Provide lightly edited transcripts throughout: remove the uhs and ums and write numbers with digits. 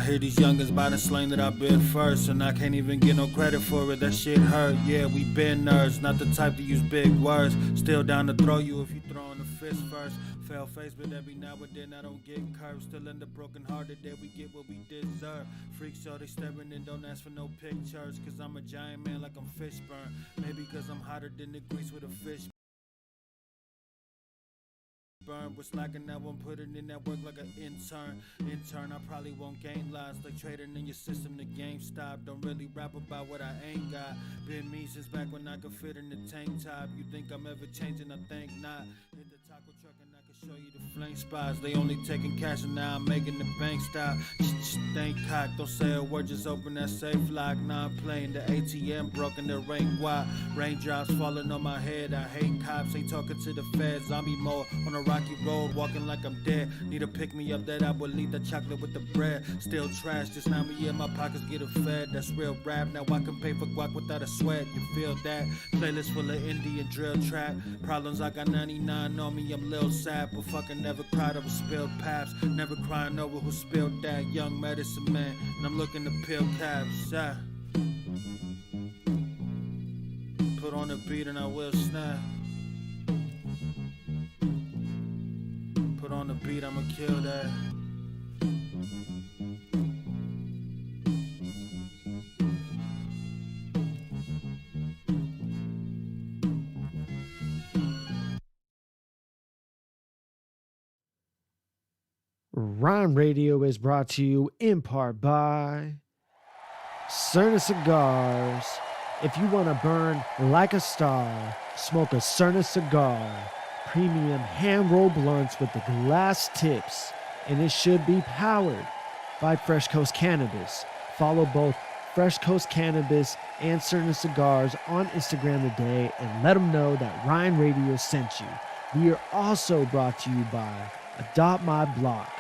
hear these youngins by the slang that I bid first, and I can't even get no credit for it. That shit hurt. Yeah, we been nerds, not the type to use big words. Still down to throw you if you throwing the fist first. Fail face, but every now and then I don't get curved. Still end up broken hearted, that we get what we deserve. Freaks show they staring and don't ask for no pictures. Cause I'm a giant man like I'm Fishburne. Maybe cause I'm hotter than the grease with a fish burn. We're slacking now, I'm putting in that work like an intern. I probably won't gain lives like trading in your system. The game stop. Don't really rap about what I ain't got. Been me since back when I could fit in the tank top. You think I'm ever changing? I think not. Hit the taco truck and I can show you the flame spots. They only taking cash and now I'm making the bank stop. Think cock, don't say a word, just open that safe lock. Now I'm playing the ATM, broken the rain wide. Raindrops falling on my head. I hate cops, ain't talking to the feds. Zombie mode on a rocky road, walking like I'm dead. Need to pick me up that I will eat the chocolate with the bread. Still trash, just now me in my pockets getting fed. That's real rap, now I can pay for guac without a sweat. You feel that? Playlist full of Indian drill trap. Problems, I got 99 on me, I'm Lil Sad. But fucking never cried over spilled paps. Never crying over who spilled that. Young medicine man, and I'm looking to peel caps. Put on the beat and I will snap. Put on the beat, I'ma kill that. Ryne Radio is brought to you in part by Cerna Cigars. If you want to burn like a star, smoke a Cerna cigar. Premium hand-rolled blunts with the glass tips, and it should be powered by Fresh Coast Cannabis. Follow both Fresh Coast Cannabis and Cerna Cigars on Instagram today and let them know that Ryne Radio sent you. We are also brought to you by Adopt My Block.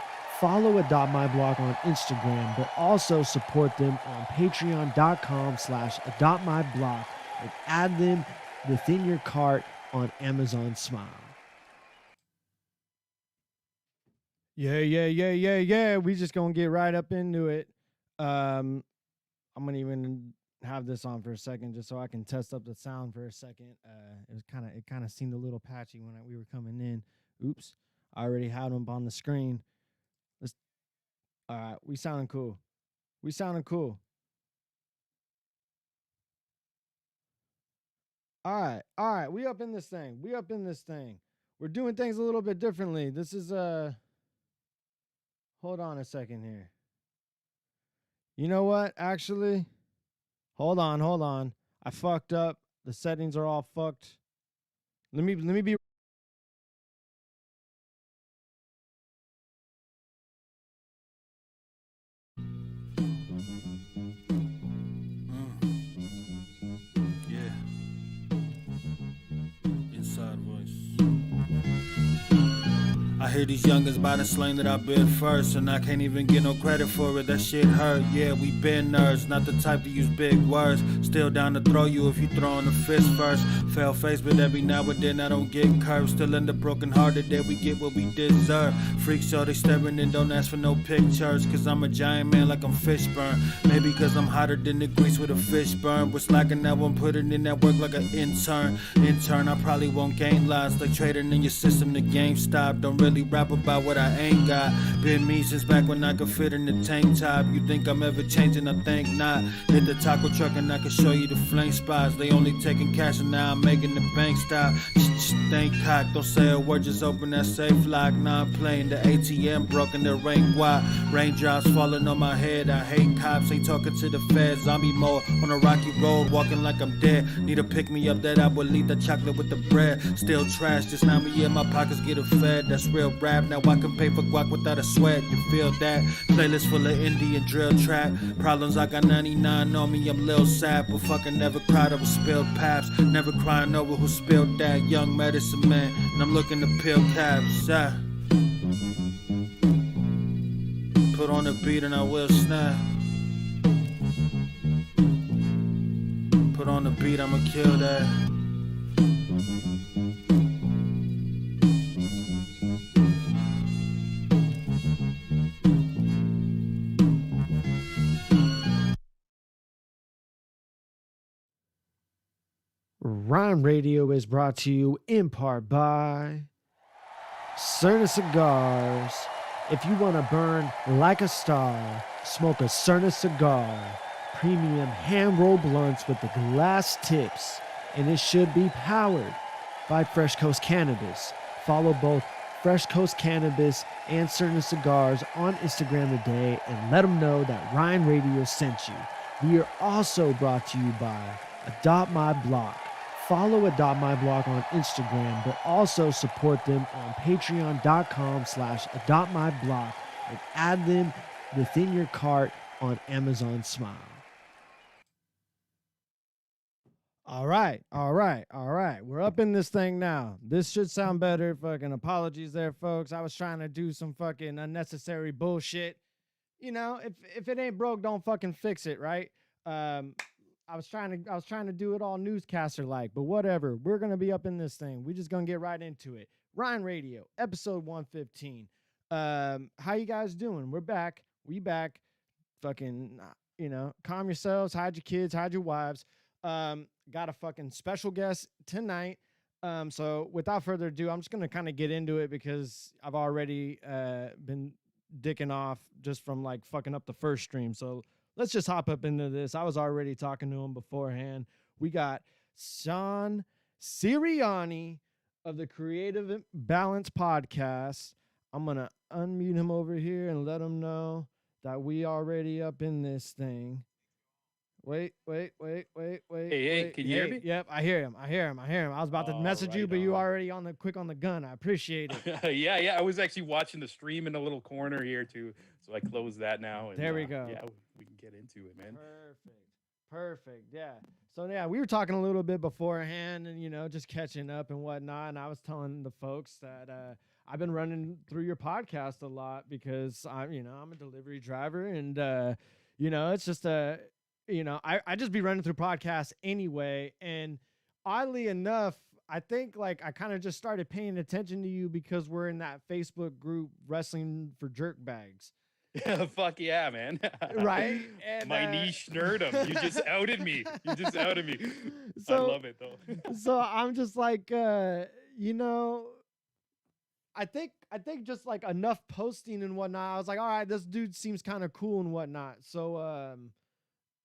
Follow Adopt My Block on Instagram, but also support them on patreon.com/adoptmyblock and add them within your cart on Amazon Smile. Yeah. We just gonna get right up into it. I'm gonna even have this on for a second just so I can test up the sound for a second. It kind of seemed a little patchy when we were coming in. Oops, I already had them on the screen. All right, we sounding cool. All right, we up in this thing. We're doing things a little bit differently. This is hold on a second here. You know what? Actually, hold on. I fucked up. The settings are all fucked. Let me be. Yeah. Inside voice. I hear these youngins by the slang that I bid first, and I can't even get no credit for it. That shit hurt. Yeah, we been nerds, not the type to use big words. Still down to throw you if you throwing the fist first. Fail face, but every now and then I don't get curved. Still end up broken hearted, that we get what we deserve. Freaks show they staring and don't ask for no pictures. Cause I'm a giant man like I'm Fishburne. Maybe cause I'm hotter than the grease with a fish burn. We're slacking now, I'm putting in that work like an intern. I probably won't gain lives like trading in your system. The game stop. Don't really rap about what I ain't got. Been me since back when I could fit in the tank top. You think I'm ever changing? I think not. Hit the taco truck and I can show you the flame spots. They only taking cash and now I'm making the bank stop. Think cock, don't say a word, just open that safe lock. Now I'm playing the ATM, broken the rain wide. Raindrops falling on my head. I hate cops, ain't talking to the feds. Zombie mode on a rocky road, walking like I'm dead. Need to pick me up that I will eat the chocolate with the bread. Still trash, just now me in my pockets getting fed. That's real rap, now I can pay for guac without a sweat. You feel that? Playlist full of Indian drill trap. Problems, I got 99 on me, I'm Lil Sad. But fucking never cried over spilled paps. Never crying over who spilled that. Young medicine man, and I'm looking to peel caps. Put on the beat and I will snap. Put on the beat, I'ma kill that. Ryne Radio is brought to you in part by Cerna Cigars. If you want to burn like a star, smoke a Cerna cigar. Premium hand-rolled blunts with the glass tips, and it should be powered by Fresh Coast Cannabis. Follow both Fresh Coast Cannabis and Cerna Cigars on Instagram today and let them know that Ryne Radio sent you. We are also brought to you by Adopt My Block. Follow Adopt My Block on Instagram, but also support them on patreon.com/adoptmyblock and add them within your cart on Amazon Smile. All right. We're up in this thing now. This should sound better. Fucking apologies there, folks. I was trying to do some fucking unnecessary bullshit. You know, if it ain't broke, don't fucking fix it, right? I was trying to do it all newscaster like, but whatever. We're gonna be up in this thing. We're just gonna get right into it. Ryne Radio, episode 115. How you guys doing? We're back. We back. Fucking, calm yourselves, hide your kids, hide your wives. Got a fucking special guest tonight. So without further ado, I'm just gonna kind of get into it because I've already been dicking off just from like fucking up the first stream. So let's just hop up into this. I was already talking to him beforehand. We got Sean Sirianni of the Creative Balance podcast. I'm gonna unmute him over here and let him know that we already up in this thing. Wait. Hey, Wait. can you hear me? Yep, I hear him. I was about to message you, but you on. already quick on the gun. I appreciate it. yeah. I was actually watching the stream in a little corner here too, so I closed that now. And, there we go. Yeah, we can get into it, man. Perfect. Yeah. So yeah, we were talking a little bit beforehand, and just catching up and whatnot. And I was telling the folks that I've been running through your podcast a lot because I'm a delivery driver, and it's just I just be running through podcasts anyway. And oddly enough, I think like I kind of just started paying attention to you because we're in that Facebook group, Wrestling for Jerk Bags. Fuck yeah, man. Right? And, my niche nerdom. You just outed me. So, I love it though. So I'm just like, I think just like enough posting and whatnot. I was like, all right, this dude seems kind of cool and whatnot. So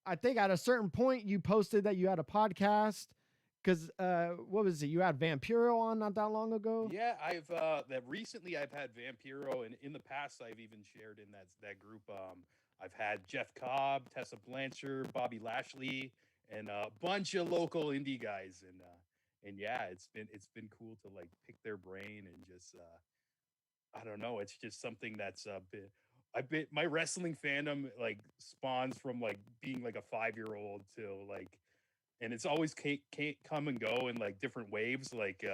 I think at a certain point you posted that you had a podcast because what was it? You had Vampiro on not that long ago. Yeah, I've recently I've had Vampiro, and in the past I've even shared in that group. I've had Jeff Cobb, Tessa Blanchard, Bobby Lashley, and a bunch of local indie guys, and yeah, it's been cool to like pick their brain and just I don't know, it's just something that's a bit. My wrestling fandom like spawns from like being like a 5-year-old till like, and it's always can't come and go in like different waves. Like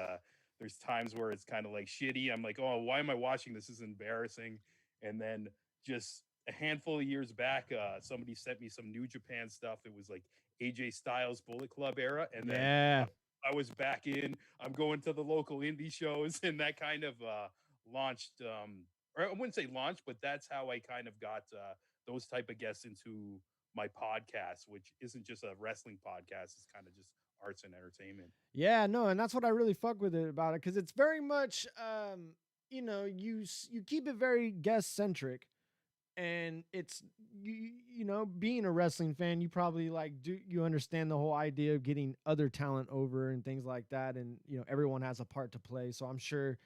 there's times where it's kind of like shitty. I'm like, oh, why am I watching this? This is embarrassing. And then just a handful of years back, somebody sent me some New Japan stuff. It was like AJ Styles Bullet Club era, and then Yeah. I was back in. I'm going to the local indie shows, and that kind of launched. Or I wouldn't say launch, but that's how I kind of got those type of guests into my podcast, which isn't just a wrestling podcast. It's kind of just arts and entertainment. Yeah, no, and that's what I really fuck with it about it because it's very much, you keep it very guest centric, and it's being a wrestling fan, you probably like you understand the whole idea of getting other talent over and things like that, and everyone has a part to play. So I'm sure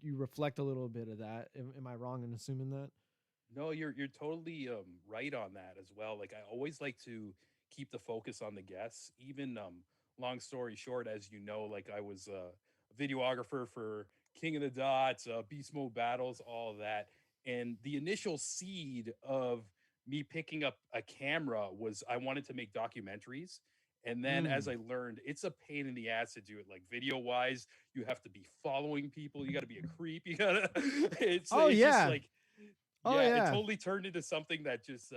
you reflect a little bit of that. Am I wrong in assuming that? No, you're totally right on that as well. Like I always like to keep the focus on the guests. Even long story short, as you know, like I was a videographer for King of the Dots, Beast Mode Battles, all of that. And the initial seed of me picking up a camera was I wanted to make documentaries. And then as I learned, it's a pain in the ass to do it. Like video wise, you have to be following people. You got to be a creep. You gotta. It's just like. It totally turned into something that just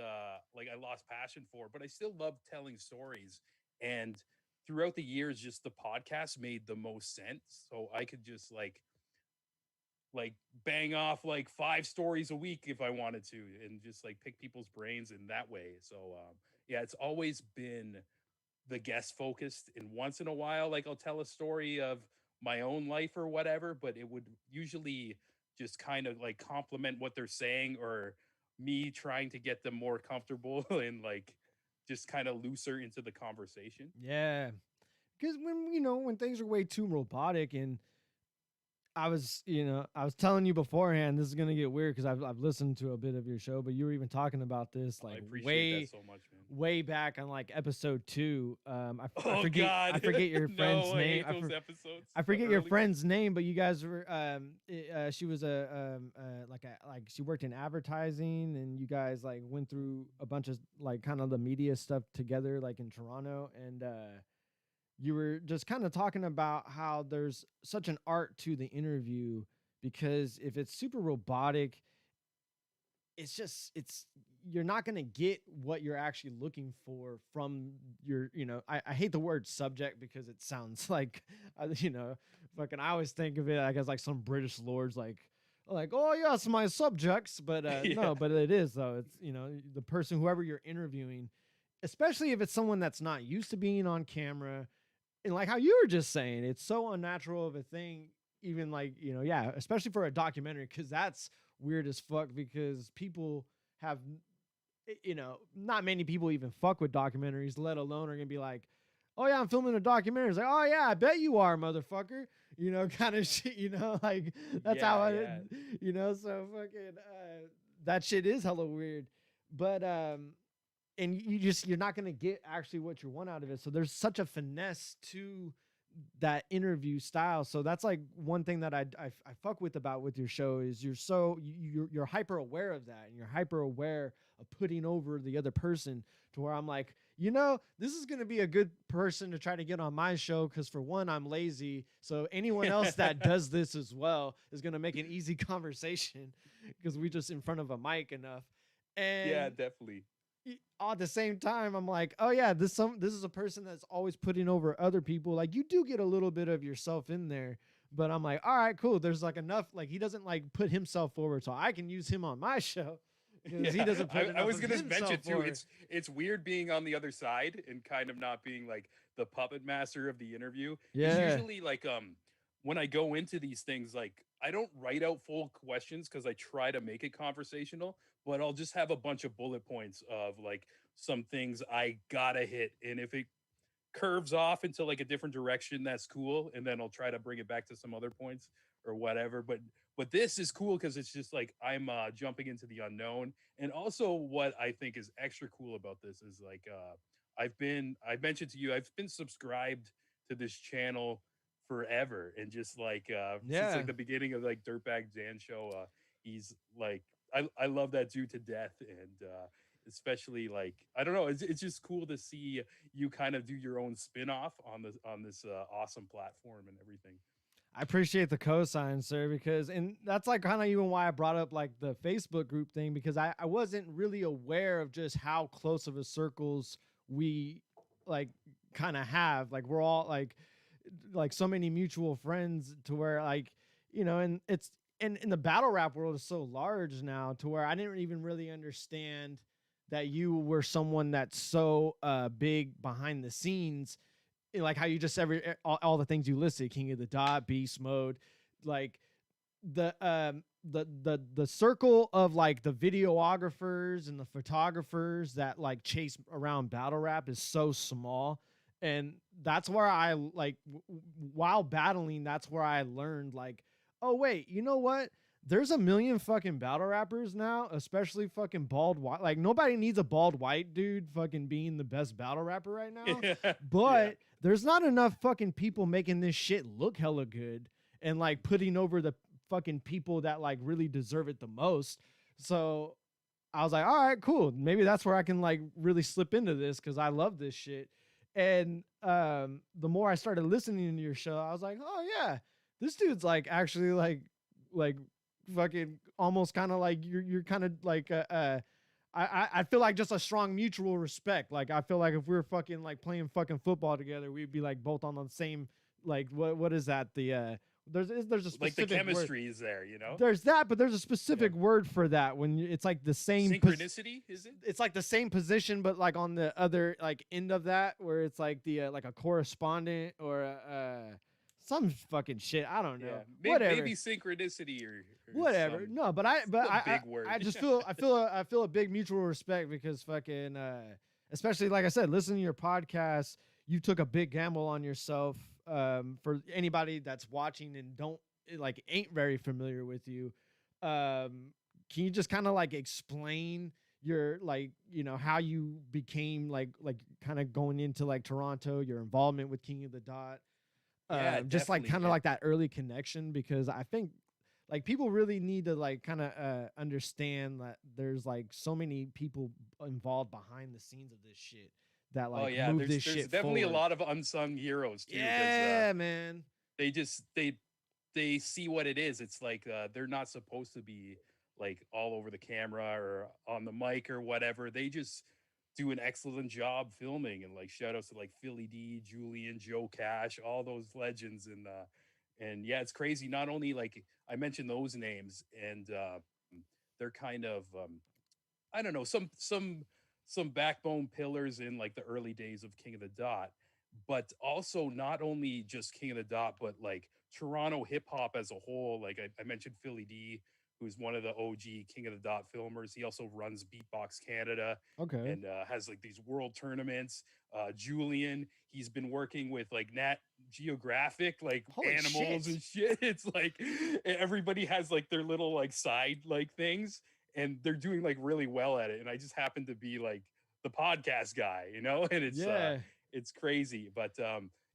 like I lost passion for, but I still love telling stories. And throughout the years, just the podcast made the most sense. So I could just like bang off like 5 stories a week if I wanted to, and just like pick people's brains in that way. So yeah, it's always been the guest focused, and once in a while like I'll tell a story of my own life or whatever, but it would usually just kind of like complement what they're saying, or me trying to get them more comfortable and like just kind of looser into the conversation. Yeah. Because when things are way too robotic, and I was telling you beforehand, this is gonna get weird because I've listened to a bit of your show, but you were even talking about this I like appreciate that so much, man. way back on like episode 2. Oh God, I forget your friend's no, I name. hate those episodes. I The forget your early ones. friend's name, but you guys were she was like she worked in advertising, and you guys like went through a bunch of like kind of the media stuff together, like in Toronto, and you were just kind of talking about how there's such an art to the interview, because if it's super robotic, it's you're not going to get what you're actually looking for from your, I hate the word subject because it sounds like fucking, I always think of it, I guess, like some British lords like, oh yes, my subjects, but Yeah. no, but it is though. It's, the person, whoever you're interviewing, especially if it's someone that's not used to being on camera. And like how you were just saying, it's so unnatural of a thing, even like, yeah, especially for a documentary, because that's weird as fuck, because people have, not many people even fuck with documentaries, let alone are gonna be like, oh yeah, I'm filming a documentary. It's like, oh yeah, I bet you are, motherfucker. Kind of shit, like that's Yeah, how I, yeah. so fucking, that shit is hella weird. But, and you're not going to get actually what you want out of it. So there's such a finesse to that interview style. So that's like one thing that I fuck with about with your show is you're hyper aware of that, and you're hyper aware of putting over the other person, to where I'm like, this is going to be a good person to try to get on my show, because for one, I'm lazy. So anyone else that does this as well is going to make an easy conversation, because we just in front of a mic enough. Yeah, And definitely. at the same time, I'm like, oh yeah, this is a person that's always putting over other people. Like, you do get a little bit of yourself in there, but I'm like, all right, cool. There's like enough. Like, he doesn't like put himself forward, so I can use him on my show, because he doesn't put enough I was of gonna himself mention too. forward. It's weird being on the other side and kind of not being like the puppet master of the interview. Because Yeah, usually, like when I go into these things, like I don't write out full questions because I try to make it conversational, but I'll just have a bunch of bullet points of like some things I gotta hit, and if it curves off into like a different direction, that's cool, and then I'll try to bring it back to some other points or whatever. But this is cool because it's just like I'm jumping into the unknown. And also what I think is extra cool about this is like I mentioned to you, I've been subscribed to this channel forever, and just like since yeah. like the beginning of like Dirtbag Dan show. He's like I love that dude to death, and especially like I don't know, it's just cool to see you kind of do your own spin-off on this awesome platform and everything. I appreciate the cosign, sir, because, and that's like kind of even why I brought up like the Facebook group thing, because I wasn't really aware of just how close of a circles we like kind of have. Like, we're all like so many mutual friends, to where like, and it's, and in the battle rap world is so large now, to where I didn't even really understand that you were someone that's so big behind the scenes, like how you just all the things you listed: King of the Dot, Beast Mode, like the circle of like the videographers and the photographers that like chase around battle rap is so small. And that's where I like while battling, that's where I learned like, oh wait, you know what, there's a million fucking battle rappers now, especially fucking bald white. Like, nobody needs a bald white dude fucking being the best battle rapper right now. Yeah. But there's not enough fucking people making this shit look hella good, and like putting over the fucking people that like really deserve it the most. So I was like, all right, cool. Maybe that's where I can like really slip into this, because I love this shit. And the more I started listening to your show, I was like, oh yeah, this dude's like actually like fucking almost kind of like you're kind of like I feel like just a strong mutual respect. Like, I feel like if we were fucking like playing fucking football together, we'd be like both on the same, like, what is that, the There's a Like the specific word. chemistry is there, you know? There's that, but there's a Yeah. specific word for that when it's like the same Synchronicity, is it? it's like the same position, but like on the other like end of that, where it's like the like a correspondent or some fucking shit. I don't know. Yeah. Whatever. Maybe synchronicity or Whatever. No, but I but some big word. I just I feel a big mutual respect because fucking especially like I said, listening to your podcast, you took a big gamble on yourself. For anybody that's watching and don't like ain't very familiar with you, can you just kind of like explain your like how you became like kind of going into like Toronto, your involvement with King of the Dot, Yeah, just like kind definitely. of like that early connection, because I think like people really need to like kind of understand that there's like so many people involved behind the scenes of this shit that Oh like yeah, move this there's shit definitely a forward. lot of unsung heroes too, because Yeah, man. they just they see what it is. It's like they're not supposed to be like all over the camera or on the mic or whatever. They just do an excellent job filming, and like shout outs to like Philly D, Julian, Joe Cash, all those legends. And yeah, it's crazy. Not only like I mentioned those names, and they're kind of I don't know, some backbone pillars in like the early days of King of the Dot, but also not only just King of the Dot, but like Toronto hip hop as a whole. Like I mentioned Philly D, who's one of the OG King of the Dot filmers. He also runs Beatbox Canada Okay. and has like these world tournaments. Julian, he's been working with like Nat Geographic, like Holy animals shit. and shit. It's like everybody has like their little like side like things, and they're doing like really well at it, and I just happen to be like the podcast guy, you know. And Yeah. it's crazy. But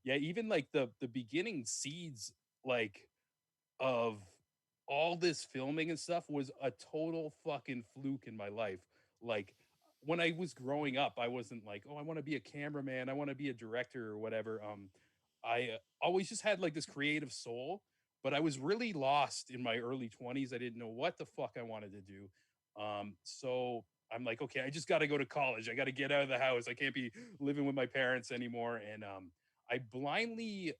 yeah, even like the beginning seeds like of all this filming and stuff was a total fucking fluke in my life. Like when I was growing up, I wasn't like, oh, I want to be a cameraman, I want to be a director or whatever. I always just had like this creative soul, but I was really lost in my early 20s. I didn't know what the fuck I wanted to do. So I'm like, okay, I just got to go to college. I got to get out of the house. I can't be living with my parents anymore. And I blindly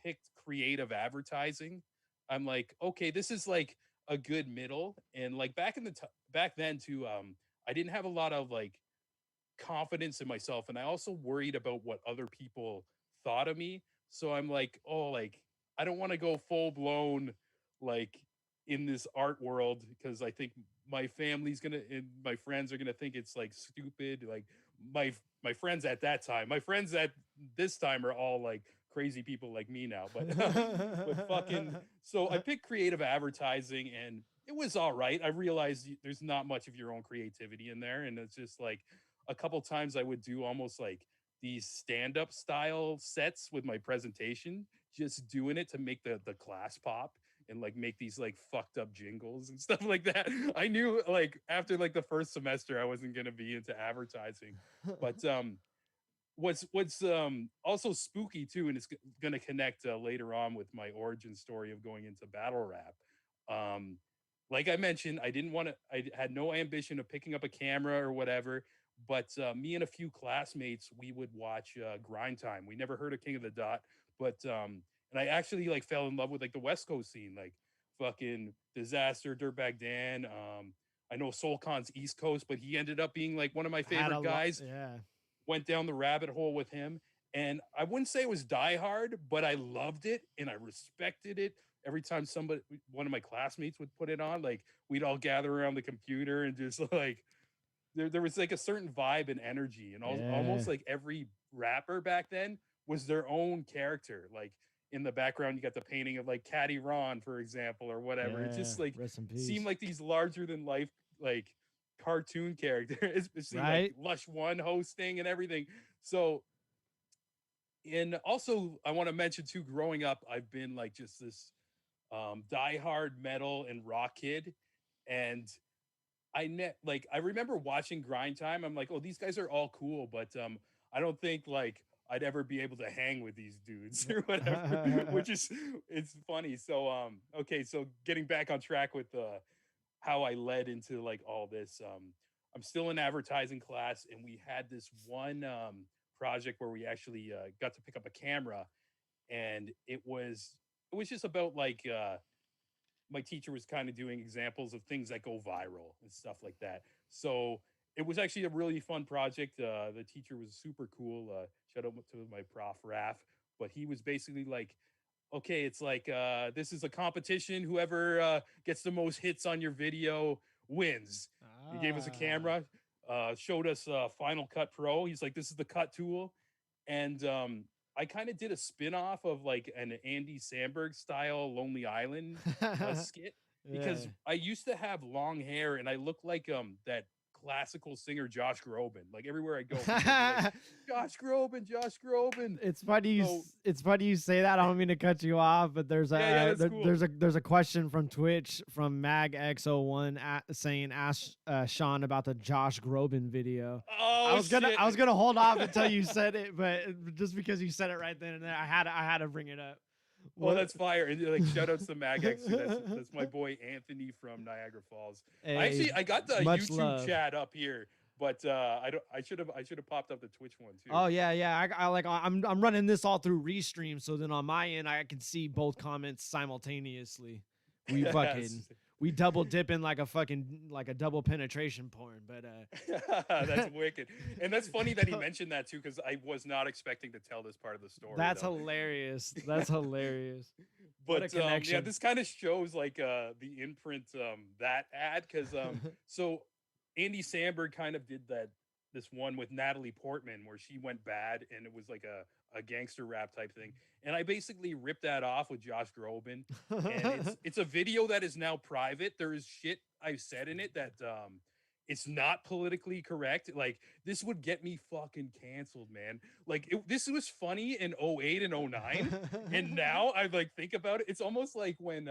picked creative advertising. I'm like, okay, this is like a good middle. And like back then too, I didn't have a lot of like confidence in myself, and I also worried about what other people thought of me. So I'm like, oh, like I don't want to go full blown like in this art world, because I think my family's gonna and my friends are gonna think it's like stupid. Like my my friends at that time, my friends at this time are all like crazy people like me now. But fucking, so I picked creative advertising, and it was all right. I realized there's not much of your own creativity in there, and it's just like a couple times I would do almost like these stand-up style sets with my presentation, just doing it to make the class pop and like make these like fucked up jingles and stuff like that. I knew like after like the first semester I wasn't going to be into advertising. But what's also spooky too, and it's going to connect later on with my origin story of going into battle rap. um like I mentioned, I didn't want to, I had no ambition of picking up a camera or whatever, but me and a few classmates, we would watch Grind Time. We never heard of King of the Dot, but and I actually like fell in love with like the West Coast scene, like fucking Disaster, Dirtbag Dan. I know Soul Khan's East Coast, but he ended up being like one of my Had a favorite lot. guys. Yeah. Went down the rabbit hole with him, and I wouldn't say it was die hard, but I loved it and I respected it. Every time somebody, one of my classmates would put it on, like we'd all gather around the computer and just like there was like a certain vibe and energy, and Yeah. almost like every rapper back then was their own character. Like in the background you got the painting of like Caddy Ron, for example, or whatever. It Yeah. just like Rest in seemed peace. like these larger than life like cartoon characters, especially like Right? Lush One hosting and everything. So, and also I want to mention too, growing up I've been like just this diehard metal and rock kid. And like I remember watching Grind Time. I'm like, oh, these guys are all cool, but I don't think like I'd ever be able to hang with these dudes or whatever, which is it's funny. So okay, so getting back on track with how I led into like all this. I'm still in advertising class, and we had this one project where we actually got to pick up a camera, and it was it was just about like my teacher was kind of doing examples of things that go viral and stuff like that. So it was actually a really fun project. The teacher was super cool. Shout out to my prof Raf, but he was basically like, okay, it's like this is a competition. Whoever gets the most hits on your video wins. He gave us a Ah. camera, showed us Final Cut Pro. He's like, this is the cut tool, and I kind of did a spin-off of like an Andy Samberg style Lonely Island skit Yeah. because I used to have long hair and I look like that classical singer Josh Groban. Like everywhere I go, people be like, Josh Groban, Josh Groban. It's funny So it's funny you say that. I don't mean to cut you off, but there's yeah, a that's cool. there's a question from Twitch from MagX01 saying ask Sean about the Josh Groban video. Oh shit. I was gonna hold off until you said it, but just because you said it right then and there, I had to bring it up. Oh, What? that's fire! And like, shout outs to MagX too. That's my boy Anthony from Niagara Falls. Hey, I got the much YouTube love. chat up here, but I don't. I should have popped up the Twitch one too. Oh yeah, yeah. I like I'm running this all through Restream, so then on my end I can see both comments simultaneously. We fucking we double dipping like a double penetration porn, but That's wicked, and that's funny that he mentioned that too, because I was not expecting to tell this part of the story. that's though. hilarious. That's hilarious. What a But yeah, connection. this kind of shows like the imprint that ad because so Andy Samberg kind of did this one with Natalie Portman where she went bad and it was like a gangster rap type thing, and I basically ripped that off with Josh Groban, and it's a video that is now private. There is shit I've said in it that it's not politically correct. Like this would get me fucking canceled, man. Like this was funny in '08 and '09, and now I like think about it. It's almost like when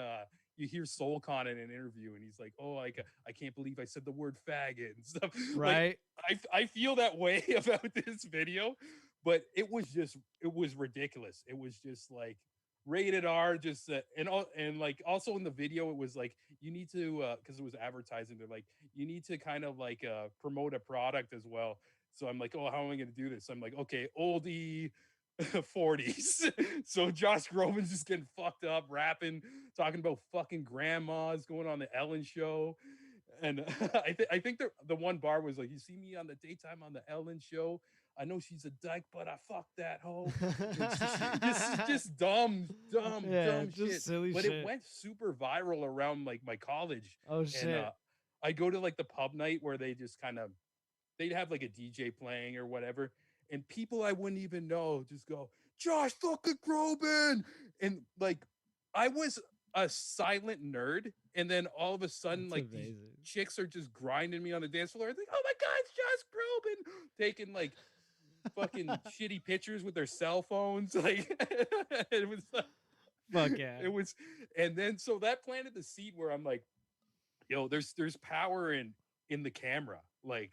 you hear Soulcon in an interview and he's like, "Oh, I can't believe I said the word faggot and stuff." Like Right? I feel that way about this video, but it was ridiculous. It was just like rated R, just and like also in the video it was like you need to because it was advertising. They're like you need to kind of like promote a product as well. So I'm like, oh, how am I going to do this? I'm like, okay, oldie 40s. So Josh Groban's just getting fucked up, rapping, talking about fucking grandmas, going on the Ellen show. And I think the one bar was like, you see me on the daytime on the Ellen show. I know she's a dyke, but I fucked that hoe. Just Yeah, dumb just shit. silly But shit. it went super viral around like my college. Oh And shit. I go to like the pub night where they just kind of they'd have like a DJ playing or whatever, and people I wouldn't even know just go, Josh fucking Groban. And like I was a silent nerd, and then all of a sudden, That's like these amazing. chicks are just grinding me on the dance floor. I think, oh my god, it's Josh Groban, taking like fucking shitty pictures with their cell phones. Like it was Fuck yeah. it was, and then so that planted the seed where I'm like, yo, there's power in the camera. Like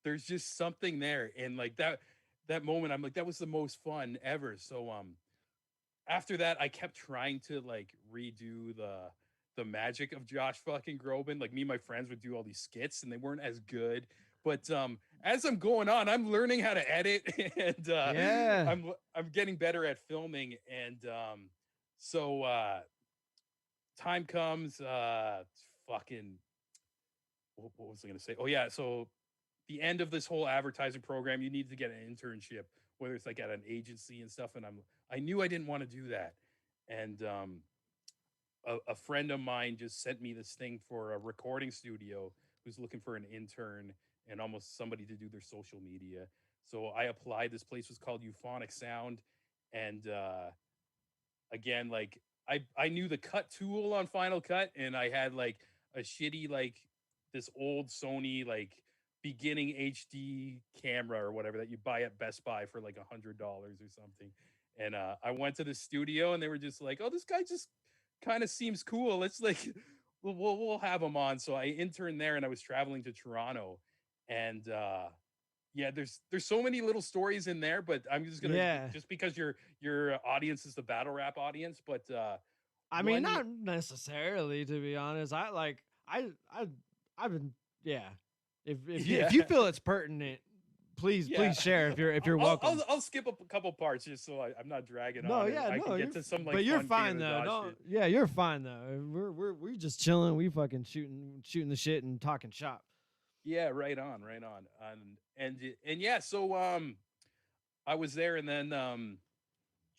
there's just something there. And like that moment, I'm like, that was the most fun ever. So after that, I kept trying to like redo the magic of Josh fucking Groban. Like me and my friends would do all these skits and they weren't as good. But as I'm going on, I'm learning how to edit and Yeah. I'm getting better at filming. And so time comes, fucking what was I gonna say? Oh yeah, so the end of this whole advertising program, you need to get an internship, whether it's like at an agency and stuff. And I knew I didn't want to do that. And a friend of mine just sent me this thing for a recording studio who's looking for an intern and almost somebody to do their social media. So I applied. This place was called Euphonic Sound. And again, like I knew the cut tool on Final Cut, and I had like a shitty like this old Sony like beginning HD camera or whatever that you buy at Best Buy for like $100 or something. And I went to the studio and they were just like, "Oh, this guy just kind of seems cool. Let's like we'll have him on." So I interned there, and I was traveling to Toronto, and yeah, there's so many little stories in there, but I'm just gonna Yeah. just because your audience is the battle rap audience, but I mean, not necessarily, to be honest. I've been, yeah. If you Yeah. if you feel it's pertinent, Please, Yeah, please share if you're welcome. I'll skip a couple parts just so I'm not dragging No, on, and yeah, I can no, get to some like but you're fun King fine of the though. Dot Don't, shit. yeah, you're fine though. We're just chilling. We fucking shooting the shit and talking shop. Yeah, right on, right on. And yeah, so I was there, and then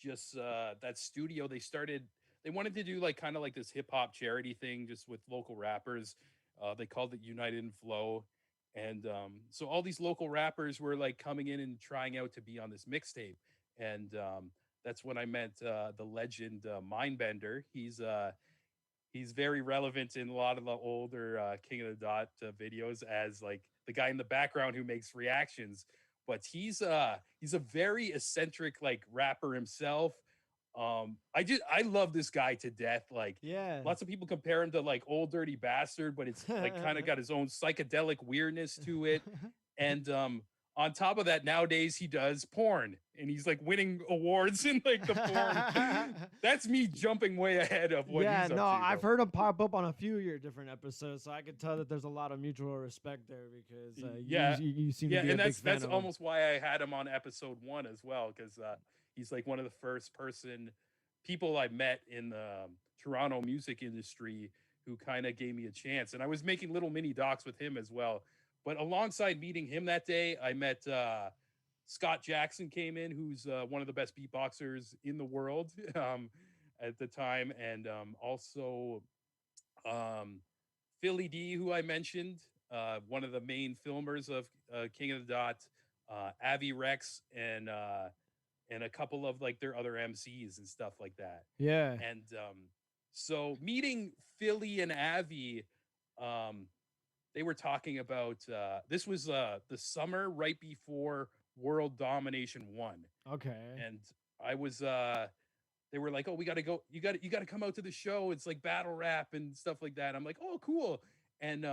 just that studio they wanted to do like kind of like this hip hop charity thing just with local rappers. They called it United in Flow. And so all these local rappers were like coming in and trying out to be on this mixtape. And that's when I met the legend Mindbender. He's very relevant in a lot of the older King of the Dot videos as like the guy in the background who makes reactions. But he's a very eccentric like rapper himself. I love this guy to death. Like Yeah. lots of people compare him to like Old Dirty Bastard, but it's like kind of got his own psychedelic weirdness to it. And on top of that, nowadays he does porn and he's like winning awards in like the porn. That's me jumping way ahead of what Yeah, he's up no, to, I've though. heard him pop up on a few of your different episodes, so I could tell that there's a lot of mutual respect there because Yeah, you seem to yeah, be a and big fan that's of him. almost why I had him on episode 1 as well, because he's like one of the first people I met in the Toronto music industry who kind of gave me a chance, and I was making little mini docs with him as well. But alongside meeting him that day, I met Scott Jackson came in, who's one of the best beatboxers in the world at the time, and also um, Philly D, who I mentioned, one of the main filmers of King of the Dot, Avi Rex, and a couple of like their other MCs and stuff like that. Yeah. And so meeting Philly and Avi, um, they were talking about this was the summer right before World Domination 1. Okay. And I was they were like, "Oh, we got to go. You got to come out to the show. It's like battle rap and stuff like that." I'm like, "Oh, cool." And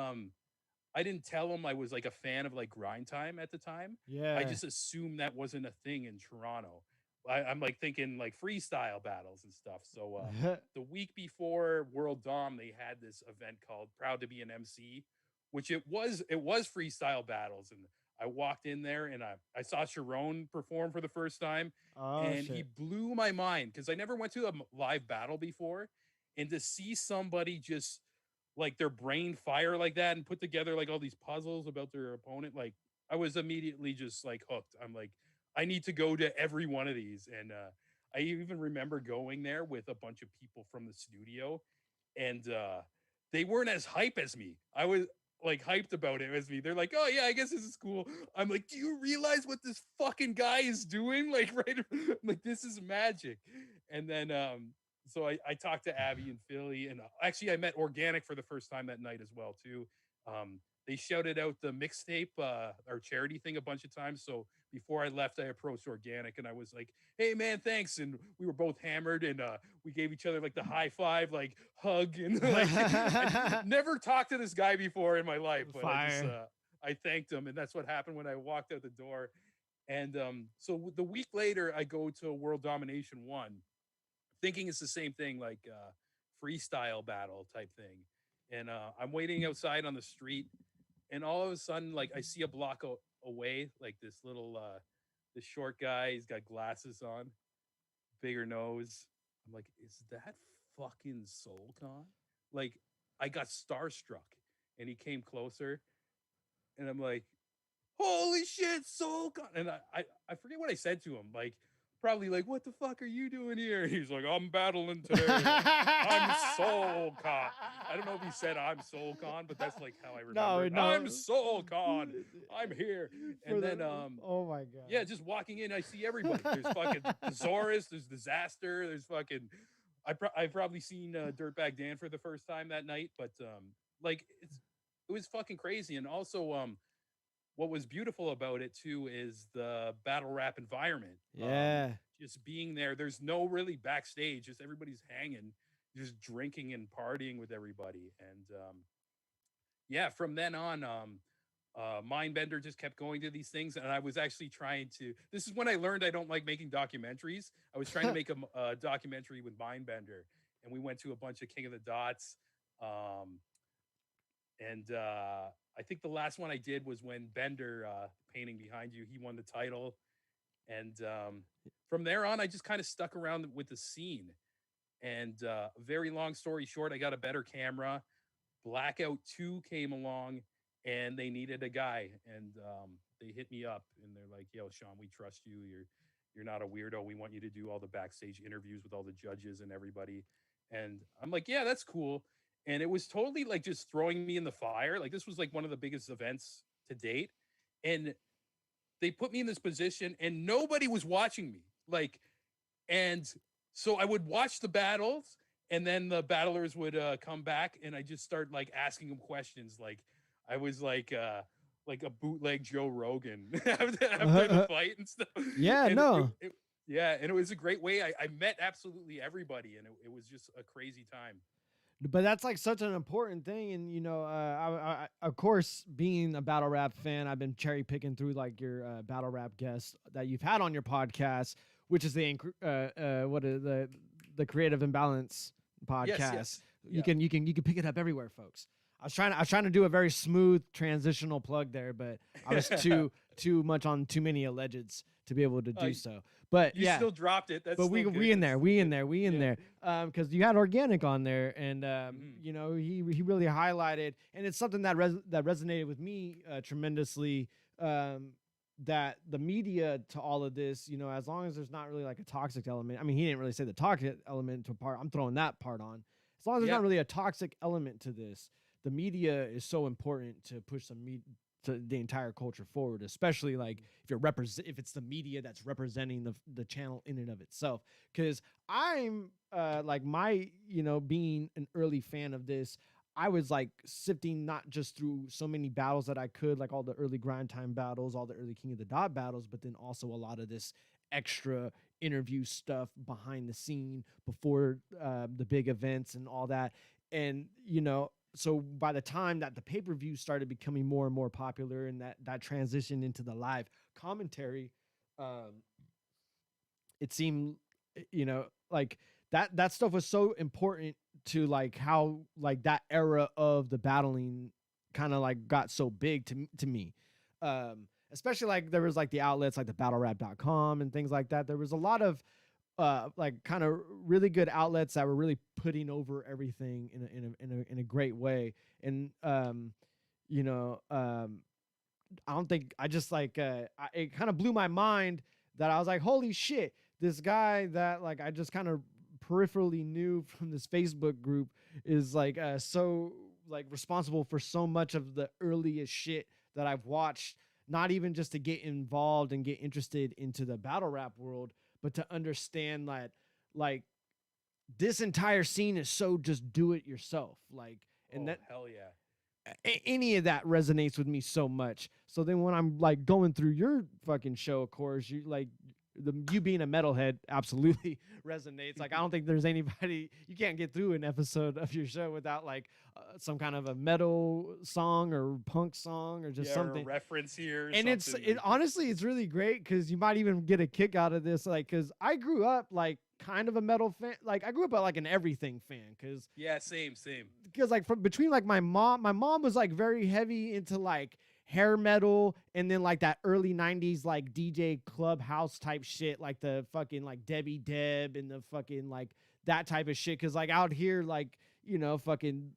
I didn't tell them I was like a fan of like grind time at the time. I Yeah. just assumed that wasn't a thing in Toronto. I'm like thinking like freestyle battles and stuff. So the week before World Dom, they had this event called Proud to Be an MC, which it was freestyle battles. And I walked in there and I saw Sharon perform for the first time, Oh and he shit. blew my mind because I never went to a live battle before, and to see somebody just like their brain fire like that and put together like all these puzzles about their opponent, like I was immediately just like hooked. I'm like, I need to go to every one of these. And I even remember going there with a bunch of people from the studio, and they weren't as hype as me. I was like hyped about it as me. They're like, "Oh yeah, I guess this is cool." I'm like, "Do you realize what this fucking guy is doing?" Like, right? I'm like, this is magic. And then so I talked to Abby and Philly, and actually I met Organic for the first time that night as well too. They shouted out the mixtape, our charity thing, a bunch of times. So before I left, I approached Organic and I was like, "Hey man, thanks." And we were both hammered, and we gave each other like the high five, like hug, and like I never talked to this guy before in my life, but Fire. I thanked him, and that's what happened when I walked out the door. And so the week later, I go to World Domination 1, thinking it's the same thing, like freestyle battle type thing. And I'm waiting outside on the street, and all of a sudden, like I see a block away, like this short guy. He's got glasses on, bigger nose. I'm like, is that fucking SoulCon? Like, I got starstruck, and he came closer, and I'm like, holy shit, SoulCon. And I forget what I said to him. Like, probably like, what the fuck are you doing here? He's like, I'm battling today. I'm SoulCon. I don't know if he said I'm SoulCon, but that's like how I remember No, it. no. I'm SoulCon. I'm here. For And the- then oh my god. yeah, just walking in, I see everybody. There's fucking Thesaurus, there's Disaster, there's fucking I've probably seen Dirtbag Dan for the first time that night, but like it was fucking crazy. And also what was beautiful about it too is the battle rap environment. Yeah. Just being there. There's no really backstage. Just everybody's hanging, just drinking and partying with everybody. And yeah, from then on, Mindbender just kept going to these things, and I was actually trying to. This is when I learned I don't like making documentaries. I was trying to make a documentary with Mindbender, and we went to a bunch of King of the Dots. Um, And I think the last one I did was when Bender, painting behind you, he won the title. And from there on, I just kind of stuck around with the scene. And very long story short, I got a better camera. Blackout 2 came along and they needed a guy. And they hit me up and they're like, yo, Sean, we trust you. You're not a weirdo. We want you to do all the backstage interviews with all the judges and everybody. And I'm like, yeah, that's cool. And it was totally like just throwing me in the fire. Like this was like one of the biggest events to date. And they put me in this position and nobody was watching me. Like, and so I would watch the battles and then the battlers would come back and I just start like asking them questions. Like I was like a bootleg Joe Rogan after the fight and stuff. Yeah, And no. yeah, and it was a great way. I met absolutely everybody, and it was just a crazy time. But that's like such an important thing, and you know, of course, being a battle rap fan, I've been cherry picking through like your battle rap guests that you've had on your podcast, which is the Creative Imbalance podcast. Yes. You can pick it up everywhere, folks. I was trying to do a very smooth transitional plug there, but I was too much on too many allegeds to be able to do so. But you still dropped it. That's but we in there, because you had Organic on there, and you know, he really highlighted, and it's something that that resonated with me tremendously. That the media to all of this, you know, as long as there's not really like a toxic element. I mean, he didn't really say the toxic element to part. I'm throwing that part on. As long as there's not really a toxic element to this, the media is so important to push to the entire culture forward, especially like if it's the media that's representing the channel in and of itself. Because I'm like my, you know, being an early fan of this, I was like sifting not just through so many battles that I could, like all the early grind time battles, all the early King of the Dot battles, but then also a lot of this extra interview stuff behind the scene before the big events and all that. And, you know, so by the time that the pay-per-view started becoming more and more popular and that transitioned into the live commentary, it seemed, you know, like that stuff was so important to like how like that era of the battling kind of like got so big to me. Especially like there was like the outlets like the battlerap.com and things like that. There was a lot of like kind of really good outlets that were really putting over everything in a great way. And you know, I don't think I just like it kind of blew my mind that I was like, holy shit, this guy that like I just kind of peripherally knew from this Facebook group is like so like responsible for so much of the earliest shit that I've watched, not even just to get involved and get interested into the battle rap world, but to understand that like this entire scene is so just do it yourself. Like, and that hell yeah. Any of that resonates with me so much. So then when I'm like going through your fucking show, of course, you like you being a metalhead absolutely resonates. Like, I don't think there's anybody, you can't get through an episode of your show without like some kind of a metal song or punk song or just something. Or a reference here. And honestly, it's really great because you might even get a kick out of this. Like, because I grew up like kind of a metal fan. Like, I grew up like an everything fan. Cause yeah, same. Because like between like my mom was like very heavy into like hair metal, and then like that early 90s like DJ clubhouse type shit, like the fucking like Debbie Deb and the fucking like that type of shit. Cause like out here, like, you know, fucking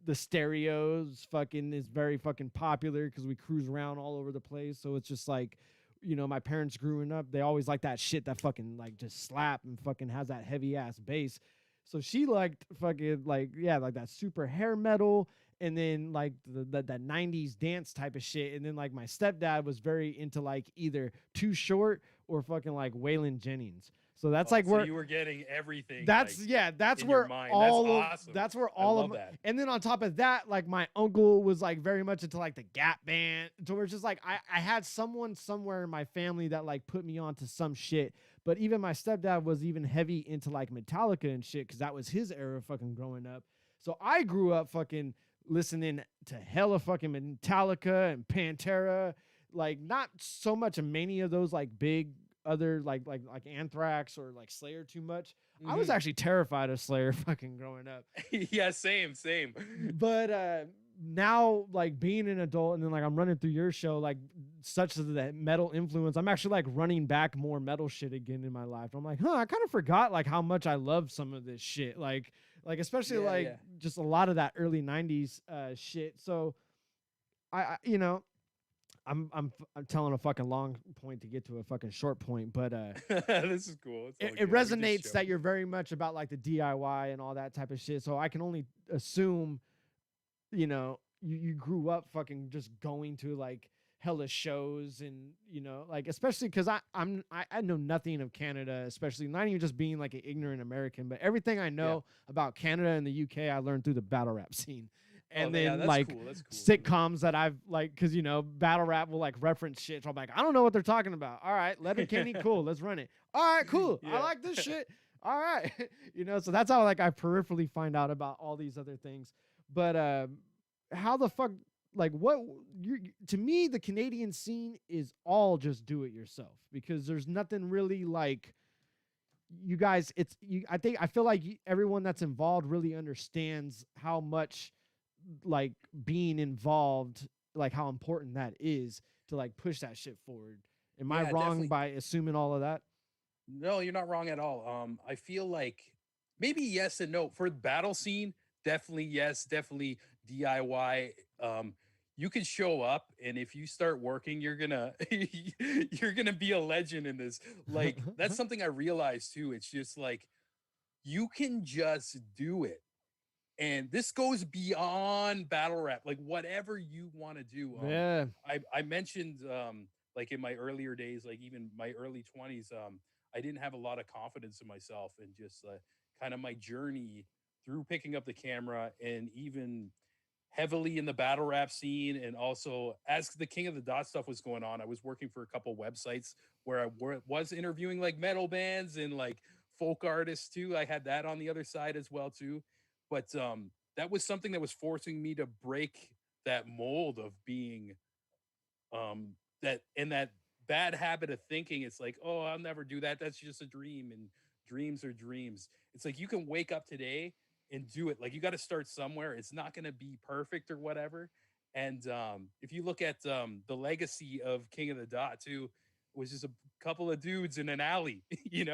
the stereos fucking is very fucking popular because we cruise around all over the place. So it's just like, you know, my parents growing up, they always like that shit that fucking like just slap and fucking has that heavy ass bass. So she liked fucking like, yeah, like that super hair metal, and then like that 90s dance type of shit. And then like my stepdad was very into like either Too Short or fucking like Waylon Jennings. So that's like where you were getting everything. That's like, that's where all that's of awesome. That's where all of that. And then on top of that, like my uncle was like very much into like the Gap Band. So it's just like I had someone somewhere in my family that like put me onto some shit. But even my stepdad was even heavy into like Metallica and shit because that was his era of fucking growing up. So I grew up fucking listening to hella fucking Metallica and Pantera, like not so much of many of those like big other like Anthrax or like Slayer too much. Mm-hmm. I was actually terrified of Slayer fucking growing up. Yeah, same. But now like being an adult and then like I'm running through your show, like such as that metal influence, I'm actually like running back more metal shit again in my life. I'm like, I kind of forgot like how much I love some of this shit. Like especially Yeah, like yeah. just a lot of that early 90s shit. So I you know, I'm telling a fucking long point to get to a fucking short point, but This is cool. It's all it good. I could just resonates show. that you're very much about like the DIY and all that type of shit. So I can only assume, you grew up fucking just going to like hella shows and like especially because I know nothing of Canada, especially not even just being like an ignorant American, but everything I Yeah. know about Canada and the UK I learned through the battle rap scene. Oh, And yeah. then That's like cool. That's cool. sitcoms that I've like, because battle rap will like reference shit. So I'm like, I don't know what they're talking about. All right, Letter Kenny, cool, let's run it. All right, cool, I Yeah. like this shit. All right, so that's how like I peripherally find out about all these other things. But how the fuck, like what to me the Canadian scene is all just do it yourself, because there's nothing really like you guys, it's you I feel like everyone that's involved really understands how much like being involved, like how important that is to like push that shit forward. Am I Yeah, wrong definitely. by assuming all of that? No, you're not wrong at all. I feel like maybe yes and no. For the battle scene, definitely yes, definitely DIY. You can show up, and if you start working, you're gonna you're gonna be a legend in this. Like that's something I realized too. It's just like you can just do it, and this goes beyond battle rap, like whatever you want to do. Yeah. I mentioned like in my earlier days, like even my early 20s, I didn't have a lot of confidence in myself, and just kind of my journey through picking up the camera, and even heavily in the battle rap scene. And also as the King of the Dot stuff was going on, I was working for a couple websites where was interviewing like metal bands and like folk artists too. I had that on the other side as well too. But that was something that was forcing me to break that mold of being that and that bad habit of thinking. It's like, oh, I'll never do that, that's just a dream, and dreams are dreams. It's like you can wake up today and do it. Like you got to start somewhere. It's not going to be perfect or whatever. And if you look at the legacy of King of the Dot too, it was just a couple of dudes in an alley. You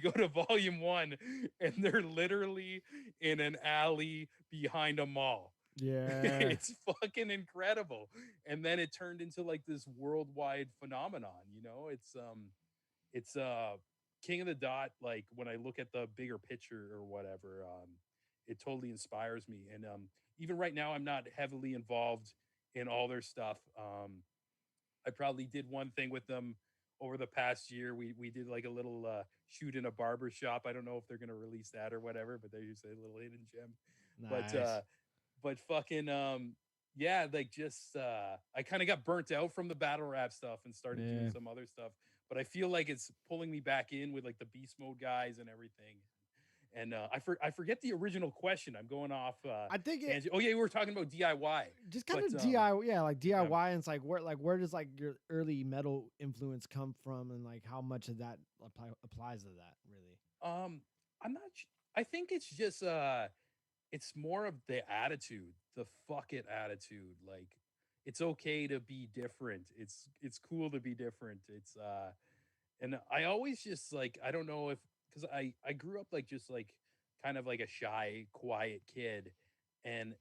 go to volume 1 and they're literally in an alley behind a mall. Yeah. It's fucking incredible. And then it turned into like this worldwide phenomenon. It's King of the Dot. Like when I look at the bigger picture or whatever, it totally inspires me. And even right now I'm not heavily involved in all their stuff. I probably did one thing with them over the past year. We did like a little shoot in a barber shop. I don't know if they're gonna release that or whatever, but there's a little hidden gem. But Nice. fucking yeah, like just I kind of got burnt out from the battle rap stuff and started doing Yeah. some other stuff. But I feel like it's pulling me back in with like the beast mode guys and everything. And I forget the original question. I'm going off I think it tangent. Oh yeah, we were talking about DIY. just kind But of DIY, yeah, like yeah. DIY, and it's like where does like your early metal influence come from, and like how much of that applies to that really? I'm not I think it's just it's more of the attitude, the fuck it attitude. Like it's okay to be different. It's cool to be different. It's and I always just like I don't know if because I grew up like just like kind of like a shy, quiet kid, and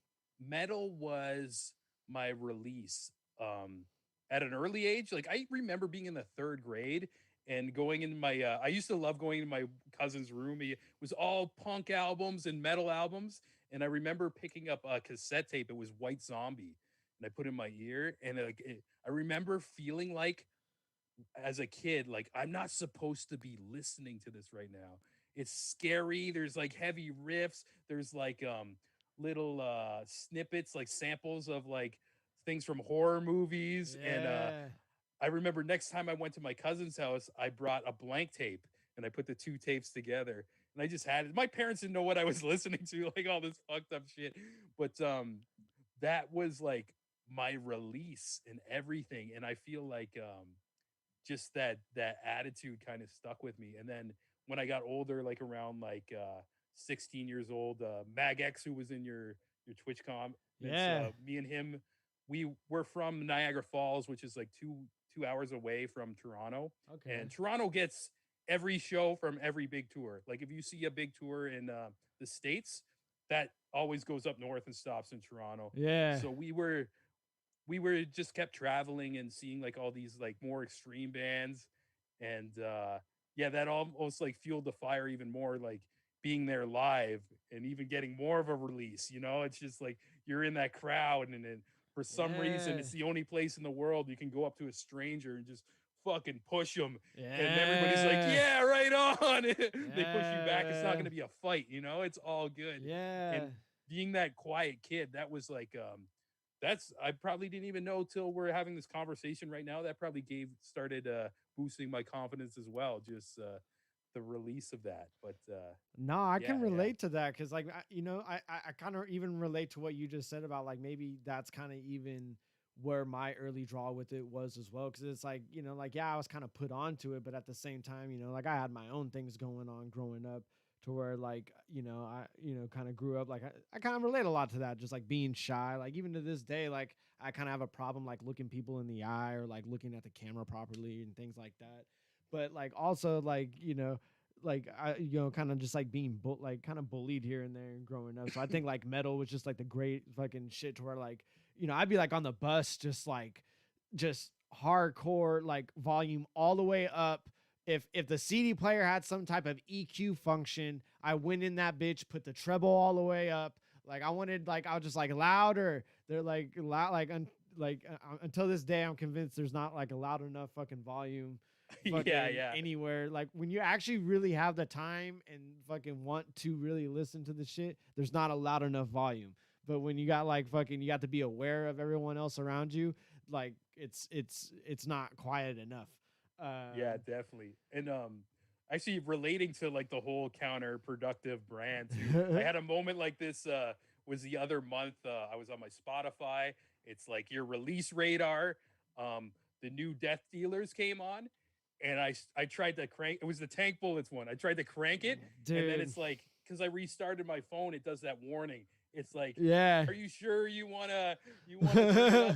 metal was my release. At an early age, like I remember being in the third grade and going in my I used to love going in my cousin's room. He was all punk albums and metal albums, and I remember picking up a cassette tape. It was White Zombie, and I put in my ear, and I remember feeling like as a kid, like I'm not supposed to be listening to this right now. It's scary. There's like heavy riffs. There's like little snippets, like samples of like things from horror movies. And Yeah. I remember next time I went to my cousin's house, I brought a blank tape and I put the two tapes together. And I just had it. My parents didn't know what I was listening to, like all this fucked up shit. But that was like my release and everything. And I feel like just that attitude kind of stuck with me. And then when I got older, like around like 16 years old, Mag X, who was in your Twitch comments. Yeah. Me and him, we're from Niagara Falls, which is like two hours away from Toronto, Okay. and Toronto gets every show from every big tour. Like if you see a big tour in the states, that always goes up north and stops in Toronto. Yeah. So we were just kept traveling and seeing like all these like more extreme bands, and yeah, that almost like fueled the fire even more, like being there live and even getting more of a release. It's just like you're in that crowd, and then for some reason Yeah. it's the only place in the world you can go up to a stranger and just fucking push them, and everybody's like, Yeah. yeah, right on. They push you back. It's not Yeah. going to be a fight. It's all good. Yeah. And being that quiet kid, that was like that's I probably didn't even know till we're having this conversation right now. That probably started boosting my confidence as well. Just the release of that. But No, I yeah, can yeah, relate to that because, like, I kind of even relate to what you just said about like maybe that's kind of even where my early draw with it was as well. Because it's like, like, yeah, I was kind of put onto it, but at the same time, like I had my own things going on growing up to where like, I, kind of grew up like I kind of relate a lot to that, just like being shy. Like even to this day, like I kind of have a problem like looking people in the eye or like looking at the camera properly and things like that. But like also like, like I, kind of just like being like kind of bullied here and there and growing up. So I think like metal was just like the great fucking shit to where like, I'd be like on the bus, just hardcore, like volume all the way up. If the CD player had some type of EQ function, I went in that bitch, put the treble all the way up. Like I wanted, like I was just like louder. They're like loud, until this day, I'm convinced there's not like a loud enough fucking volume yeah, fucking yeah. anywhere. Like when you actually really have the time and fucking want to really listen to the shit, there's not a loud enough volume. But when you got like fucking, you got to be aware of everyone else around you. Like it's not quiet enough. Yeah, definitely. And actually relating to like the whole counterproductive brand too. I had a moment like this was the other month. I was on my Spotify. It's like your release radar. The new Death Dealers came on, and I tried to crank. It was the Tank Bullets one. I tried to crank it, and then Dude. it's like because I restarted my phone, it does that warning. It's like, Yeah. are you sure you wanna turn it up?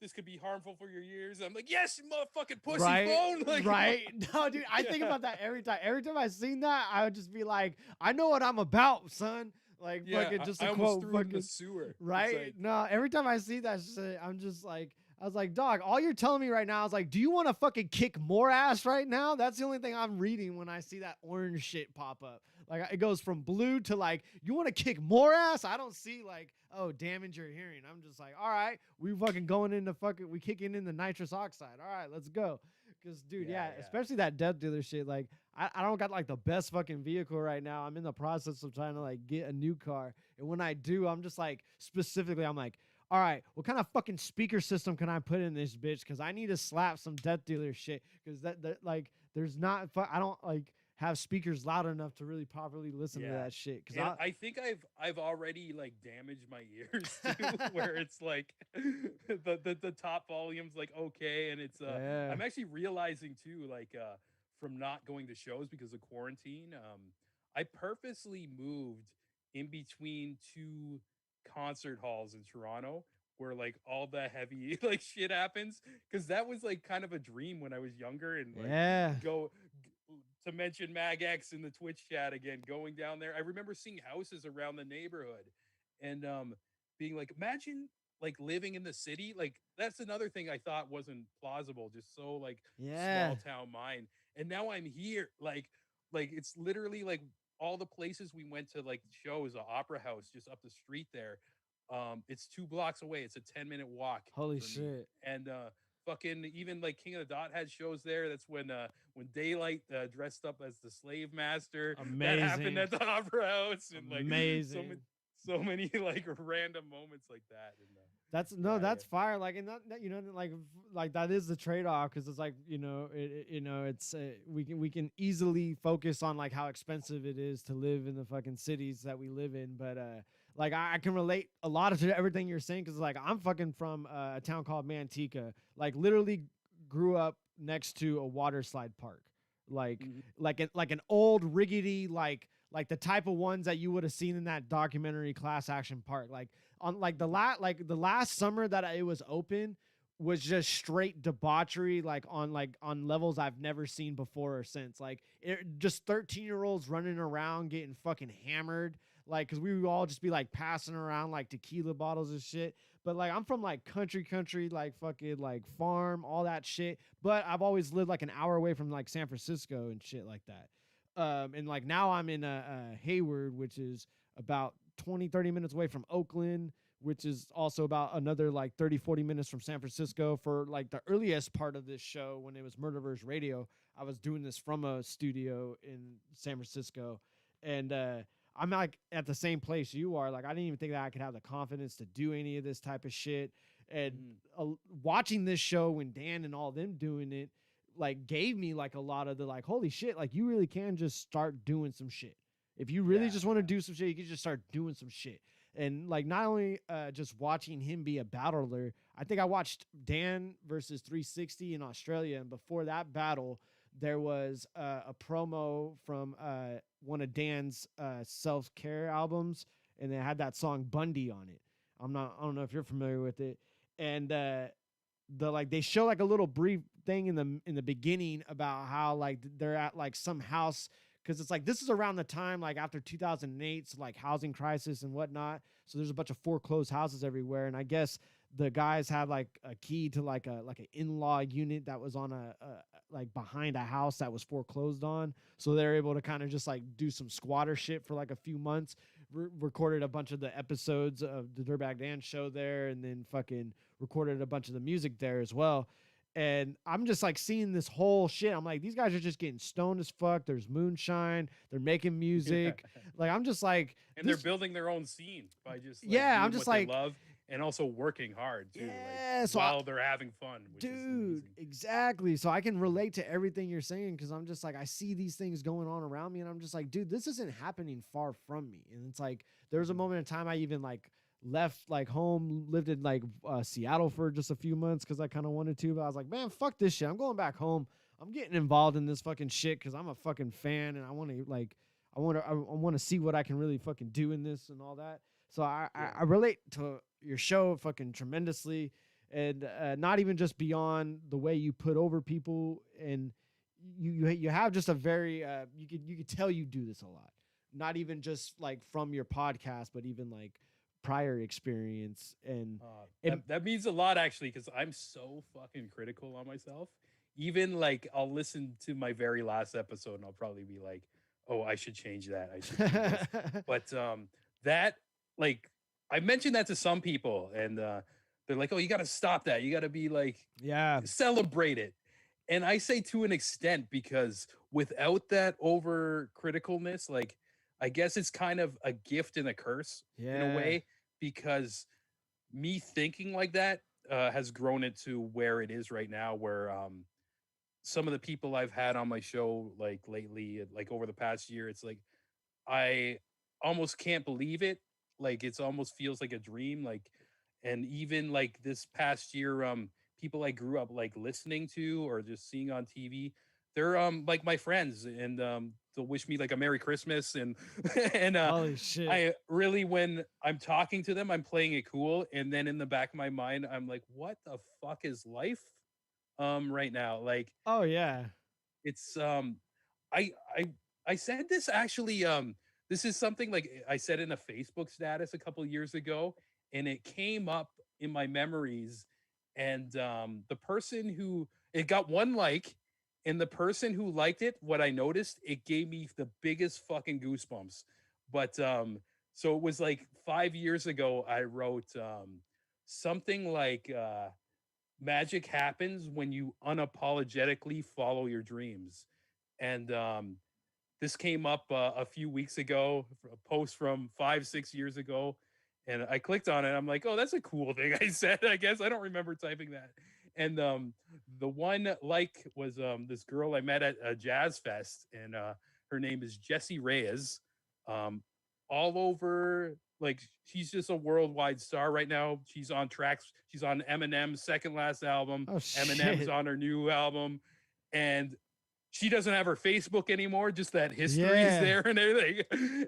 This could be harmful for your ears. I'm like, yes, you motherfucking pussy Right, phone. Like, right. No, dude, I think yeah. about that every time. Every time I seen that, I would just be like, I know what I'm about, son. Like Yeah, fucking just I a almost quote, threw it in the fucking sewer. It's right. like, No, every time I see that shit, I'm just like, I was like, dog, all you're telling me right now is like, do you want to fucking kick more ass right now? That's the only thing I'm reading when I see that orange shit pop up. Like it goes from blue to like, you want to kick more ass? I don't see like, oh, damage your hearing. I'm just like, all right, we fucking going into fucking, we kicking in the nitrous oxide. All right, let's go. Cause dude, yeah, yeah. especially that Death Dealer shit. Like, I don't got like the best fucking vehicle right now. I'm in the process of trying to like get a new car. And when I do, I'm just like, specifically, I'm like, all right, what kind of fucking speaker system can I put in this bitch? Because I need to slap some Death Dealer shit. Because that like, there's not, I don't like have speakers loud enough to really properly listen to that shit. Because I think I've already like damaged my ears too, where it's like the top volume's like okay, and it's yeah, I'm actually realizing too, like from not going to shows because of quarantine, I purposely moved in between two concert halls in Toronto where like all the heavy like shit happens, because that was like kind of a dream when I was younger, and like yeah, go to mention MagX in the Twitch chat again, going down there. I remember seeing houses around the neighborhood and being like, imagine like living in the city. Like that's another thing I thought wasn't plausible, just so like yeah, small town mind. And now I'm here, like it's literally like all the places we went to, like shows, the opera house just up the street there. It's 2 blocks away. It's a 10-minute walk holy for me. shit, And fucking even like King of the Dot had shows there. That's when Daylight dressed up as the slave master. That happened amazing, at the Opera House, and like amazing. so many like random moments like that. And That's no, yeah, that's fire. Like, and that like that is the trade off because it's like it's we can easily focus on like how expensive it is to live in the fucking cities that we live in, but like I can relate a lot of to everything you're saying because like I'm fucking from a town called Manteca, like literally grew up next to a water slide park, like Mhm. like an old rickety like the type of ones that you would have seen in that documentary Class Action Park. Like on like the last summer that it was open was just straight debauchery, like on levels I've never seen before or since. Like just 13-year-olds running around getting fucking hammered, like because we would all just be like passing around like tequila bottles and shit. But like I'm from like country, like fucking like farm, all that shit. But I've always lived like an hour away from like San Francisco and shit like that. And like now I'm in Hayward, which is about 20-30 minutes away from Oakland, which is also about another like 30-40 minutes from San Francisco. For like the earliest part of this show, when it was Murderverse Radio, I was doing this from a studio in San Francisco. And I'm like at the same place you are. Like I didn't even think that I could have the confidence to do any of this type of shit. And watching this show when Dan and all them doing it, like gave me like a lot of the like, holy shit, like you really can just start doing some shit. If you really just want to do some shit, you can just start doing some shit. And like not only just watching him be a battler, I think I watched Dan versus 360 in Australia, and before that battle, there was a promo from one of Dan's self-care albums, and it had that song Bundy on it. I don't know if you're familiar with it, and they show like a little brief thing in the beginning about how like they're at like some house, because it's like this is around the time like after 2008, so like housing crisis and whatnot. So there's a bunch of foreclosed houses everywhere, and I guess the guys had like a key to like an in-law unit that was on a like behind a house that was foreclosed on. So they're able to kind of just like do some squatter shit for like a few months. Recorded a bunch of the episodes of the Dirtbag Dan show there, and then fucking recorded a bunch of the music there as well. And I'm just like seeing this whole shit. I'm like, these guys are just getting stoned as fuck. There's moonshine. They're making music. Like, I'm just like, and they're building their own scene by just I'm just like, they love, and also working hard too. Yeah, like, so while they're having fun. Which dude, exactly. So I can relate to everything you're saying, because I'm just like, I see these things going on around me, and I'm just like, dude, this isn't happening far from me. And it's like, there was a moment in time I even like left like home, lived in like Seattle for just a few months because I kind of wanted to, but I was like, man, fuck this shit. I'm going back home. I'm getting involved in this fucking shit because I'm a fucking fan, and I want to like, I want to see what I can really fucking do in this and all that. So I relate to your show fucking tremendously, and not even just beyond the way you put over people, and you have just a very you could tell you do this a lot, not even just like from your podcast, but even like prior experience. And that means a lot, actually, because I'm so fucking critical on myself. Even like I'll listen to my very last episode and I'll probably be like, oh, I should change that. I should change this. But that, like, I mentioned that to some people, and they're like, oh, you got to stop that. You got to be like, celebrate it. And I say to an extent, because without that over criticalness, like, I guess it's kind of a gift and a curse in a way, because me thinking like that has grown it to where it is right now, where some of the people I've had on my show, like lately, like over the past year, it's like, I almost can't believe it. Like, it's almost feels like a dream. Like, and even like this past year, people I grew up like listening to or just seeing on TV, they're like my friends, and they'll wish me like a Merry Christmas, and and holy shit. I really, when I'm talking to them, I'm playing it cool, and then in the back of my mind, I'm like, what the fuck is life right now? Like, oh yeah, it's I said this actually, this is something like I said in a Facebook status a couple years ago, and it came up in my memories, and the person who, it got one like, and the person who liked it, what I noticed, it gave me the biggest fucking goosebumps. But so it was like 5 years ago, I wrote something like magic happens when you unapologetically follow your dreams. And this came up a few weeks ago, a post from 5-6 years ago, and I clicked on it. I'm like, oh, that's a cool thing I said. I guess I don't remember typing that. And the one like was this girl I met at a jazz fest, and her name is Jessie Reyes. All over, like, she's just a worldwide star right now. She's on tracks. She's on Eminem's second last album. Oh, shit. Eminem's on her new album, and she doesn't have her Facebook anymore, just that history is Yeah. there and everything.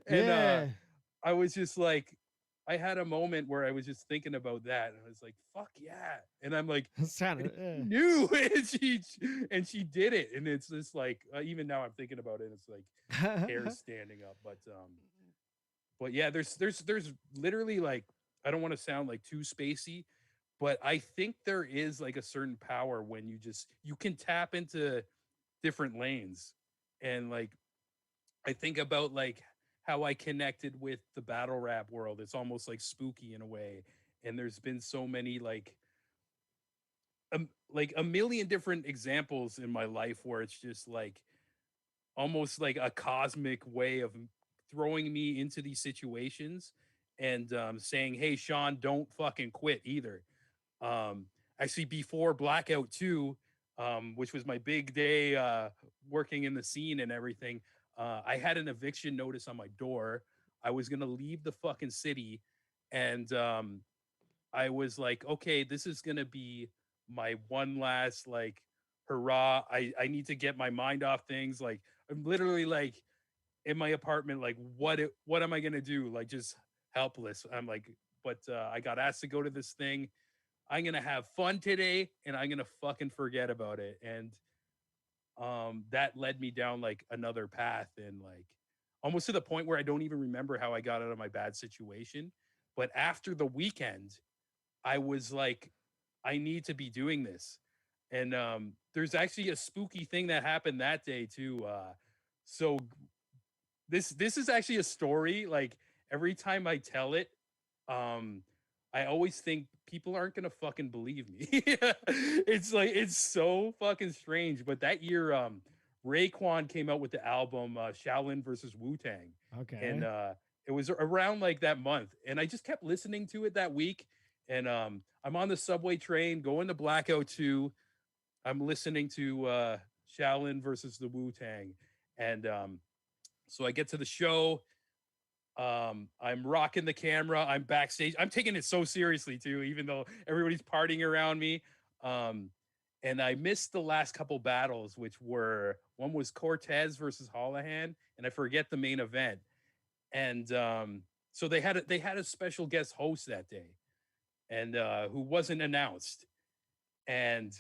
And Yeah. I was just like, I had a moment where I was just thinking about that, and I was like, "Fuck yeah!" And I'm like, It's kind and of she knew, and she did it, and it's just like, even now I'm thinking about it, it's like hair standing up. But yeah, there's literally like, I don't want to sound like too spacey, but I think there is like a certain power when you can tap into different lanes, and like I think about like how I connected with the battle rap world. It's almost like spooky in a way. And there's been so many like a million different examples in my life where it's just like almost like a cosmic way of throwing me into these situations and saying, "Hey, Sean, don't fucking quit either." Um, Actually, before Blackout 2, which was my big day working in the scene and everything, I had an eviction notice on my door. I was going to leave the fucking city. And I was like, okay, this is going to be my one last, like, hurrah. I need to get my mind off things. Like, I'm literally like in my apartment, like, what am I going to do? Like, just helpless. I'm like, but I got asked to go to this thing. I'm gonna have fun today and I'm gonna fucking forget about it. And that led me down like another path, and like almost to the point where I don't even remember how I got out of my bad situation. But after the weekend, I was like, I need to be doing this. And there's actually a spooky thing that happened that day too. So this is actually a story. Like every time I tell it, um, I always think people aren't gonna fucking believe me. It's like it's so fucking strange. But that year, Raekwon came out with the album Shaolin versus Wu Tang, and Okay. it was around like that month, and I just kept listening to it that week. And I'm on the subway train going to Blackout 2. I'm listening to Shaolin versus the Wu Tang, and so I get to the show. I'm rocking the camera. I'm backstage. I'm taking it so seriously too, even though everybody's partying around me. Um, and I missed the last couple battles, which were one was Cortez versus Holohan, and I forget the main event. And so they had a special guest host that day, and who wasn't announced. And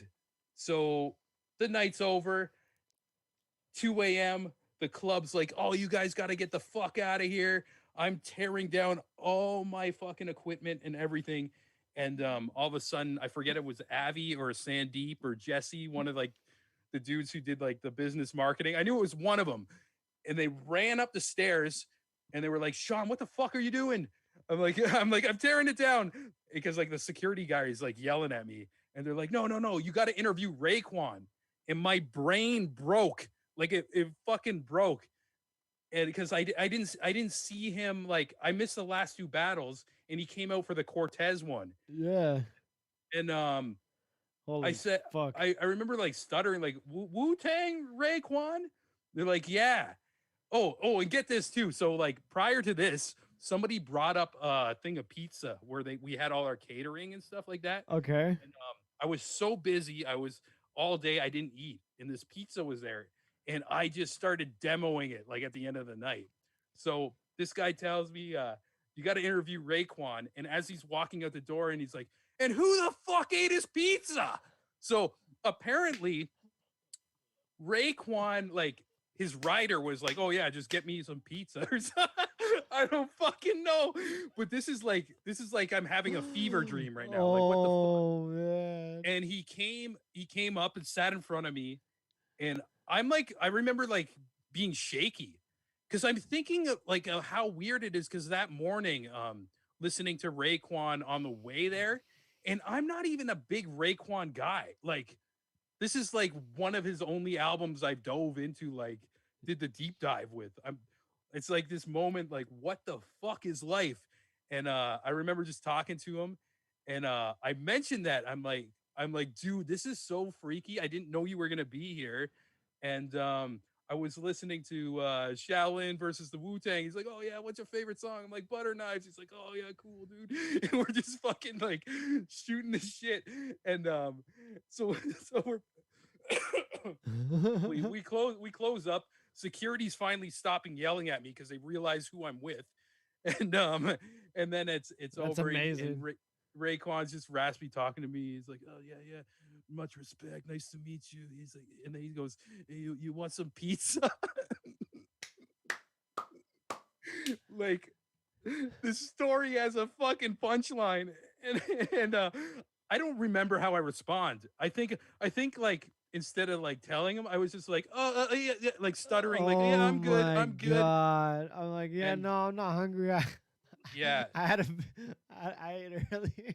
so the night's over. 2 a.m. The club's like, oh, you guys got to get the fuck out of here. I'm tearing down all my fucking equipment and everything. And all of a sudden, I forget it was Avi or Sandeep or Jesse, one of like the dudes who did like the business marketing. I knew it was one of them. And they ran up the stairs and they were like, Sean, what the fuck are you doing? I'm tearing it down because like the security guy is like yelling at me. And they're like, no, no, no, you got to interview Raekwon. And my brain broke, like it fucking broke. And because I didn't see him, like I missed the last two battles and he came out for the Cortez one. Yeah. And I Holy said fuck. I remember like stuttering like Wu Tang Raekwon. They're like, yeah. Oh, and get this too. So like prior to this, somebody brought up a thing of pizza where we had all our catering and stuff like that. Okay. And I was so busy. I was all day. I didn't eat, and this pizza was there, and I just started demoing it like at the end of the night. So this guy tells me, "You got to interview Raekwon." And as he's walking out the door, and he's like, "And who the fuck ate his pizza?" So apparently, Raekwon, like his rider was like, "Oh yeah, just get me some pizza." Or something. I don't fucking know, but this is like I'm having a fever dream right now. Like what the fuck? Oh man. And he came up and sat in front of me, and I'm like, I remember like being shaky because I'm thinking of like how weird it is because that morning, listening to Raekwon on the way there, and I'm not even a big Raekwon guy. Like this is like one of his only albums I've dove into, like did the deep dive with. It's like this moment, like what the fuck is life? And I remember just talking to him, and I mentioned that I'm like, dude, this is so freaky. I didn't know you were gonna be here, and I was listening to Shaolin versus the Wu Tang. He's like, oh yeah, what's your favorite song? I'm like, Butter Knives. He's like, oh yeah, cool, dude. And we're just fucking like shooting the shit, and so so we close up. Security's finally stopping yelling at me because they realize who I'm with, and and then it's That's over, and amazing. Raekwon's just raspy talking to me. He's like, "Oh yeah, yeah, much respect, nice to meet you." He's like, and then he goes, "Hey, you want some pizza?" Like, this story has a fucking punchline, and and I don't remember how I respond. I think like instead of like telling him, I was just like, "Oh, yeah, yeah," like stuttering, like, "Yeah, Oh I'm good, my I'm good," god! I'm like, yeah, and no, I'm not hungry. yeah, I had a, I ate earlier.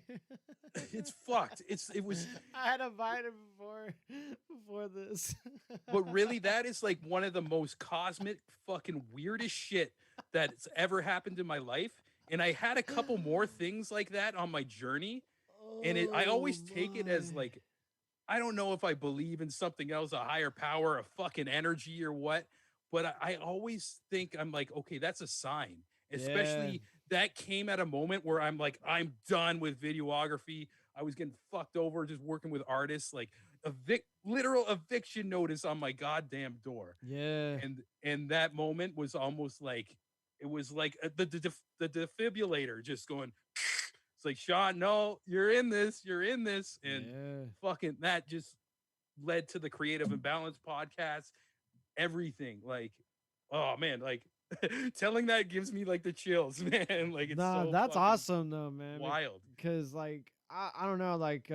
it's fucked. It was, I had a vitamin before this. but really, that is like one of the most cosmic, fucking weirdest shit that's ever happened in my life. And I had a couple more things like that on my journey, and I Oh always take it as my! like, I don't know if I believe in something else, a higher power, a fucking energy or what, but I always think I'm like, okay, that's a sign. Yeah, Especially that came at a moment where I'm like, I'm done with videography. I was getting fucked over just working with artists, like literal eviction notice on my goddamn door. yeah, And that moment was almost like, it was like the defibrillator just going. It's like, Sean, no, you're in this, you're in this, and yeah. fucking that just led to the Creative Imbalance podcast, everything. Like, oh man, like telling that gives me like the chills, man. Like, it's Nah, so that's fucking awesome though, man. wild. Because like I don't know, like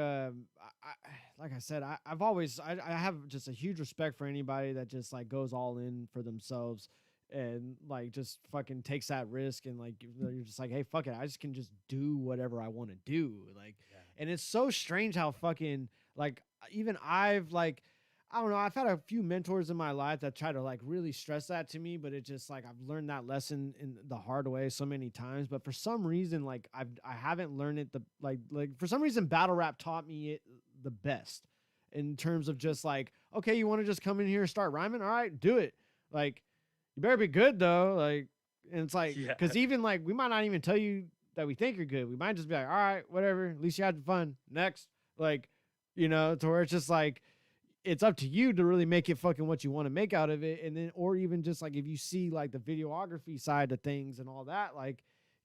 like I said, I've always I have just a huge respect for anybody that just like goes all in for themselves and like just fucking takes that risk and like you're just like, hey, fuck it, I just can just do whatever I want to do. Like, Yeah. and it's so strange how fucking like even I've like I don't know. I've had a few mentors in my life that try to like really stress that to me, but it just like I've learned that lesson in the hard way so many times. But for some reason, like I haven't learned it like for some reason battle rap taught me it the best in terms of just like, okay, you want to just come in here and start rhyming? All right, do it. Like you better be good though. Like and it's like Yeah. because even like we might not even tell you that we think you're good. We might just be like, all right, whatever. At least you had fun. Next, like to where it's just like it's up to you to really make it fucking what you want to make out of it. And then, or even just like if you see like the videography side of things and all that, like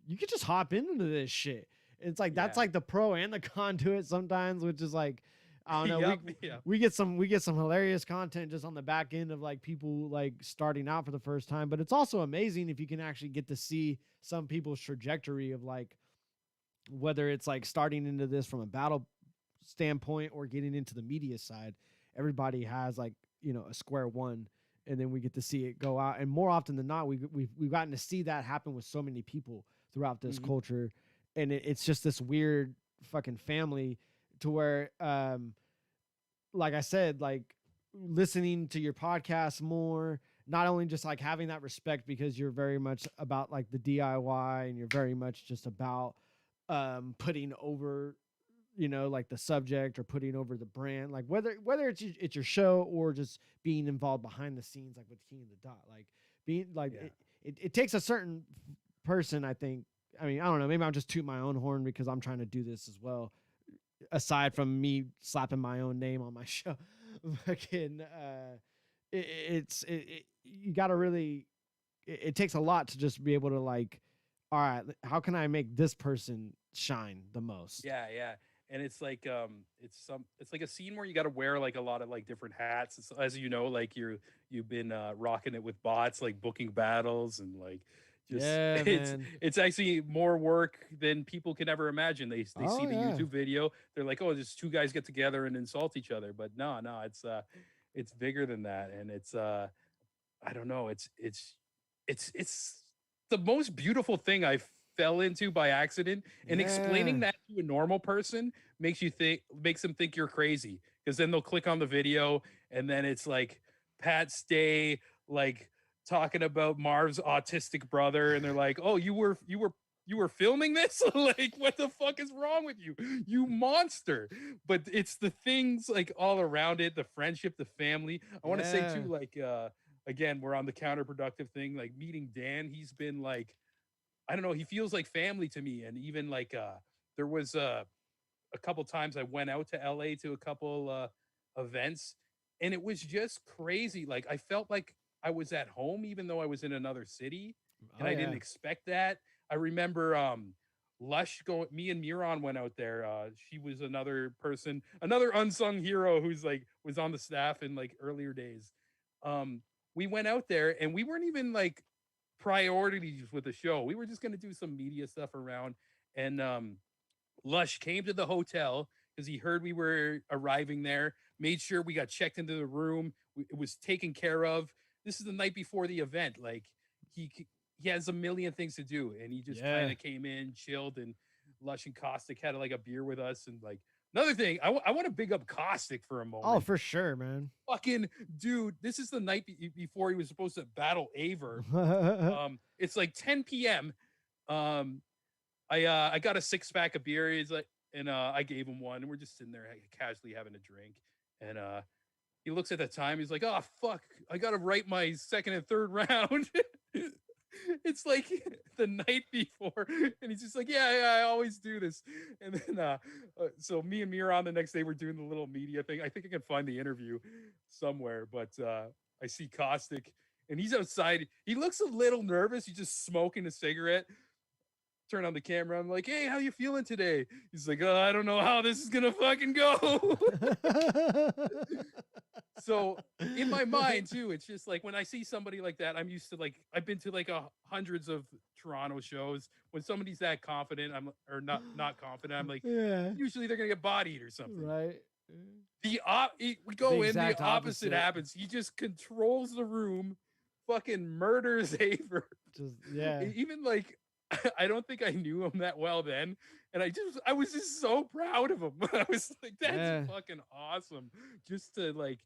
you could just hop into this shit. It's like that's Yeah. like the pro and the con to it sometimes, which is like I don't know. Yep. Yep. We get some hilarious content just on the back end of like people like starting out for the first time. But it's also amazing if you can actually get to see some people's trajectory of like whether it's like starting into this from a battle standpoint or getting into the media side. Everybody has like a square one, and then we get to see it go out. And more often than not, we've gotten to see that happen with so many people throughout this Hmm. culture, and it's just this weird fucking family to where like I said, like listening to your podcast more, not only just like having that respect because you're very much about like the DIY and you're very much just about putting over like the subject or putting over the brand, like whether it's your show or just being involved behind the scenes, like with King of the Dot, like being like Yeah. it takes a certain person, I think. I mean, I don't know, maybe I'm just toot my own horn because I'm trying to do this as well, aside from me slapping my own name on my show. Fucking you gotta really it takes a lot to just be able to like, all right, how can I make this person shine the most? Yeah, yeah. And it's like it's like a scene where you got to wear like a lot of like different hats. It's, as you know, like you've been rocking it with bots, like booking battles and like just Yeah, man. it's actually more work than people can ever imagine. They see Oh the yeah. YouTube video, they're like, "Oh, just two guys get together and insult each other." But no, no, it's bigger than that, and it's I don't know. It's the most beautiful thing I fell into by accident, and explaining Yeah. that to a normal person makes them think you're crazy, because then they'll click on the video and then it's like Pat Stay like talking about Marv's autistic brother, and they're like, "Oh, you were filming this? Like, what the fuck is wrong with you, you monster?" But it's the things like all around it, the friendship, the family. I want to say too, Yeah. like again, we're on the counterproductive thing, like meeting Dan. He's been like, I don't know, he feels like family to me. And even like there was a couple times I went out to LA to a couple events, and it was just crazy. Like I felt like I was at home, even though I was in another city, and Oh I didn't yeah. expect that. I remember Lush going. Me and Miron went out there. She was another person, another unsung hero who's like was on the staff in like earlier days. Um, we went out there, and we weren't even like priorities with the show. We were just gonna do some media stuff around, and Lush came to the hotel because he heard we were arriving there, made sure we got checked into the room. It was taken care of. This is the night before the event. Like he has a million things to do, and he just kind Yeah. of came in, chilled, and Lush and Caustic had like a beer with us. And like another thing, I want to big up Caustic for a Oh, moment. for sure, man. Fucking dude, this is the night before he was supposed to battle Aver. It's like 10 p.m. Um, I got a 6 pack of beer. He's like, and I gave him one, and we're just sitting there casually having a drink. And he looks at the time. He's like, "Oh fuck, I gotta write my second and third round." It's like the night before, and he's just like, "Yeah, I always do this." And then, so me and Miran the next day we're doing the little media thing. I think I can find the interview somewhere, but I see Caustic, and he's outside. He looks a little nervous. He's just smoking a cigarette. Turn on the camera. I'm like, "Hey, how you feeling today?" He's like, "Oh, I don't know how this is gonna fucking go." So in my mind too, it's just like when I see somebody like that, I'm used to like I've been to like hundreds of Toronto shows. When somebody's that confident, I'm or not confident, I'm like, Yeah. usually they're gonna get bodied or something. Right. We go in, the exact opposite opposite. happens. He just controls the room, fucking murders Aver. Just yeah. Even like I don't think I knew him that well then, and I was just so proud of him. I was like, that's Yeah. fucking awesome, just to like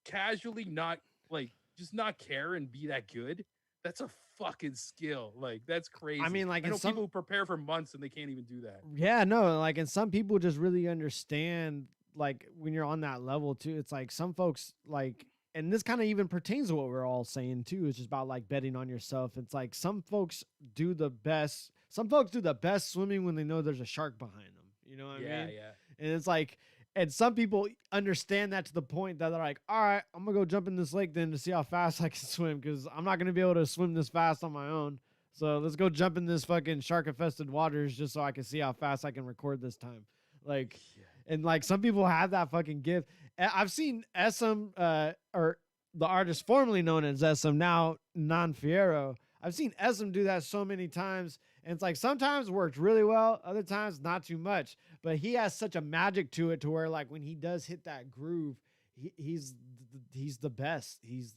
casually not like just not care and be that good. That's a fucking skill. Like that's crazy. I mean, like I in know some people who prepare for months and they can't even do that. yeah, no, like and some people just really understand like when you're on that level too. It's like some folks like and this kind of even pertains to what we're all saying too. It's just about like betting on yourself. It's like some folks do the best. Some folks do the best swimming when they know there's a shark behind them. You know what I Yeah, mean? yeah. And it's like, and some people understand that to the point that they're like, all right, I'm gonna go jump in this lake then to see how fast I can swim because I'm not gonna be able to swim this fast on my own. So let's go jump in this fucking shark infested waters just so I can see how fast I can record this time. Like, and like some people have that fucking gift. I've seen Essam, or the artist formerly known as Essam, now Non Fiero. I've seen Essam do that so many times. And it's like sometimes worked really well, other times not too much. But he has such a magic to it to where like when he does hit that groove, he's the best. He's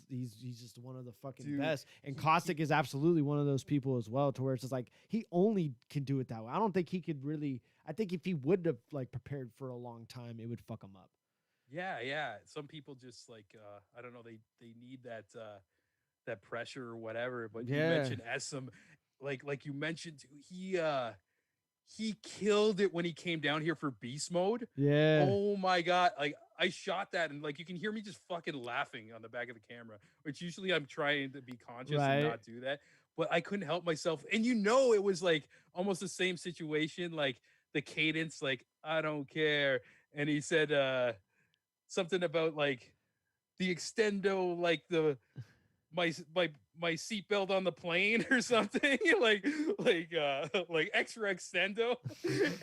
just one of the fucking best. And Caustic is absolutely one of those people as well, to where it's just like he only can do it that way. I don't think he could really. I think if he would have like prepared for a long time, it would fuck him up. Yeah, yeah. Some people just like I don't know, they need that that pressure or whatever. But you Yeah. mentioned Essam, like you mentioned, he killed it when he came down here for beast mode. Yeah. Oh my god! Like I shot that, and like you can hear me just fucking laughing on the back of the camera, which usually I'm trying to be conscious and not do that. But I couldn't help myself, and you know it was like almost the same situation, like the cadence, like I don't care, and he said something about like the extendo, like the my seatbelt on the plane or something like extra extendo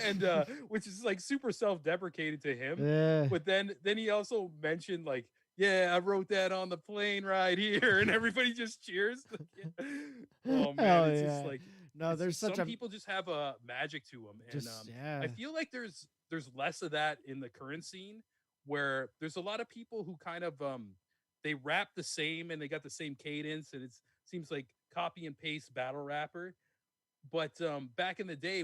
and which is like super self-deprecating to him. Yeah. But then he also mentioned like, yeah, I wrote that on the plane right here, and everybody just cheers. Oh man, Hell it's yeah. just like No, there's such some a people just have a magic to them, and just yeah. I feel like there's less of that in the current scene, where there's a lot of people who kind of they rap the same and they got the same cadence, and it seems like copy and paste battle rapper. But back in the day,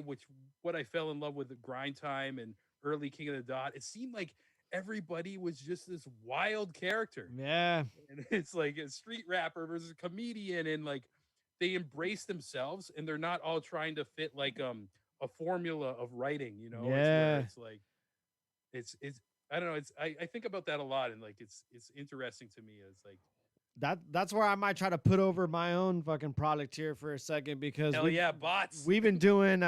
what I fell in love with the grind time and early King of the Dot, it seemed like everybody was just this wild character. Yeah. And it's like a street rapper versus a comedian, and like they embrace themselves, and they're not all trying to fit like a formula of writing, you know. Yeah. It's like it's I don't know, I think about that a lot, and like it's interesting to me. It's like that's where I might try to put over my own fucking product here for a second, because hell yeah, bots. we've been doing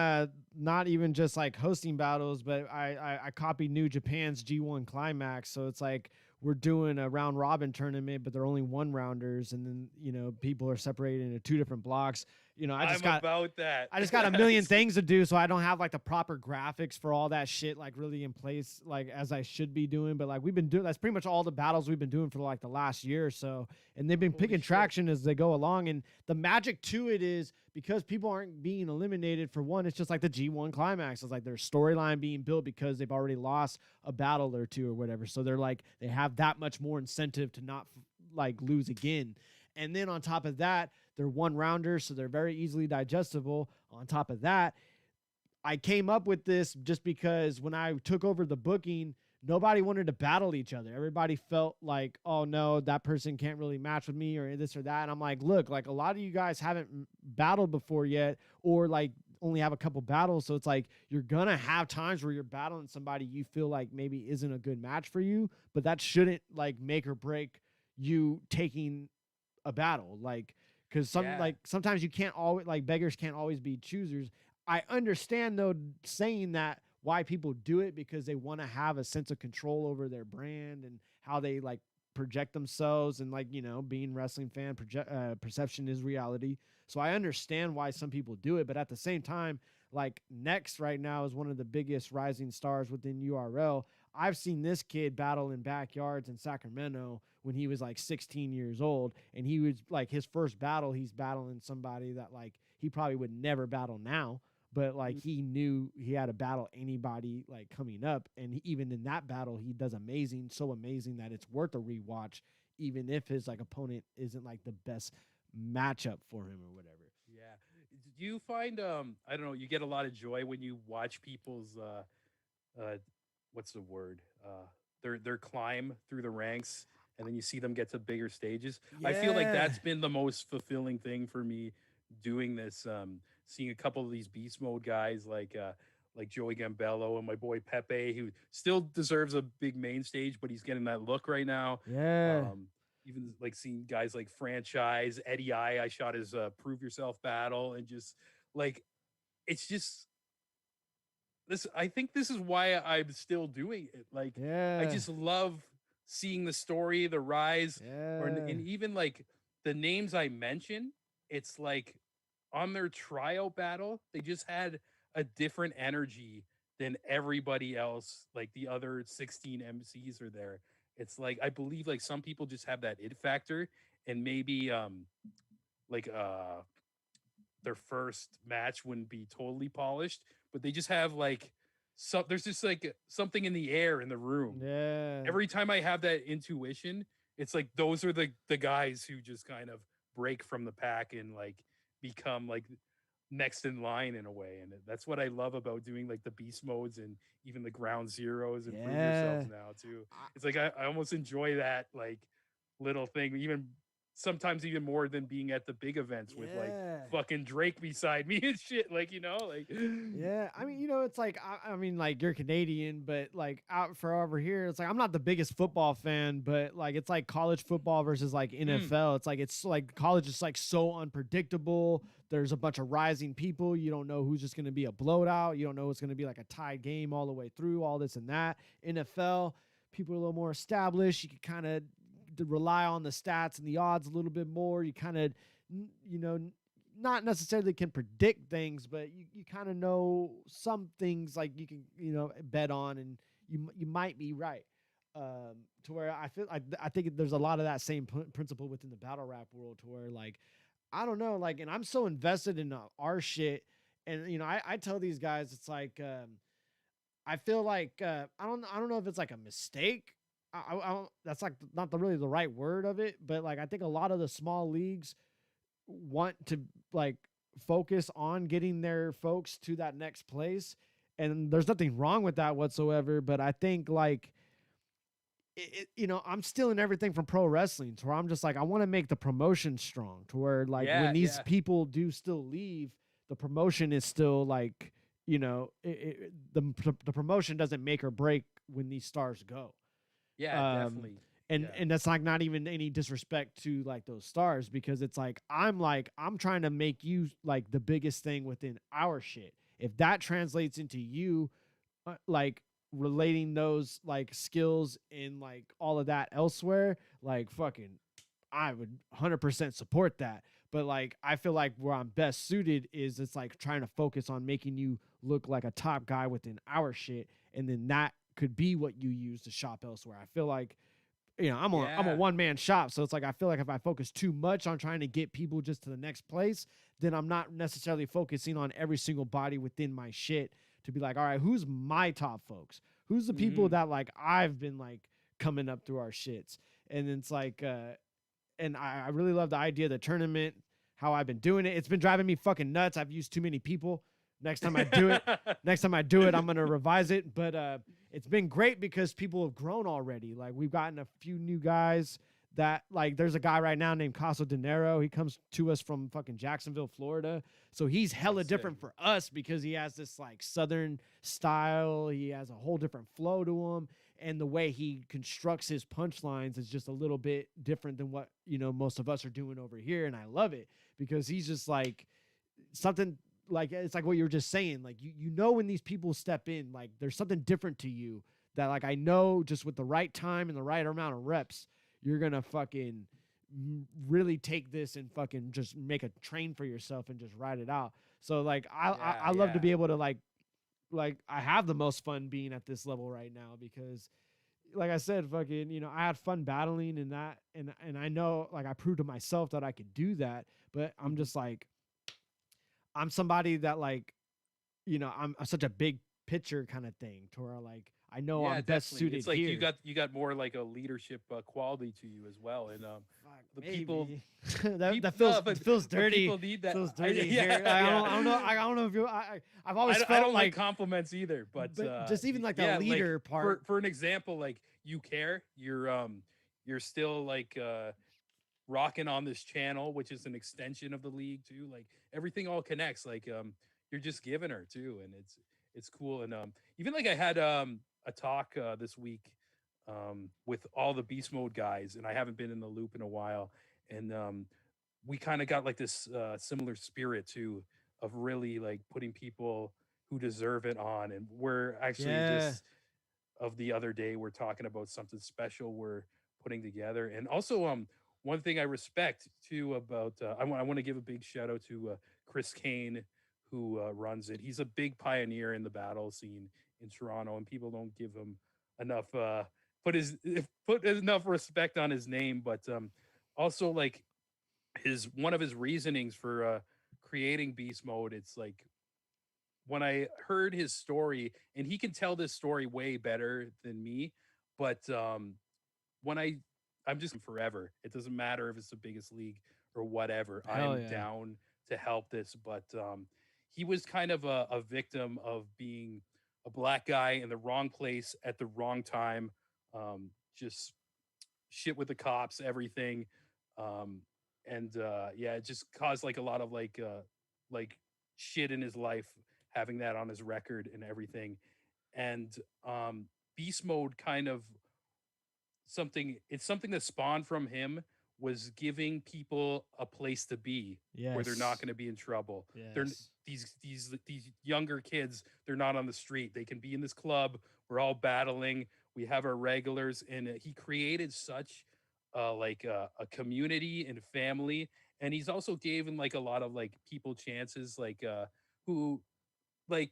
not even just like hosting battles, but I copied New Japan's G1 Climax. So it's like we're doing a round robin tournament, but they're only one rounders, and then people are separated into two different blocks. I'm about that. I just got a million things to do, so I don't have like the proper graphics for all that shit like really in place like as I should be doing. But like we've been doing, that's pretty much all the battles we've been doing for like the last year or so, and they've been picking traction as they go along. And the magic to it is because people aren't being eliminated. For one, it's just like the G1 climax. It's like their storyline being built because they've already lost a battle or two or whatever. So they're like they have that much more incentive to not like lose again. And then on top of that, they're one rounders, so they're very easily digestible. On top of that, I came up with this just because when I took over the booking, nobody wanted to battle each other. Everybody felt like, oh no, that person can't really match with me or this or that. And I'm like, look, like a lot of you guys haven't battled before yet, or like only have a couple battles. So it's like, you're going to have times where you're battling somebody you feel like maybe isn't a good match for you, but that shouldn't like make or break you taking a battle. Like, because sometimes you can't always, like, beggars can't always be choosers. I understand though saying that why people do it, because they want to have a sense of control over their brand and how they like project themselves, and like being wrestling fan, perception is reality. So I understand why some people do it, but at the same time, like Next right now is one of the biggest rising stars within URL. I've seen this kid battle in backyards in Sacramento when he was like 16 years old, and he was like his first battle, he's battling somebody that like he probably would never battle now, but like he knew he had to battle anybody like coming up, and even in that battle he does amazing, so amazing that it's worth a rewatch, even if his like opponent isn't like the best matchup for him or whatever. Yeah. Do you find I don't know, you get a lot of joy when you watch people's what's the word? Their climb through the ranks, and then you see them get to bigger stages. I feel like that's been the most fulfilling thing for me doing this. Seeing a couple of these beast mode guys like Joey Gambello and my boy Pepe, who still deserves a big main stage, but he's getting that look right now. Yeah. Even like seeing guys like Franchise, Eddie I shot his Prove Yourself battle, and just like it's just this. I think this is why I'm still doing it. Like I just love seeing the story, the rise, and even like the names I mentioned. It's like on their tryout battle, they just had a different energy than everybody else. Like the other 16 MCs are there. It's like I believe like some people just have that it factor, and maybe like their first match wouldn't be totally polished, but they just have like there's just like something in the air in the room. Yeah. Every time I have that intuition, it's like those are the guys who just kind of break from the pack and like become like next in line in a way. And that's what I love about doing like the beast modes and even the ground zeros and prove yourselves now too. It's like I almost enjoy that like little thing, even sometimes even more than being at the big events with like fucking Drake beside me and shit. Like, like yeah. I mean, it's like I mean, like you're Canadian, but like out for over here, it's like I'm not the biggest football fan, but like it's like college football versus like NFL. It's like college is like so unpredictable. There's a bunch of rising people. You don't know who's just going to be a blowout. You don't know it's going to be like a tied game all the way through, all this and that. NFL, people are a little more established. You can kind of rely on the stats and the odds a little bit more. You kind of, not necessarily can predict things, but you kind of know some things like you can, bet on, and you might be right. To where I think there's a lot of that same principle within the battle rap world, to where like, I don't know, like, and I'm so invested in our shit. And, I tell these guys, it's like, I feel like, I don't know if it's like a mistake. That's like not really the right word of it, but like, I think a lot of the small leagues want to like focus on getting their folks to that next place. And there's nothing wrong with that whatsoever. But I think like, I'm still in everything from pro wrestling to where I'm just like, I want to make the promotion strong, to where like when these people do still leave, the promotion is still like, the promotion doesn't make or break when these stars go. Yeah, definitely. And that's like not even any disrespect to like those stars, because it's like I'm trying to make you like the biggest thing within our shit. If that translates into you like relating those like skills and like all of that elsewhere, like fucking I would 100% support that. But like I feel like where I'm best suited is it's like trying to focus on making you look like a top guy within our shit, and then that could be what you use to shop elsewhere. I feel like, you know, I'm a Yeah. one man shop, so it's like I feel like if I focus too much on trying to get people just to the next place, then I'm not necessarily focusing on every single body within my shit to be like, all right, who's my top folks? Who's the people Mhm. that like I've been like coming up through our shits? And it's like, and I really love the idea of the tournament, how I've been doing it. It's been driving me fucking nuts. I've used too many people. Next time I do it, I'm gonna revise it. But it's been great because people have grown already. Like we've gotten a few new guys that like there's a guy right now named Caso Dinero. He comes to us from fucking Jacksonville, Florida. So he's Oh, hella sick. different for us because he has this like southern style. He has a whole different flow to him. And the way he constructs his punchlines is just a little bit different than what, you know, most of us are doing over here. And I love it because he's just like something like it's like what you were just saying. Like you know when these people step in, like there's something different to you that like I know just with the right time and the right amount of reps, you're gonna fucking really take this and fucking just make a train for yourself and just ride it out. So like Yeah, I love to yeah. be able to like I have the most fun being at this level right now because like I said, fucking, you know, I had fun battling and that and I know like I proved to myself that I could do that, but I'm Mhm. just like I'm somebody that like, you know, I'm such a big picture kind of thing to where like I know Yeah, I'm best definitely. suited It's like here. you got more like a leadership quality to you as well, and Fuck, the people maybe that people that no, feels but dirty. people need that. Feels dirty Yeah, here. yeah. I don't know. I don't know if you. I've always I felt don't like like, compliments either, but just even like the yeah, like leader part. for an example, like you care, you're still like rocking on this channel, which is an extension of the league too. Like everything all connects. Like you're just giving her too, and it's cool. And even like I had a talk this week with all the beast mode guys, and I haven't been in the loop in a while, and we kind of got like this similar spirit too of really like putting people who deserve it on, and we're actually Yeah, just of the other day we're talking about something special we're putting together. And also one thing I respect too about I want to give a big shout out to Chris Kane, who runs it. He's a big pioneer in the battle scene in Toronto, and people don't give him enough put enough respect on his name. But also like his one of his reasonings for creating beast mode, it's like when I heard his story, and he can tell this story way better than me, but when I'm just forever. It doesn't matter if it's the biggest league or whatever. I hell am yeah, down to help this, but he was kind of a victim of being a black guy in the wrong place at the wrong time. Just shit with the cops, everything, um, and yeah, it just caused like a lot of like shit in his life, having that on his record and everything. And beast mode kind of something it's something that spawned from him was giving people a place to be where they're not yes, going to be in trouble. They're yes, these younger kids, they're not on the street. They can be in this club. We're all battling. We have our regulars, and he created such a community and family. And he's also given like a lot of like people chances, like who like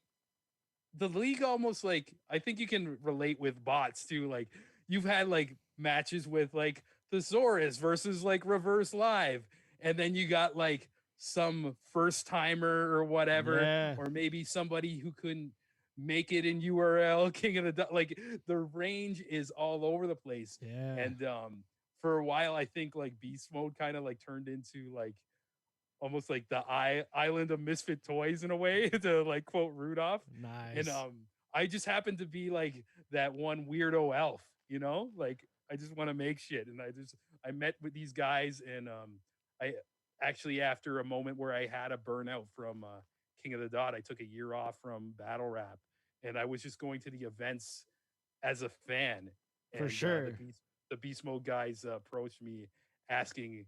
the league almost like I think you can relate with bots too. Like you've had like matches with like Thesaurus versus like Reverse Live, and then you got like some first timer or whatever, yeah, or maybe somebody who couldn't make it in URL King of the like the range is all over the place. yeah, And for a while I think like beast mode kind of like turned into like almost like the island of misfit toys in a way to like quote Rudolph. And nice, I just happen to be like that one weirdo elf, you know? Like I just want to make shit. And I met with these guys, and I actually after a moment where I had a burnout from King of the Dot, I took a year off from battle rap, and I was just going to the events as a fan. for And sure, the beast mode guys approached me asking,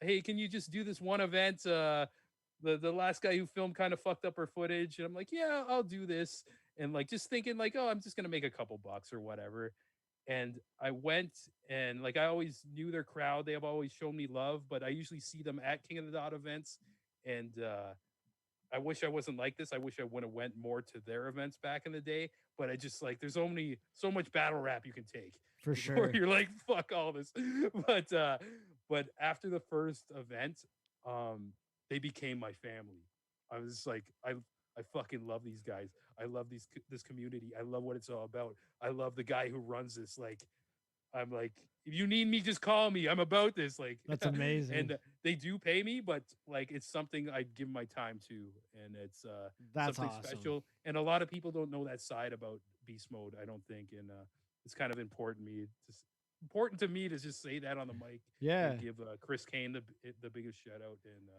"Hey, can you just do this one event? The last guy who filmed kind of fucked up our footage." And I'm like, "Yeah, I'll do this." and like just thinking like, oh, I'm just gonna make a couple bucks or whatever. And I went, and like I always knew their crowd. They have always shown me love, but I usually see them at King of the Dot events, and I wish I wasn't like this. I wish I would have went more to their events back in the day. But I just like there's so much battle rap you can take For before sure. you're like fuck all this. But after the first event, um, they became my family. I was like I fucking love these guys. I love this community. I love what it's all about. I love the guy who runs this. Like I'm like, if you need me, just call me. I'm about this. Like, That's amazing. and they do pay me, but like, it's something I give my time to, and it's That's something awesome. special. And a lot of people don't know that side about beast mode. I don't think, and it's kind of important to me to just say that on the mic. Yeah. And give Chris Kane the biggest shout out and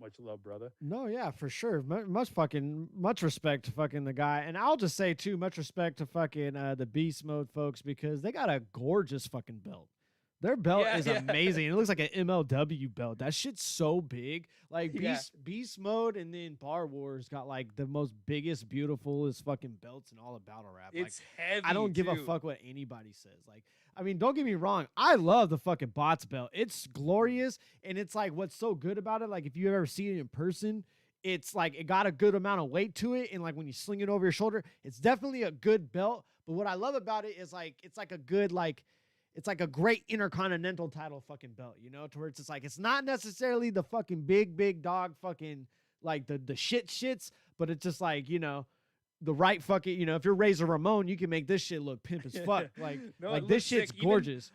much love, brother. No, yeah, for sure. Much respect to fucking the guy, and I'll just say too, much respect to fucking the Beast Mode folks because they got a gorgeous fucking belt. Their belt Yeah, is yeah. amazing. It looks like an MLW belt. That shit's so big. Like Yeah. Beast Mode and then Bar Wars got like the most biggest, beautifulest fucking belts in all of battle rap. Like, It's heavy. I don't give a too. fuck what anybody says. Like, I mean, don't get me wrong. I love the fucking bots belt. It's glorious. And it's like, what's so good about it? Like, if you ever see it in person, it's like, it got a good amount of weight to it. And like, when you sling it over your shoulder, it's definitely a good belt. But what I love about it is like, it's like a good, like, it's like a great intercontinental title fucking belt, you know, to where it's just like, it's not necessarily the fucking big dog fucking, like the shits, but it's just like, you know, the right fucking, you know, if you're Razor Ramon, you can make this shit look pimp as fuck. Like, No, like it this looks shit's sick. gorgeous.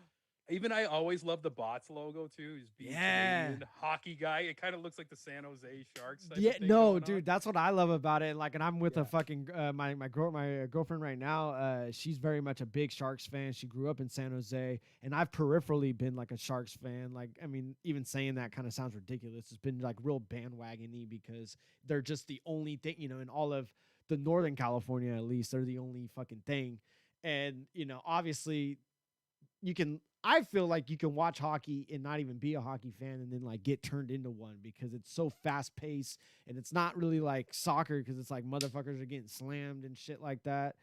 Even I always love the bots logo too. He's being Yeah. Canadian hockey guy. It kind of looks like the San Jose Sharks. Type Yeah, of thing no, going dude, on. that's what I love about it. Like, and I'm with Yeah. a fucking my girlfriend right now. She's very much a big Sharks fan. She grew up in San Jose, and I've peripherally been like a Sharks fan. Like, I mean, even saying that kind of sounds ridiculous. It's been like real bandwagony because they're just the only thing, you know, in all of the Northern California at least, they're the only fucking thing. And you know, obviously, I feel like you can watch hockey and not even be a hockey fan and then like get turned into one because it's so fast paced and it's not really like soccer because it's like motherfuckers are getting slammed and shit like that.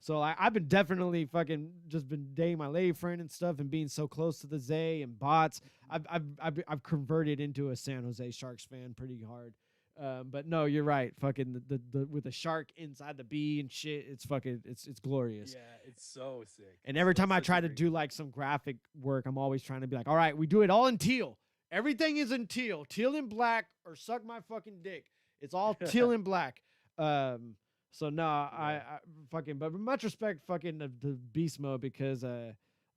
So I've been definitely fucking just been dating my lady friend and stuff and being so close to the Zay and bots. I've converted into a San Jose Sharks fan pretty hard. But no, you're right. Fucking the with the shark inside the bee and shit. It's fucking it's glorious. Yeah, it's so sick. And every time I Such a try to great- do like some graphic work, I'm always trying to be like, all right, we do it all in teal. Everything is in teal and black, or suck my fucking dick. It's all teal and black. So no, I fucking, but much respect fucking the beast mode because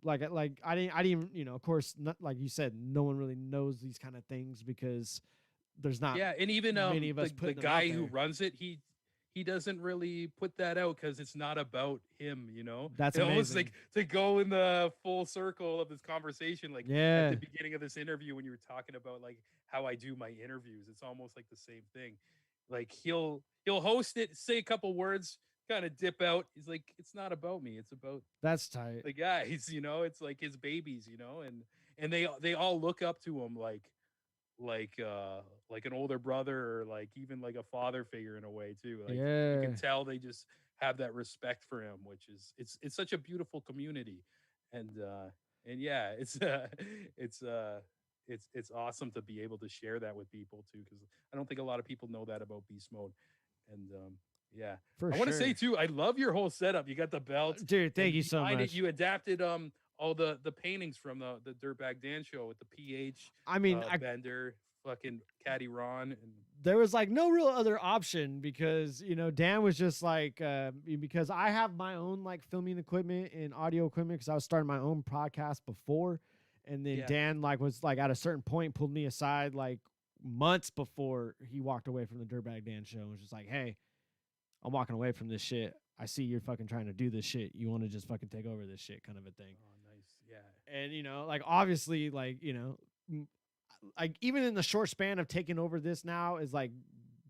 like I didn't even, you know, of course, not, like you said, no one really knows these kind of things because there's not Yeah, and even many of us the putting them guy out who there. runs it, he doesn't really put that out because it's not about him, you know. That's it almost amazing. like to go in the full circle of this conversation, like Yeah. at the beginning of this interview when you were talking about like how I do my interviews. It's almost like the same thing. Like he'll host it, say a couple words, kind of dip out. He's like, it's not about me. It's about That's tight. the guys, you know. It's like his babies, you know, and they all look up to him like an older brother or like even like a father figure in a way too. Like you Yeah. can tell they just have that respect for him, which is it's such a beautiful community. And yeah, it's awesome to be able to share that with people too, because I don't think a lot of people know that about beast mode. And yeah, For I want to sure. say too, I love your whole setup. You got the belt, Dude, thank and you so behind it, much. you adapted all the paintings from the Dirtbag Dan show with the PH I mean, Bender, fucking Caddy Ron, and there was like no real other option because, you know, Dan was just like because I have my own like filming equipment and audio equipment because I was starting my own podcast before, and then Yeah. Dan like was like at a certain point pulled me aside like months before he walked away from the Dirtbag Dan show and was just like, hey, I'm walking away from this shit. I see you're fucking trying to do this shit. You want to just fucking take over this shit, kind of a thing. oh nice, yeah. And you know, like obviously, like, you know, like even in the short span of taking over this now is like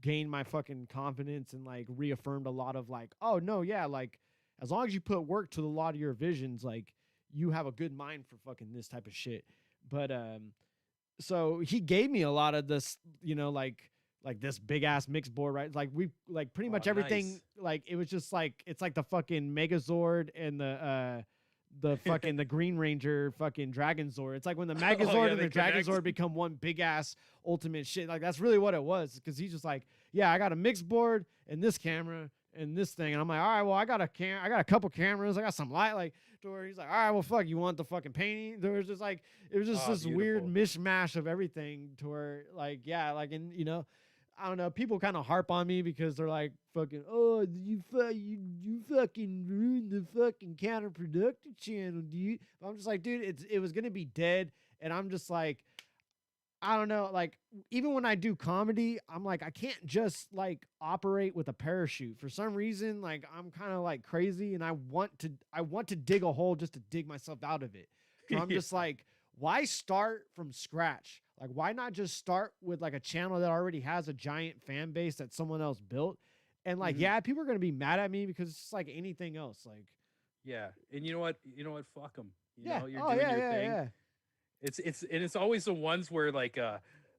gained my fucking confidence and like reaffirmed a lot of like, oh no, yeah, like as long as you put work to a lot of your visions, like you have a good mind for fucking this type of shit. But so he gave me a lot of this, you know, like like this big ass mix board, right? Like we like pretty Oh, much everything. nice. Like it was just like it's like the fucking Megazord and the fucking the Green Ranger fucking Dragon Zord. It's like when the Oh Megazord yeah, and they the Dragon connect. Zord become one big ass ultimate shit. Like that's really what it was. Because he's just like, yeah, I got a mix board and this camera and this thing, and I'm like, all right, well, I got a couple cameras, I got some light, like to where he's like, all right, well, fuck, you want the fucking painting? There was just like, it was just Oh, this weird beautiful. mishmash of everything to where, like, yeah, like, and I don't know. People kind of harp on me because they're like, "Fucking, oh, you fucking ruined the fucking counterproductive channel, dude." But I'm just like, dude, it was gonna be dead, and I'm just like, I don't know. Like, even when I do comedy, I'm like, I can't just like operate with a parachute. For some reason, like I'm kind of like crazy, and I want to dig a hole just to dig myself out of it. So I'm Yeah. just like, why start from scratch? Like, why not just start with like a channel that already has a giant fan base that someone else built? And like, Mhm. yeah, people are gonna be mad at me because it's just like anything else. Like, Yeah, and you know what? You know what? Fuck them. You yeah, know, you're oh doing yeah, your yeah, thing. yeah, It's always the ones where like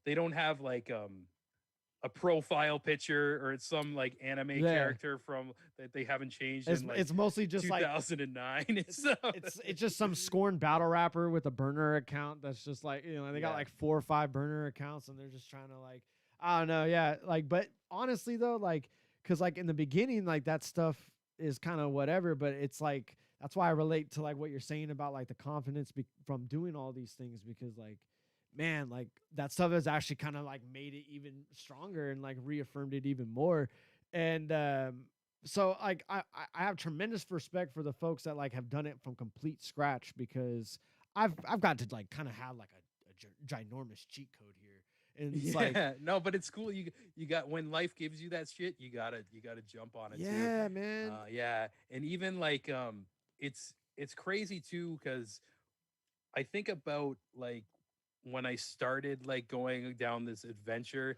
they don't have like a profile picture, or it's some like anime yeah. character from that they haven't changed It's in like it's mostly just like 2009. It's so it's just some scorned battle rapper with a burner account that's just like, they got yeah. like 4 or 5 burner accounts and they're just trying to like, I don't know, yeah, like, but honestly though, like, because like in the beginning, like that stuff is kind of whatever, but it's like that's why I relate to like what you're saying about like the confidence from doing all these things, because like, man, like that stuff has actually kind of like made it even stronger and like reaffirmed it even more. And so like I have tremendous respect for the folks that like have done it from complete scratch, because I've got to like kind of have like a ginormous cheat code here, and it's like, Yeah, no, but it's cool. You got when life gives you that shit, you gotta jump on it too. yeah, man, Yeah, and even like it's crazy too because I think about like when I started like going down this adventure,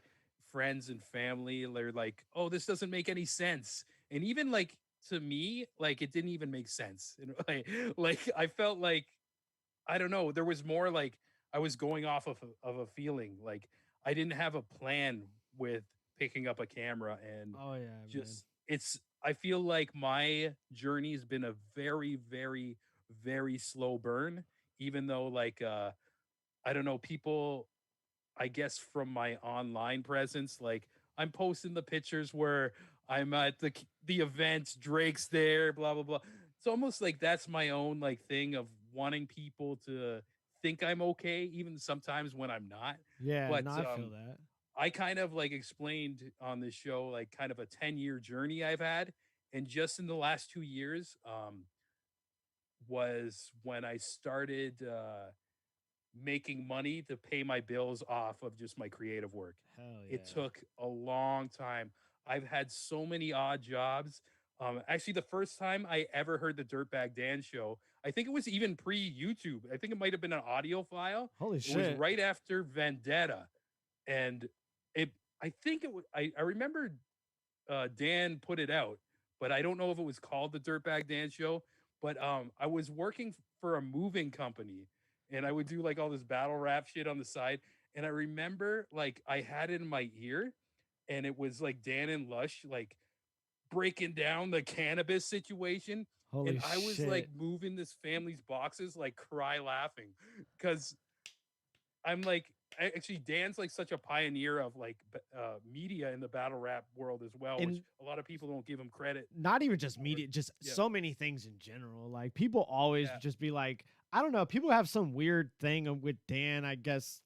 friends and family, they're like, "Oh, this doesn't make any sense." And even like to me, like it didn't even make sense. And like I felt like I don't know, there was more like I was going off of a feeling. Like I didn't have a plan with picking up a camera and oh yeah, man, just it's I feel like my journey has been a very very slow burn, even though like I don't know, people, I guess from my online presence, like I'm posting the pictures where I'm at the event, Drake's there, blah blah blah. It's almost like that's my own like thing of wanting people to think I'm okay, even sometimes when I'm not. yeah, But no, I feel that. I kind of like explained on this show like kind of a 10-year journey I've had, and just in the last 2 years, was when I started making money to pay my bills off of just my creative work. Hell It yeah. took a long time. I've had so many odd jobs. Actually, the first time I ever heard the Dirtbag Dan show, I think it was even pre YouTube. I think it might have been an audio file. Holy It was shit. right after Vendetta, and it. I think it was. I remember Dan put it out, but I don't know if it was called the Dirtbag Dan Show. But I was working for a moving company, and I would do like all this battle rap shit on the side. And I remember like I had it in my ear, and it was like Dan and Lush like breaking down the cannabis situation. And Holy I was like shit. moving this family's boxes, like cry laughing, because I'm like, actually, Dan's like such a pioneer of like media in the battle rap world as well, which And a lot of people don't give him credit not even just for. media, just Yeah, so many things in general. Like people always yeah, just be like, I don't know, people have some weird thing with Dan, I guess.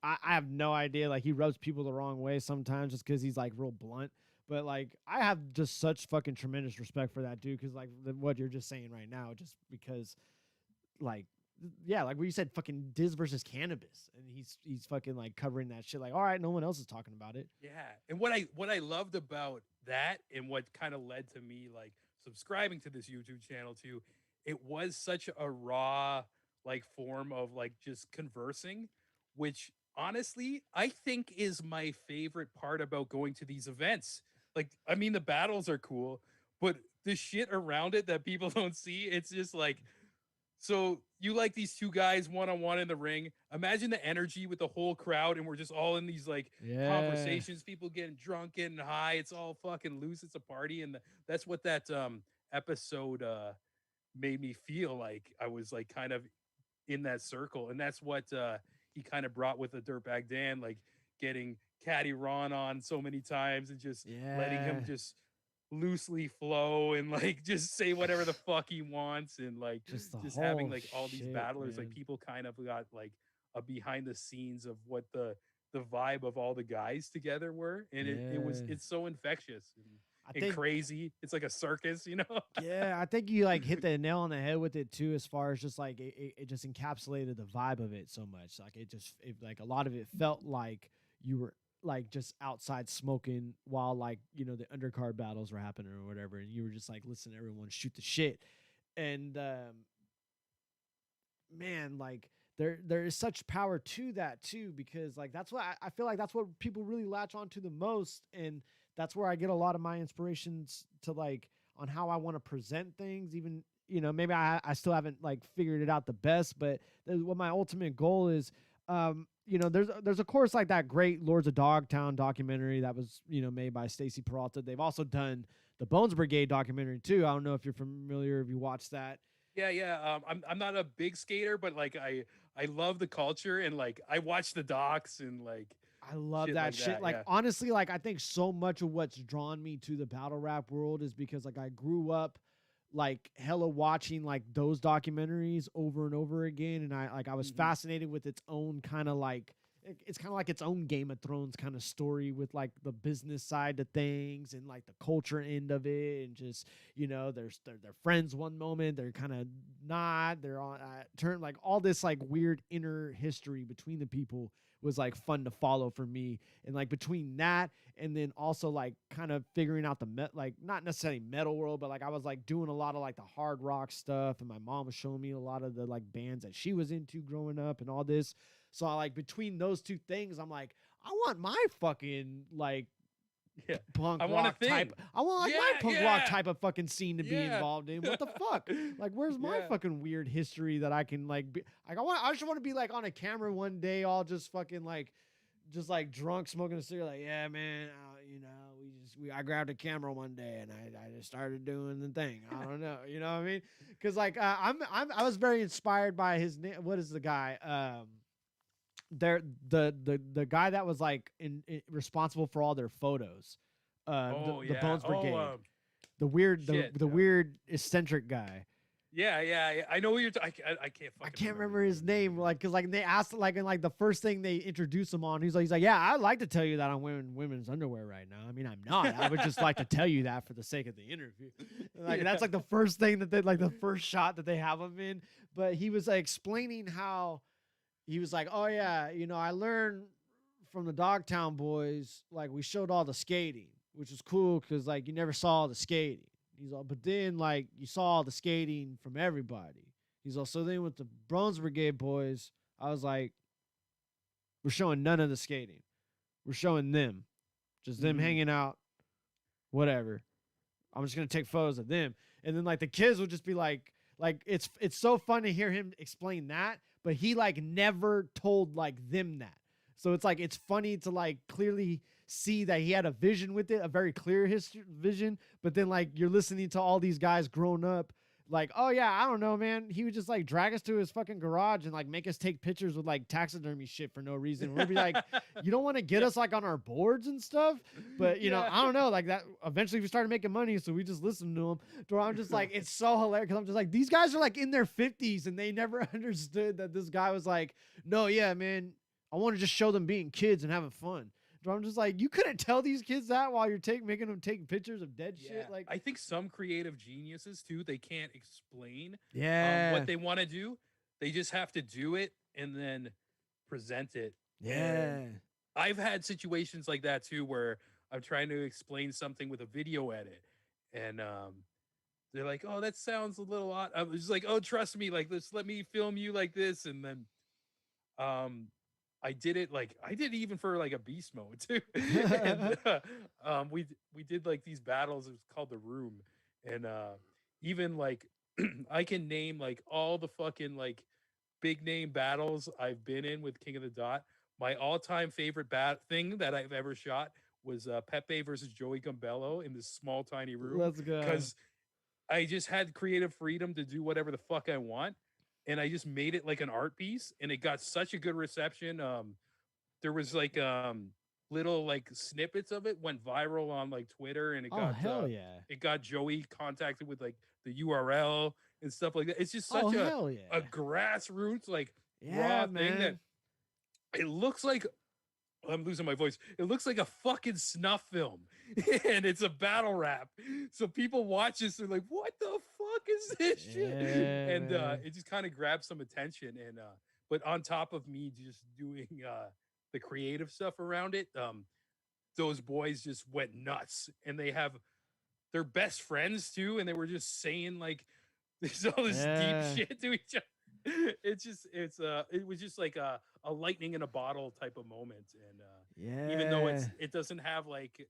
I have no idea. Like he rubs people the wrong way sometimes just because he's like real blunt. But like I have just such fucking tremendous respect for that dude, because like what you're just saying right now, just because like, yeah, like what you said, fucking Diz versus cannabis, and he's fucking like covering that shit. Like, all right, no one else is talking about it. yeah. And what I loved about that, and what kind of led to me like subscribing to this YouTube channel too, it was such a raw like form of like just conversing, which honestly I think is my favorite part about going to these events. Like, I mean, the battles are cool, but the shit around it that people don't see, it's just like So you like these two guys one on one in the ring. Imagine the energy with the whole crowd, and we're just all in these like Yeah. conversations, people getting drunk, getting high. It's all fucking loose. It's a party, and that's what that episode made me feel like. I was like kind of in that circle, and that's what he kind of brought with the Dirtbag Dan, like getting Caddy Ron on so many times and just letting Yeah. him just loosely flow and like just say whatever the fuck he wants, and like Just the just having whole like all these shit, battlers, like man. people kind of got like a behind the scenes of what the vibe of all the guys together were, and Yeah. it's so infectious I and think crazy. It's like a circus, you know. Yeah, I think you like hit the nail on the head with it too, as far as just like it just encapsulated the vibe of it so much. Like like a lot of it felt like you were like just outside smoking while like, the undercard battles were happening or whatever, and you were just like listening to everyone shoot the shit. And man, like there is such power to that too, because like that's what I feel like that's what people really latch onto the most, and that's where I get a lot of my inspirations to like on how I want to present things. Even maybe I still haven't like figured it out the best, but what my ultimate goal is. There's of course like that great Lords of Dogtown documentary that was made by Stacy Peralta. They've also done the Bones Brigade documentary too. I don't know if you're familiar, if you watched that. Yeah, yeah. I'm not a big skater, but like I love the culture, and like I watch the docs and like I love shit that like shit. that. Like Yeah. honestly, like I think so much of what's drawn me to the battle rap world is because like I grew up like hella watching like those documentaries over and over again, and I was Hmm. fascinated with its own kind of like it's kind of like its own Game of Thrones kind of story with like the business side of things and like the culture end of it, and just they're friends one moment, they're kind of not, they're on turn, like all this like weird inner history between the people was like fun to follow for me. And like between that and then also like kind of figuring out like not necessarily metal world, but like I was like doing a lot of like the hard rock stuff, and my mom was showing me a lot of the like bands that she was into growing up and all this. So I like between those two things, I'm like, I want my fucking like Yeah. punk I want a rock type. thing. I want like Yeah, my punk rock yeah, type of fucking scene to be yeah. involved in. What the fuck? Like, where's my Yeah. fucking weird history that I can like be like? I just want to be like on a camera one day, all just fucking like, just like drunk, smoking a cigarette. Like, yeah, man, I grabbed a camera one day and I just started doing the thing. I don't know, you know what I mean? Because like I was very inspired by his name. What is the guy? There the guy that was like responsible for all their photos, Oh the yeah. Bones Oh Brigade, the weird shit. the weird eccentric guy. Yeah, yeah, yeah. I know what you're. I can't I fucking. can't remember his name, like, cause like they asked, like, and like the first thing they introduced him on, he's like, yeah, I'd like to tell you that I'm wearing women's underwear right now. I mean, I'm not. I would just like to tell you that for the sake of the interview. Like that's like the first thing that they like the first shot that they have him in. But he was like explaining how he was like, oh yeah, I learned from the Dogtown boys, like we showed all the skating, which was cool because like you never saw the skating. He's all, but then like you saw all the skating from everybody. He's all, so then with the Bronze Brigade boys, I was like, we're showing none of the skating. We're showing them, just them Mhm. hanging out, whatever. I'm just gonna take photos of them, and then like the kids will just be like it's so fun to hear him explain that, but he like never told like them that. So it's like it's funny to like clearly see that he had a vision with it, a very clear vision, but then like you're listening to all these guys grown up. Like, oh yeah, I don't know, man. He would just like drag us to his fucking garage and like make us take pictures with like taxidermy shit for no reason. We'd be like, you don't want to get us like on our boards and stuff, but Yeah. I don't know, like that. Eventually, we started making money, so we just listened to him. To where I'm just like, it's so hilarious because I'm just like, these guys are like in their 50s and they never understood that this guy was like, no, yeah, man, I want to just show them being kids and having fun. So I'm just like, you couldn't tell these kids that while you're making them take pictures of dead shit. Like, I think some creative geniuses too, they can't explain yeah, what they want to do. They just have to do it and then present it. yeah, And I've had situations like that too, where I'm trying to explain something with a video edit, and they're like, "Oh, that sounds a little odd." I was just like, "Oh, trust me, like let me film you like this," and then um I did it like I did it even for like a beast mode too. And we did like these battles. It was called The Room, and even like I can name like all the fucking like big name battles I've been in with King of the Dot. My all time favorite thing that I've ever shot was Pepe versus Joey Gambello in this small tiny room Let's go. because I just had creative freedom to do whatever the fuck I want, and I just made it like an art piece, and it got such a good reception. There was like little like snippets of it went viral on like Twitter, and Oh hell yeah. it got Joey contacted with like the URL and stuff like that. It's just Oh such hell a yeah. grassroots like Yeah, raw thing that man. it looks like I'm losing my voice. It looks like a fucking snuff film, and it's a battle rap. So people watch this, they're like, "What the fuck is this shit?" Yeah, And man. it just kind of grabs some attention. And but on top of me just doing the creative stuff around it, those boys just went nuts, and they have their best friends too, and they were just saying like there's all this deep Yeah. shit to each other. It was just like a lightning in a bottle type of moment. And even though Yeah. it doesn't have like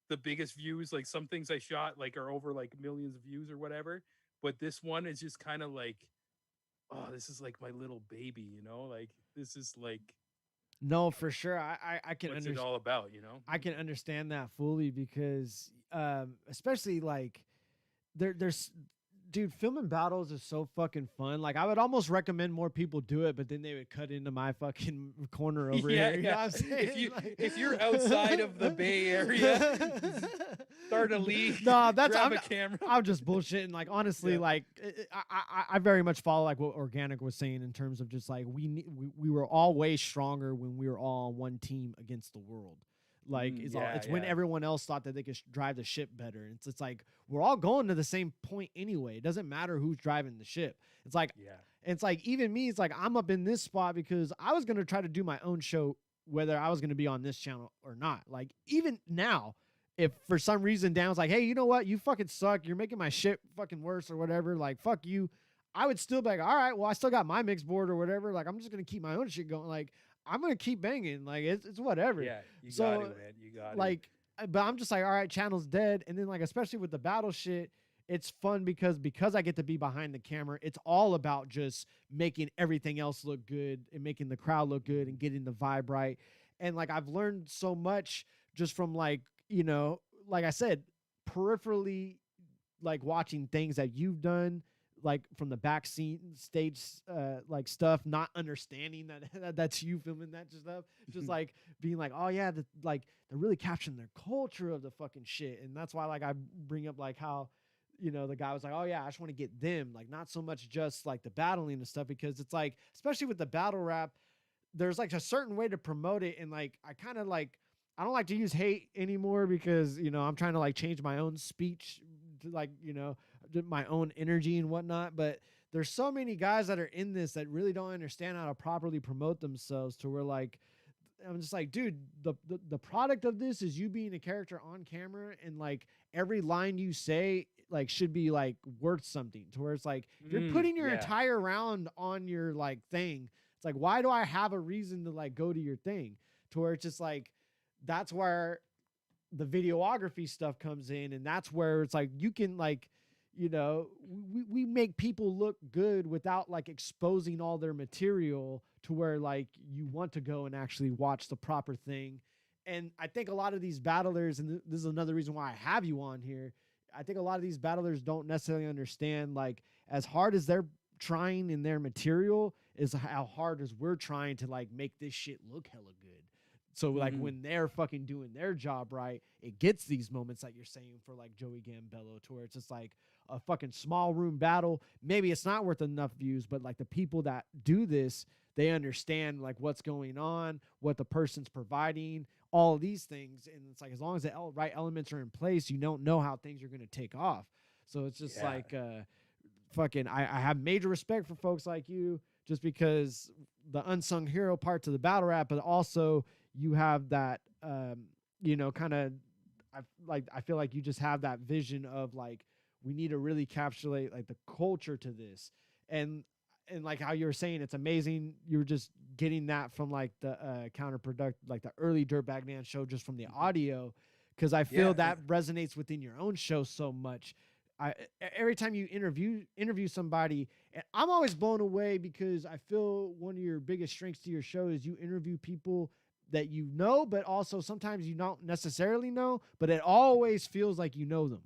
the biggest views, like some things I shot like are over like millions of views or whatever, but this one is just kind of like, oh, this is like my little baby, like this is like No, for sure. I can what's it understand. all about. I can understand that fully because, especially like there's dude, filming battles is so fucking fun. Like I would almost recommend more people do it, but then they would cut into my fucking corner over Yeah, here. You know yeah. what I'm saying? If you're outside of the Bay Area, start a league. No, that's grab a camera. I'm just bullshitting. Like honestly, Yeah. like I very much follow like what Organic was saying in terms of just like we were all way stronger when we were all on one team against the world. Like it's when yeah. everyone else thought that they could drive the ship better. It's like we're all going to the same point anyway. It doesn't matter who's driving the ship. It's like Yeah. it's like even me. It's like I'm up in this spot because I was gonna try to do my own show, whether I was gonna be on this channel or not. Like even now, if for some reason Dan's like, hey, you know what? You fucking suck. You're making my shit fucking worse or whatever. Like fuck you. I would still be like, all right, well, I still got my mix board or whatever. Like I'm just gonna keep my own shit going. Like I'm gonna keep banging. Like it's whatever. Yeah, you So, got it, man. You got it. Like, but I'm just like, all right, channel's dead. And then like, especially with the battle shit, it's fun because I get to be behind the camera. It's all about just making everything else look good and making the crowd look good and getting the vibe right. And like I've learned so much just from like, like I said, peripherally like watching things that you've done like from the back scene stage like stuff, not understanding that that's you filming that stuff, just like being like, oh yeah, like they're really capturing their culture of the fucking shit. And that's why like I bring up like how the guy was like, oh yeah, I just want to get them, like not so much just like the battling and stuff, because it's like, especially with the battle rap, there's like a certain way to promote it. And like I kind of like, I don't like to use hate anymore because I'm trying to like change my own speech to like my own energy and whatnot. But there's so many guys that are in this that really don't understand how to properly promote themselves, to where like I'm just like, dude, the product of this is you being a character on camera, and like every line you say like should be like worth something, to where it's like if you're putting your entire round on your like thing, it's like, why do I have a reason to like go to your thing? To where it's just like, that's where the videography stuff comes in. And that's where it's like, you can like, we make people look good without like exposing all their material, to where like you want to go and actually watch the proper thing. And I think a lot of these battlers, and this is another reason why I have you on here, I think a lot of these battlers don't necessarily understand, like, as hard as they're trying in their material is how hard as we're trying to like make this shit look hella good. So like when they're fucking doing their job right, it gets these moments that you're saying for like Joey Gambello, to where it's just like a fucking small room battle. Maybe it's not worth enough views, but like the people that do this, they understand like what's going on, what the person's providing, all of these things. And it's like, as long as the right elements are in place, you don't know how things are going to take off. So it's just like, fucking, I have major respect for folks like you, just because the unsung hero part to the battle rap, but also you have that, kind of, I feel like you just have that vision of like, we need to really encapsulate like the culture to this. And like how you were saying, it's amazing. You were just getting that from like the counterproduct, like the early Dirtbag Man show, just from the audio. Cause I feel that resonates within your own show so much. every time you interview somebody, and I'm always blown away because I feel one of your biggest strengths to your show is you interview people that you know, but also sometimes you don't necessarily know, but it always feels like you know them.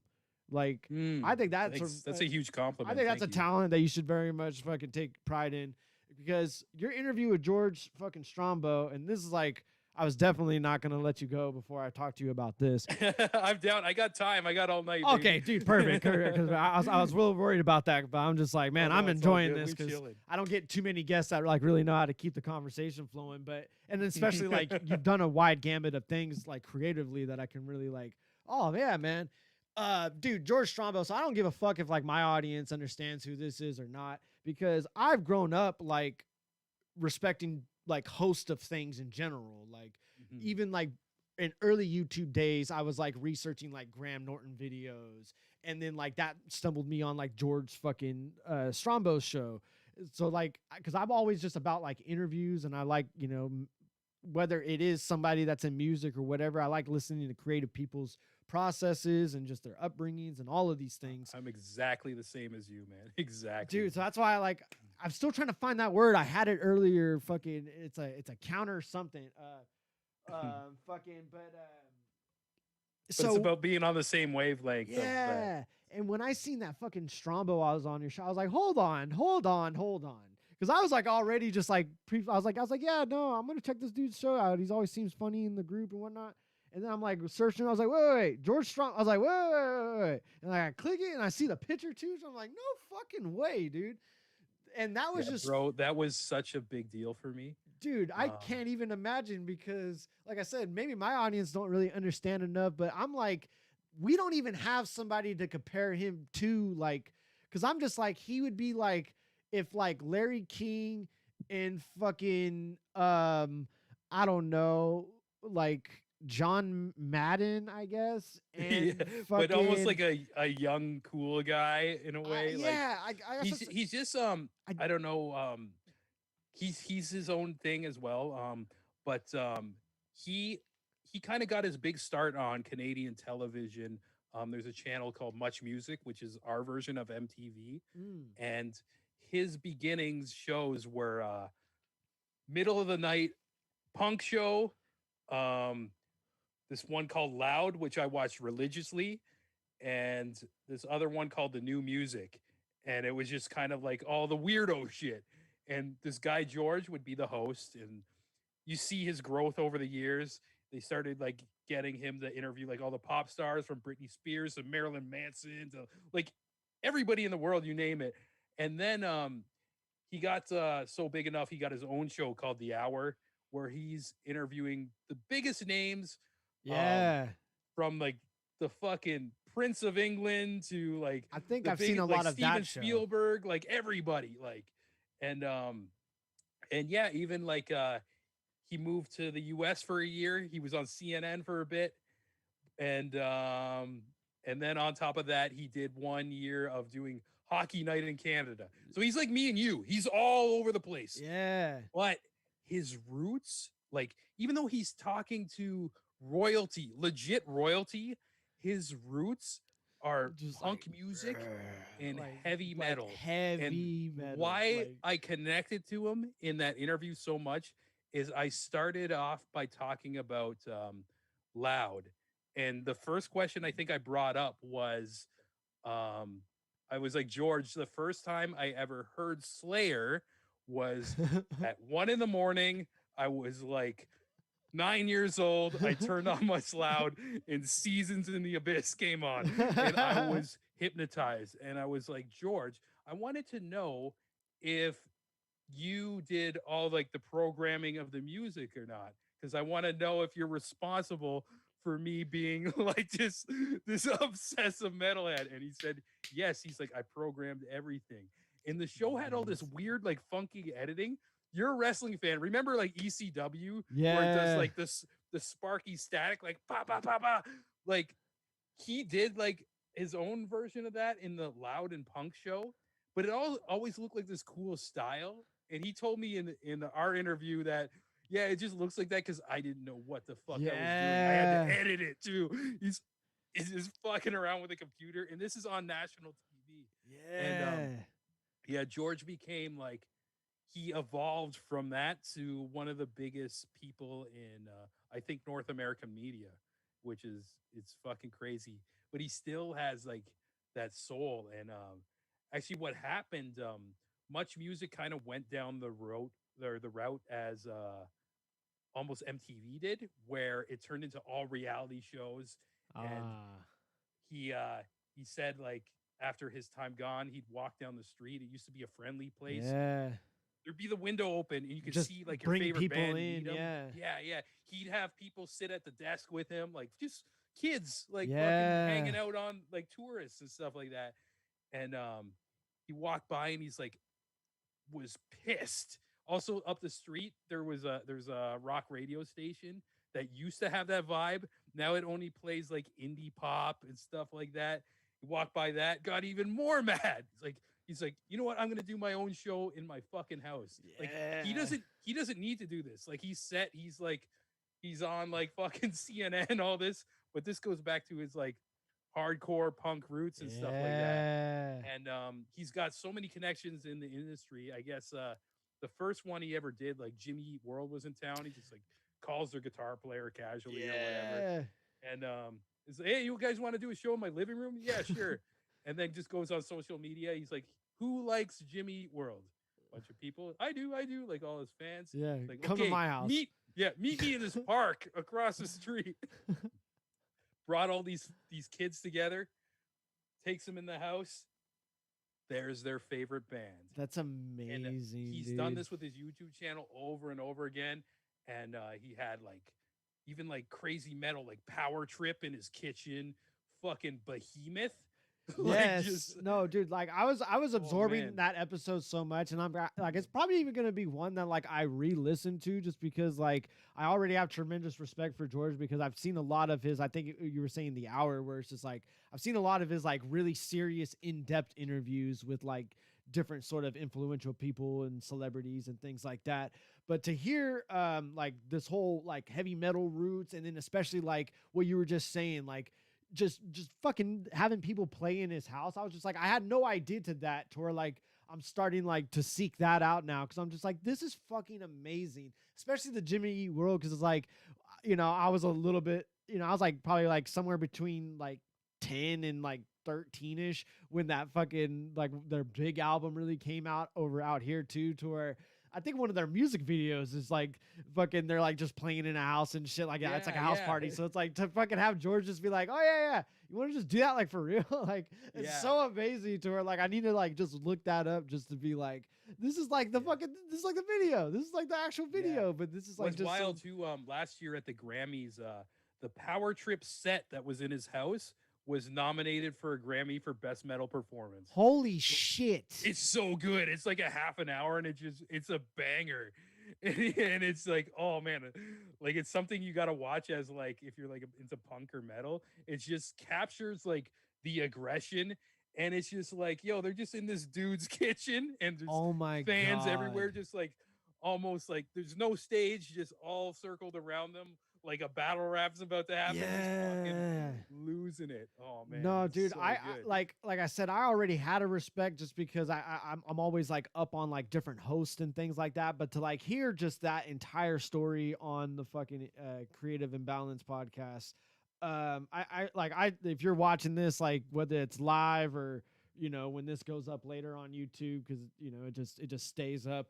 Like I think that's a huge compliment. I think that's Thank a you. talent that you should very much fucking take pride in, because your interview with George fucking Strombo, and this is like, I was definitely not going to let you go before I talk to you about this. I'm down. I got time. I got all night. Okay, baby. dude, perfect. Because I was real worried about that, but I'm just like, man, Oh, no, I'm it's all enjoying good. this We because chilling. I don't get too many guests that like really know how to keep the conversation flowing. But and then especially like you've done a wide gambit of things like creatively that I can really like. Oh yeah, man. Dude, George Strombo. So I don't give a fuck if like my audience understands who this is or not, because I've grown up like respecting like host of things in general. Like even like in early YouTube days, I was like researching like Graham Norton videos, and then like that stumbled me on like George fucking Strombo's show. So like, because I'm always just about like interviews, and I like, you know, whether it is somebody that's in music or whatever, I like listening to creative people's processes and just their upbringings and all of these things. I'm exactly the same as you, man. Exactly. Dude, so that's why I like, I'm still trying to find that word. I had it earlier. Fucking, it's a counter something. Fucking, but But so it's about being on the same wavelength. Of that. yeah. And when I seen that fucking Strombo, I was on your show. I was like, hold on. Because I was like already just like I was like, yeah, no, I'm gonna check this dude's show out. He's always seems funny in the group and whatnot. And then I'm like searching. I was like, wait, George Strong. I was like, wait. And I click it and I see the picture too. So I'm like, no fucking way, dude. And that was just, bro, that was such a big deal for me. dude, I can't even imagine, because like I said, maybe my audience don't really understand enough, but I'm like, we don't even have somebody to compare him to, like, because I'm just like, he would be like if like Larry King and fucking I don't know, like John Madden, I guess, and fucking, but almost like a young cool guy in a way. yeah, he's just I don't know, he's his own thing as well. But he kind of got his big start on Canadian television. There's a channel called Much Music, which is our version of MTV, and his beginnings shows were middle of the night punk show. This one called Loud, which I watched religiously, and this other one called The New Music. And it was just kind of like all the weirdo shit. And this guy, George, would be the host. And you see his growth over the years. They started like getting him to interview like all the pop stars, from Britney Spears to Marilyn Manson to like everybody in the world, you name it. And then he got so big enough, he got his own show called The Hour, where he's interviewing the biggest names, yeah, from like the fucking Prince of England to like, I think the I've seen a like lot of Steven that show. Spielberg, like everybody, like, and yeah, even like he moved to the US for a year. He was on CNN for a bit, and then on top of that, he did 1 year of doing Hockey Night in Canada. So he's like me and you. He's all over the place. Yeah. But his roots, like, even though he's talking to royalty, legit royalty, his roots are Just punk like, music and like- heavy like metal. heavy And metal, why like- I connected to him in that interview so much is I started off by talking about Loud. And the first question I think I brought up was, I was like, George, the first time I ever heard Slayer was at 1 a.m. I was like 9 years old. I turned on Much Loud, and Seasons in the Abyss came on, and I was hypnotized. And I was like, George, I wanted to know if you did all like the programming of the music or not, because I want to know if you're responsible for me being like this obsessive metalhead. And he said yes. He's like, I programmed everything, and the show had all this weird like funky editing. You're a wrestling fan, remember like ECW, where it does Yeah. like this the sparky static, like pa pa pa pa, like he did like his own version of that in the Loud and Punk show, but it all always looked like this cool style. And he told me in our interview that, yeah, it just looks like that because I didn't know what the fuck I was doing. I had to edit it too. is just fucking around with a computer, and this is on national TV. And Yeah. yeah, George became like he evolved from that to one of the biggest people in I think North American media, which is it's fucking crazy. But he still has like that soul. And actually, what happened? Much music kind of went down the route as almost MTV did, where it turned into all reality shows. And Ah. he said like after his time gone, he'd walk down the street. It used to be a friendly place. Yeah. There'd be the window open and you could Just see like your bring favorite people band in. meet him. Yeah. Yeah, yeah. He'd have people sit at the desk with him, like just kids, like fucking Yeah. hanging out on like tourists and stuff like that. And he walked by and he's like was pissed. Also up the street there's a rock radio station that used to have that vibe. Now it only plays like indie pop and stuff like that. He walked by that, got even more mad. He's like, you know what? I'm gonna do my own show in my fucking house. Like he Yeah. doesn't need to do this. Like he's set. He's on like fucking CNN, all this. But this goes back to his like hardcore punk roots and stuff like that. Yeah. And he's got so many connections in the industry. I guess the first one he ever did, like Jimmy Eat World was in town. He just like calls their guitar player casually or whatever. And is hey, you guys want to do a show in my living room? Yeah, sure. And then just goes on social media. He's like, who likes Jimmy Eat World? Bunch of people. I do, like all his fans. Yeah. Like, Come to my house. Meet me in this park across the street. Brought all these kids together, takes them in the house. There's their favorite band. That's amazing. And he's dude. done this with his YouTube channel over and over again. And he had like even like crazy metal, like Power Trip in his kitchen, fucking Behemoth. Yes. No, dude, like I was absorbing man. that episode so much, and I'm like, it's probably even gonna be one that like I re-listen to just because like I already have tremendous respect for George because I've seen a lot of his, I think you were saying The Hour, where it's just like I've seen a lot of his like really serious in-depth interviews with like different sort of influential people and celebrities and things like that. But to hear like this whole like heavy metal roots, and then especially like what you were just saying, like just fucking having people play in his house. I was just like, I had no idea to that, to where like I'm starting like to seek that out now, because I'm just like, this is fucking amazing. Especially the Jimmy Eat World, because it's like, you know, I was a little bit, you know, I was like probably like somewhere between like 10 and like 13ish when that fucking like their big album really came out over out here too, to where I think one of their music videos is like fucking they're like just playing in a house and shit like that. It's like a house party. So it's like to fucking have George just be like, oh yeah, you want to just do that like for real? Like it's so amazing to where like I need to like just look that up just to be like, this is like the fucking this is like the video. This is like the actual video, but this is like just wild too. Last year at the Grammys, the Power Trip set that was in his house was nominated for a Grammy for Best Metal Performance. Holy shit. It's so good. It's like a half an hour and it's a banger. And it's like, oh man, like it's something you got to watch as like, if you're like into punk or metal. It just captures like the aggression. And it's just like, yo, they're just in this dude's kitchen and there's fans everywhere. Just like almost like there's no stage, just all circled around them. Like a battle rap's about to happen. Yeah. Losing it. Oh man. No, dude. So I like I said, I already had a respect just because I'm always like up on like different hosts and things like that. But to like hear just that entire story on the fucking Creative Imbalance podcast, I if you're watching this, like whether it's live or you know when this goes up later on YouTube, because you know it just stays up.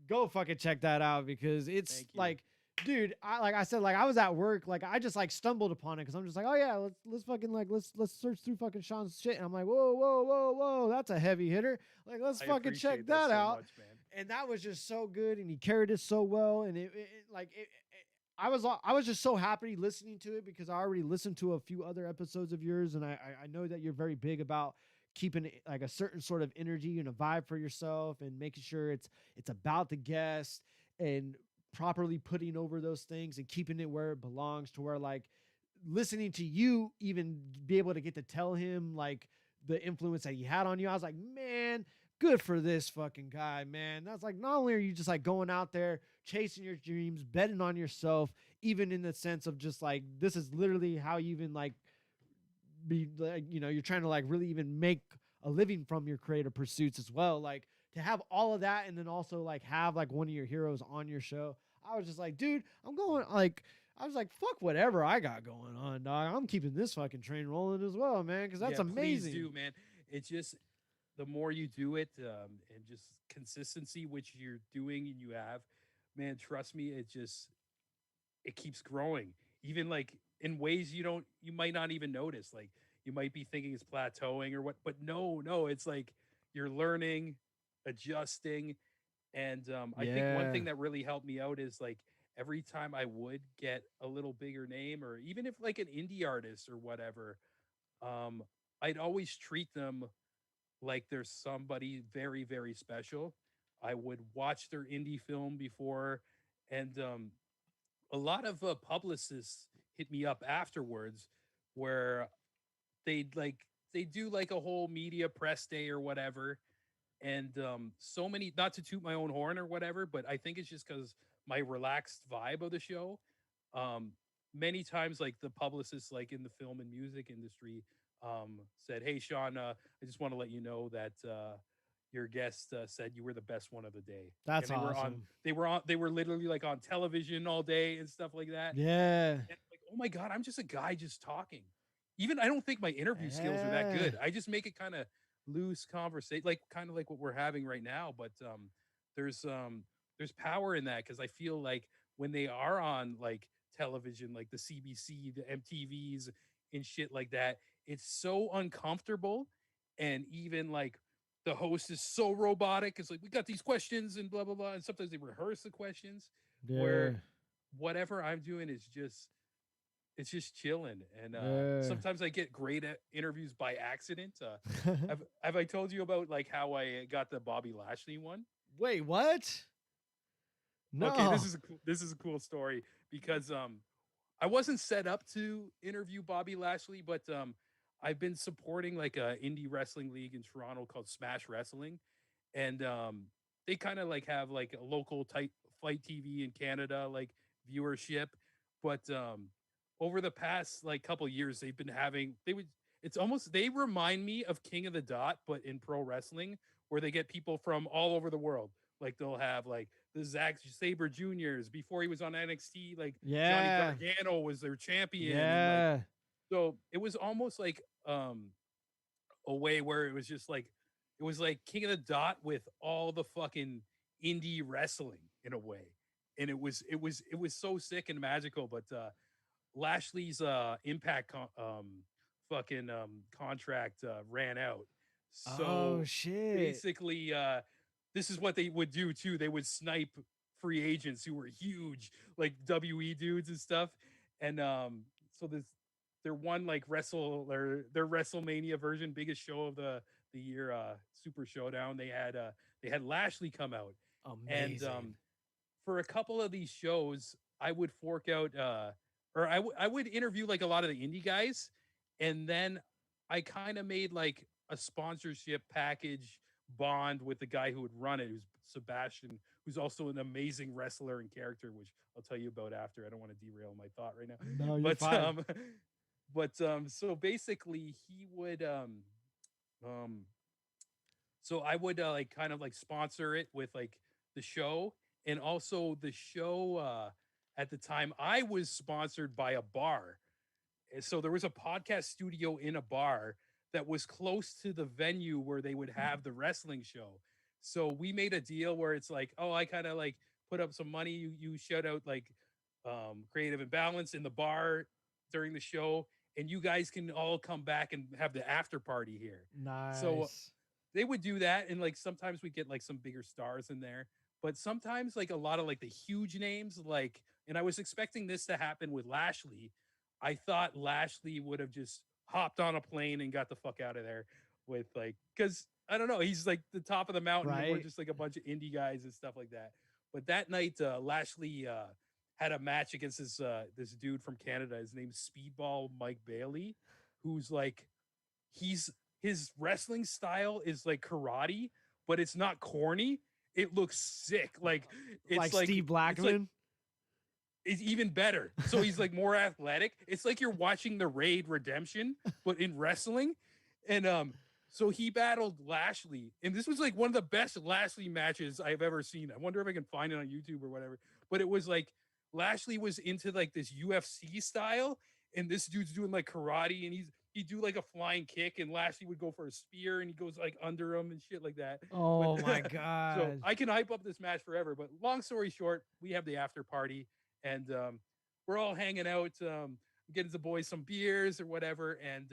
Go fucking check that out, because it's like, dude, I said, like I was at work, like I just like stumbled upon it because I'm just like, oh yeah, let's fucking like let's search through fucking Sean's shit, and I'm like, whoa, that's a heavy hitter. Like let's fucking check that out. So much, and that was just so good, and he carried it so well, and I was just so happy listening to it because I already listened to a few other episodes of yours, and I know that you're very big about keeping like a certain sort of energy and a vibe for yourself and making sure it's about the guest and properly putting over those things and keeping it where it belongs, to where like listening to you even be able to get to tell him like the influence that he had on you. I was like, man, good for this fucking guy, man. That's like, not only are you just like going out there chasing your dreams, betting on yourself, even in the sense of just like, this is literally how you even like be like, you're trying to like really even make a living from your creative pursuits as well. Like to have all of that and then also like have like one of your heroes on your show. I was just like, dude, I'm going like, I was like, fuck whatever I got going on, dog. I'm keeping this fucking train rolling as well, man, because that's Yeah, please amazing. do, man. It's just the more you do it, and just consistency, which you're doing and you have, man, trust me, it keeps growing. Even like in ways you might not even notice. Like you might be thinking it's plateauing or what, but no, it's like you're learning, adjusting, and I think one Yeah. thing that really helped me out is like every time I would get a little bigger name, or even if like an indie artist or whatever, um, I'd always treat them like there's somebody very, very special. I would watch their indie film before, and a lot of publicists hit me up afterwards where they do like a whole media press day or whatever, and so many, not to toot my own horn or whatever, but I think it's just because my relaxed vibe of the show. um Many times like the publicists like in the film and music industry said, hey Sean, I just want to let you know that your guest said you were the best one of the day. That's And awesome. they were literally like on television all day and stuff like that. Yeah. And like, oh my god, I'm just a guy just talking. Even I don't think my interview skills are that Yeah. good. I just make it kind of loose conversation, like kind of like what we're having right now. But there's um, there's power in that because I feel like when they are on like television, like the CBC, the MTVs, and shit like that, it's so uncomfortable, and even like the host is so robotic. It's like we got these questions and blah blah blah, and sometimes they rehearse the questions Yeah. where whatever I'm doing is just it's just chilling. And Yeah. sometimes I get great at interviews by accident. Have I told you about like how I got the Bobby Lashley one? Wait, what? Okay, No. this is a cool story because I wasn't set up to interview Bobby Lashley, but I've been supporting like a indie wrestling league in Toronto called Smash Wrestling, and they kind of like have like a local type fight TV in Canada like viewership, but over the past like couple years they've been having they would it's almost they remind me of King of the Dot but in pro wrestling, where they get people from all over the world. Like they'll have like the Zack Saber Juniors before he was on NXT, like Johnny Yeah. Gargano was their champion, and like Yeah. so it was almost like a way where it was like King of the Dot with all the fucking indie wrestling in a way. And it was so sick and magical. But Lashley's impact fucking contract ran out. Oh So shit. basically this is what they would do too. They would snipe free agents who were huge, like WE dudes and stuff. And so this their one like their WrestleMania version, biggest show of the year, Super Showdown. They had Lashley come out, and Amazing. for a couple of these shows, I would fork out, or I would interview like a lot of the indie guys, and then I kind of made like a sponsorship package bond with the guy who would run it, who's Sebastian, who's also an amazing wrestler and character, which I'll tell you about after. I don't want to derail my thought right now, No, you're but fine. so basically he would um so I would like kind of like sponsor it with like the show, and also the show at the time I was sponsored by a bar. And so there was a podcast studio in a bar that was close to the venue where they would have the wrestling show. So we made a deal where it's like, oh, I kind of like put up some money, you shout out like Creative Imbalance in the bar during the show, and you guys can all come back and have the after party here. So Nice. they would do that, and like sometimes we get like some bigger stars in there, but sometimes like a lot of like the huge names, like, and I was expecting this to happen with Lashley. I thought Lashley would have just hopped on a plane and got the fuck out of there with like, because I don't know, he's like the top of the mountain and we're Right. just like a bunch of indie guys and stuff like that. But that night Lashley had a match against this dude from Canada. His name's Speedball Mike Bailey, who's like, he's his wrestling style is like karate, but it's not corny. It looks sick. Like Like it's Steve it's like Blackman. is even better. So he's like more athletic. It's like you're watching the Raid Redemption, but in wrestling. And so he battled Lashley, and this was like one of the best Lashley matches I've ever seen. I wonder if I can find it on YouTube or whatever. But it was like Lashley was into like this UFC style, and this dude's doing like karate, and he'd do like a flying kick, and Lashley would go for a spear, and he goes like under him and shit like that. But Oh my so god. I can hype up this match forever. But long story short, we have the after party, and we're all hanging out, getting the boys some beers or whatever, and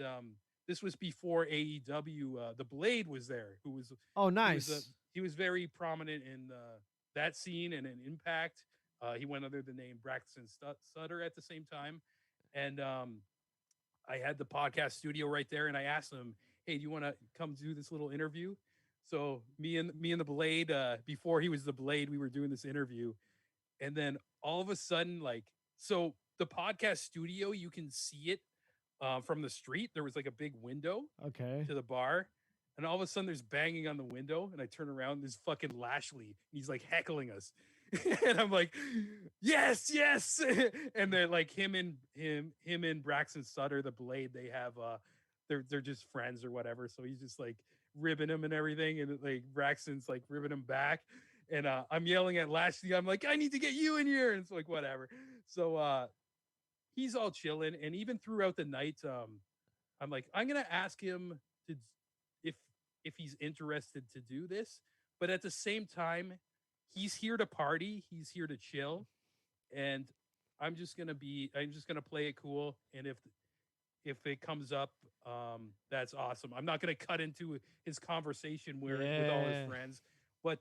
this was before AEW. The Blade was there, Oh, who was nice. he was very prominent in that scene and in Impact. He went under the name Braxton Sutter at the same time, and I had the podcast studio right there, and I asked him, "Hey, do you want to come do this little interview?" So me and the Blade, before he was the Blade, we were doing this interview, and then all of a sudden, like, so the podcast studio, you can see it from the street. There was like a big window Okay. to the bar. And all of a sudden there's banging on the window. And I turn around, and there's fucking Lashley. And he's like heckling us. And I'm like, yes, yes. And they're like him and Braxton Sutter, the Blade, they have they're just friends or whatever. So he's just like ribbing him and everything. And like Braxton's like ribbing him back. And I'm yelling at Lashley. I'm like, I need to get you in here. And it's like, whatever. So he's all chilling. And even throughout the night, I'm like, I'm gonna ask him to if if he's interested to do this, but at the same time, he's here to party, he's here to chill, and I'm just gonna play it cool. And if it comes up, that's awesome. I'm not gonna cut into his conversation where with all his Yeah. friends, but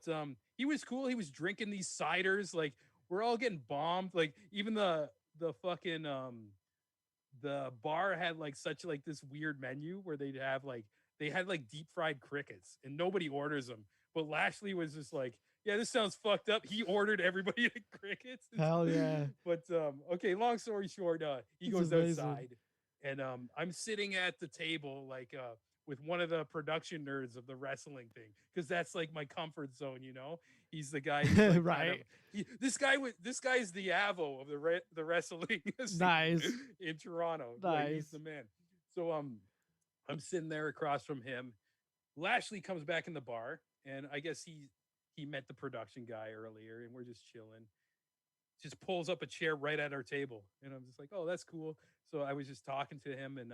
he was cool. He was drinking these ciders, like we're all getting bombed. Like even the fucking the bar had like such like this weird menu where they had like deep fried crickets and nobody orders them. But Lashley was just like, yeah, this sounds fucked up. He ordered everybody the crickets. Hell yeah. But okay, long story short, he It's goes amazing. outside, and I'm sitting at the table like with one of the production nerds of the wrestling thing, because that's like my comfort zone, you know. He's the guy who's like kind of Right. this guy's the Avo of the wrestling scene Nice. in Toronto. Like he's Nice. the man. So I'm sitting there across from him. Lashley comes back in the bar, and I guess he met the production guy earlier, and we're just chilling. Just pulls up a chair right at our table, and I'm just like, oh, that's cool. So I was just talking to him and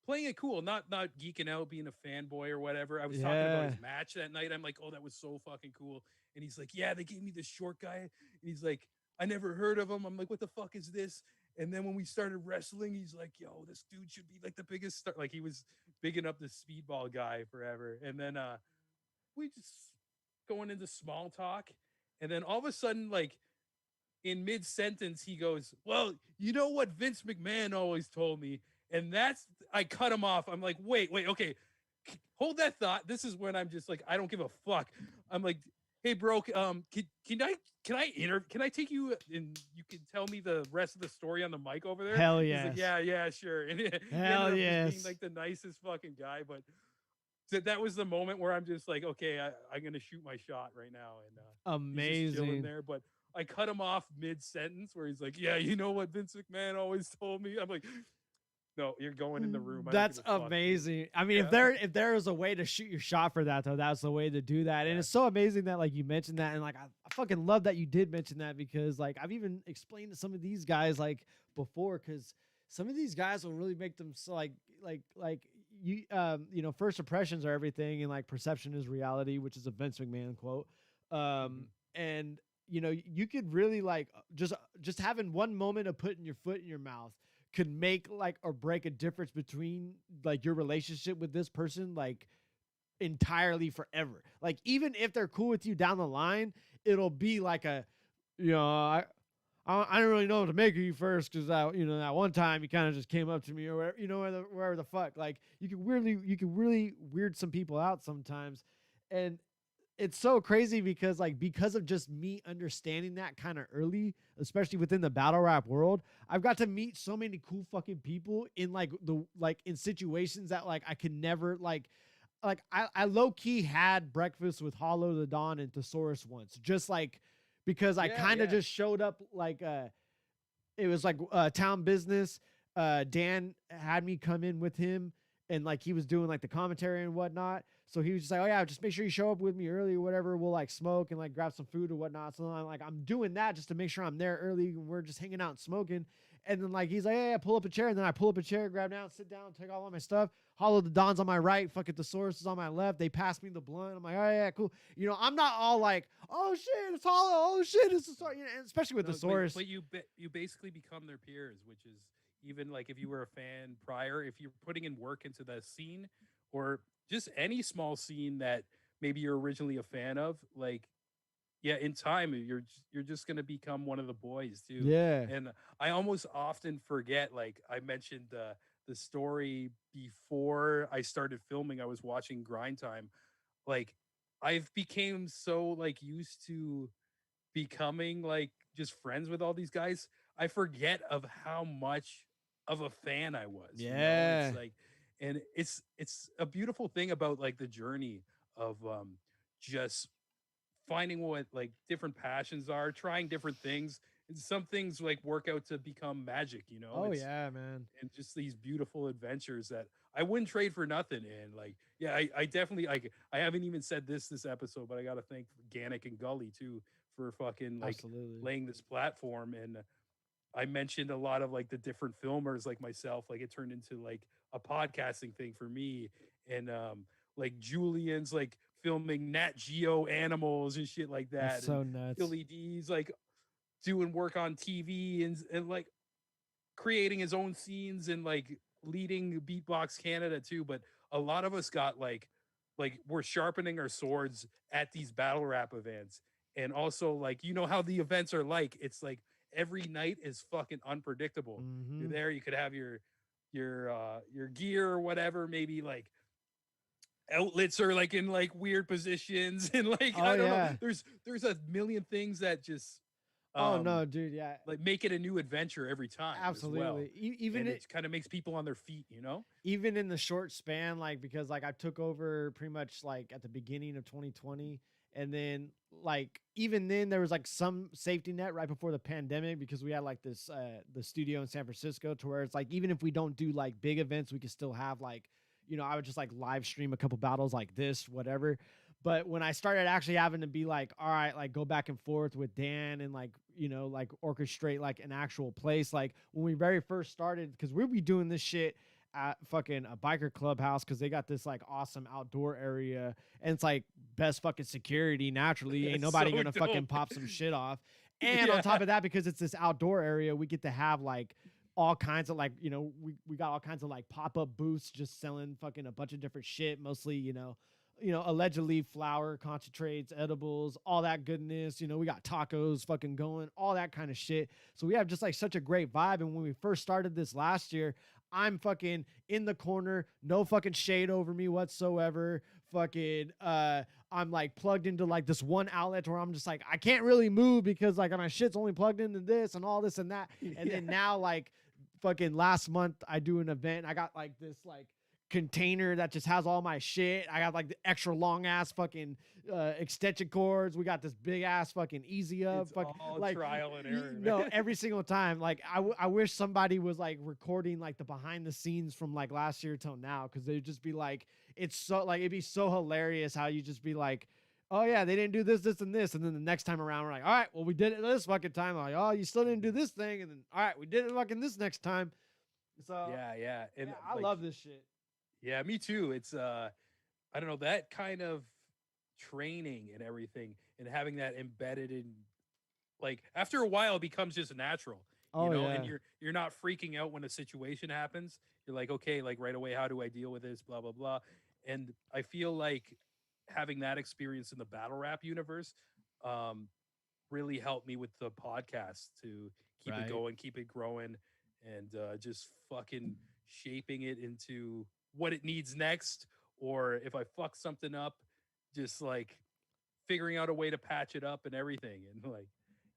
playing it cool, not geeking out, being a fanboy or whatever. I was talking about Yeah. his match that night. I'm like, oh, that was so fucking cool. And he's like, yeah, they gave me this short guy, and he's like, I never heard of him. I'm like, what the fuck is this? And then when we started wrestling, he's like, yo, this dude should be like the biggest star. Like he was bigging up the speedball guy forever. And then we just going into small talk. And then all of a sudden, like in mid sentence, he goes, well, you know what Vince McMahon always told me? And that's, I cut him off. I'm like, wait, okay, hold that thought. This is when I'm just like, I don't give a fuck. I'm like, hey, bro, can I take you and you can tell me the rest of the story on the mic over there? Hell He's yes. like, yeah, sure. And he Hell ended up yes. just being like the nicest fucking guy. But that was the moment where I'm just like, okay, I'm gonna shoot my shot right now, and he's just chilling Amazing. there. But I cut him off mid sentence where he's like, yeah, you know what Vince McMahon always told me. I'm like, no, you're going in the room. I don't That's give a fuck, dude." amazing. I mean, Yeah. if there is a way to shoot your shot for that though, that's the way to do that. And Yeah. it's so amazing that like you mentioned that, and like I fucking love that you did mention that, because like I've even explained to some of these guys like before, because some of these guys will really make them so like you know, first impressions are everything, and like perception is reality, which is a Vince McMahon quote. Mhm. And you know, you could really like just having one moment of putting your foot in your mouth could make like or break a difference between like your relationship with this person like entirely forever. Like even if they're cool with you down the line, it'll be like a, you know, I don't really know what to make of you first, because you know, that one time you kind of just came up to me or wherever, you know, wherever the fuck. Like you can really weird some people out sometimes. And it's so crazy because of just me understanding that kind of early, especially within the battle rap world, I've got to meet so many cool fucking people in like in situations that like I could never like I low key had breakfast with Hollow the Dawn and Thesaurus once, just like because I Yeah, kind of yeah. just showed up it was like town business. Dan had me come in with him, and like he was doing like the commentary and whatnot. So he was just like, oh yeah, just make sure you show up with me early or whatever. We'll like smoke and like grab some food or whatnot. So I'm doing that just to make sure I'm there early and we're just hanging out and smoking. And then like he's like, yeah, pull up a chair. And then I pull up a chair, grab down, sit down, take all my stuff. Hollow the Dons on my right, fuck it, the Source is on my left. They pass me the blunt. I'm like, oh yeah, cool. You know, I'm not all like, oh shit, it's Hollow. Oh shit, it's the Source. You know, especially with the Source. But you basically become their peers, which is even like if you were a fan prior, if you're putting in work into the scene or just any small scene that maybe you're originally a fan of, like yeah, in time you're just gonna become one of the boys too. Yeah. And I almost often forget, like I mentioned the story before I started filming, I was watching Grind Time. Like I've became so like used to becoming like just friends with all these guys, I forget of how much of a fan I was. You know, Yeah. it's like, and it's a beautiful thing about like the journey of just finding what like different passions are, trying different things. And some things like work out to become magic, you know. Oh It's yeah, man. and just these beautiful adventures that I wouldn't trade for nothing. And like, yeah, I definitely like I haven't even said this episode, but I gotta thank Ganic and Gully too for fucking like Absolutely. laying this platform. And I mentioned a lot of like the different filmers like myself, like it turned into like a podcasting thing for me. And like Julian's like filming Nat Geo animals and shit like That's that. And so nuts. Philly D's like doing work on TV and like creating his own scenes and like leading Beatbox Canada too. But a lot of us got like we're sharpening our swords at these battle rap events. And also like you know how the events are like, it's like every night is fucking unpredictable. You're Mm-hmm. there, you could have your gear or whatever, maybe like outlets are like in like weird positions and like Oh I don't know. yeah. There's a million things that just Oh um no, dude. Yeah. like make it a new adventure every time as well. Absolutely. Even And it, it kind of makes people on their feet, you know? even in the short span, like because like I took over pretty much like at the beginning of 2020, and then like even then there was like some safety net right before the pandemic because we had like this the studio in San Francisco to where it's like even if we don't do like big events, we could still have like, you know, I would just like live stream a couple battles like this, whatever. But when I started actually having to be like, all right, like go back and forth with Dan and like, you know, like orchestrate like an actual place, like when we very first started, because we'll be doing this shit at fucking a biker clubhouse because they got this like awesome outdoor area and it's like best fucking security naturally. Ain't It's nobody so gonna fucking dope. pop some shit off. And on Yeah. top of that, because it's this outdoor area, we get to have like all kinds of like, you know, we got all kinds of like pop-up booths just selling fucking a bunch of different shit, mostly, you know, allegedly flour concentrates, edibles, all that goodness. You know, we got tacos fucking going, all that kind of shit. So we have just like such a great vibe. And when we first started this last year, I'm fucking in the corner, no fucking shade over me whatsoever. Fucking I'm like plugged into like this one outlet where I'm just like I can't really move because like my shit's only plugged into this and all this and that. And then now like fucking last month I do an event. I got like this like container that just has all my shit. I got like the extra long ass fucking extension cords. We got this big ass fucking easy up. It's Fuck, all like trial and error. no, Man. every single time. Like I wish somebody was like recording like the behind the scenes from like last year till now, because they'd just be like, it's so like it'd be so hilarious how you just be like, oh yeah, they didn't do this, this, and this, and then the next time around we're like, all right, well we did it this fucking time. Like, oh, you still didn't do this thing, and then all right, we did it fucking this next time. So Yeah. And yeah, I like, love this shit. yeah, me too. It's I don't know, that kind of training and everything and having that embedded in, like after a while it becomes just natural, you Oh know, yeah. and you're not freaking out when a situation happens. You're like, okay, like right away, how do I deal with this? Blah blah blah. And I feel like having that experience in the battle rap universe um really helped me with the podcast to keep it Right. going, keep it growing, and just fucking shaping it into what it needs next. Or if I fuck something up, just like figuring out a way to patch it up and everything. And like,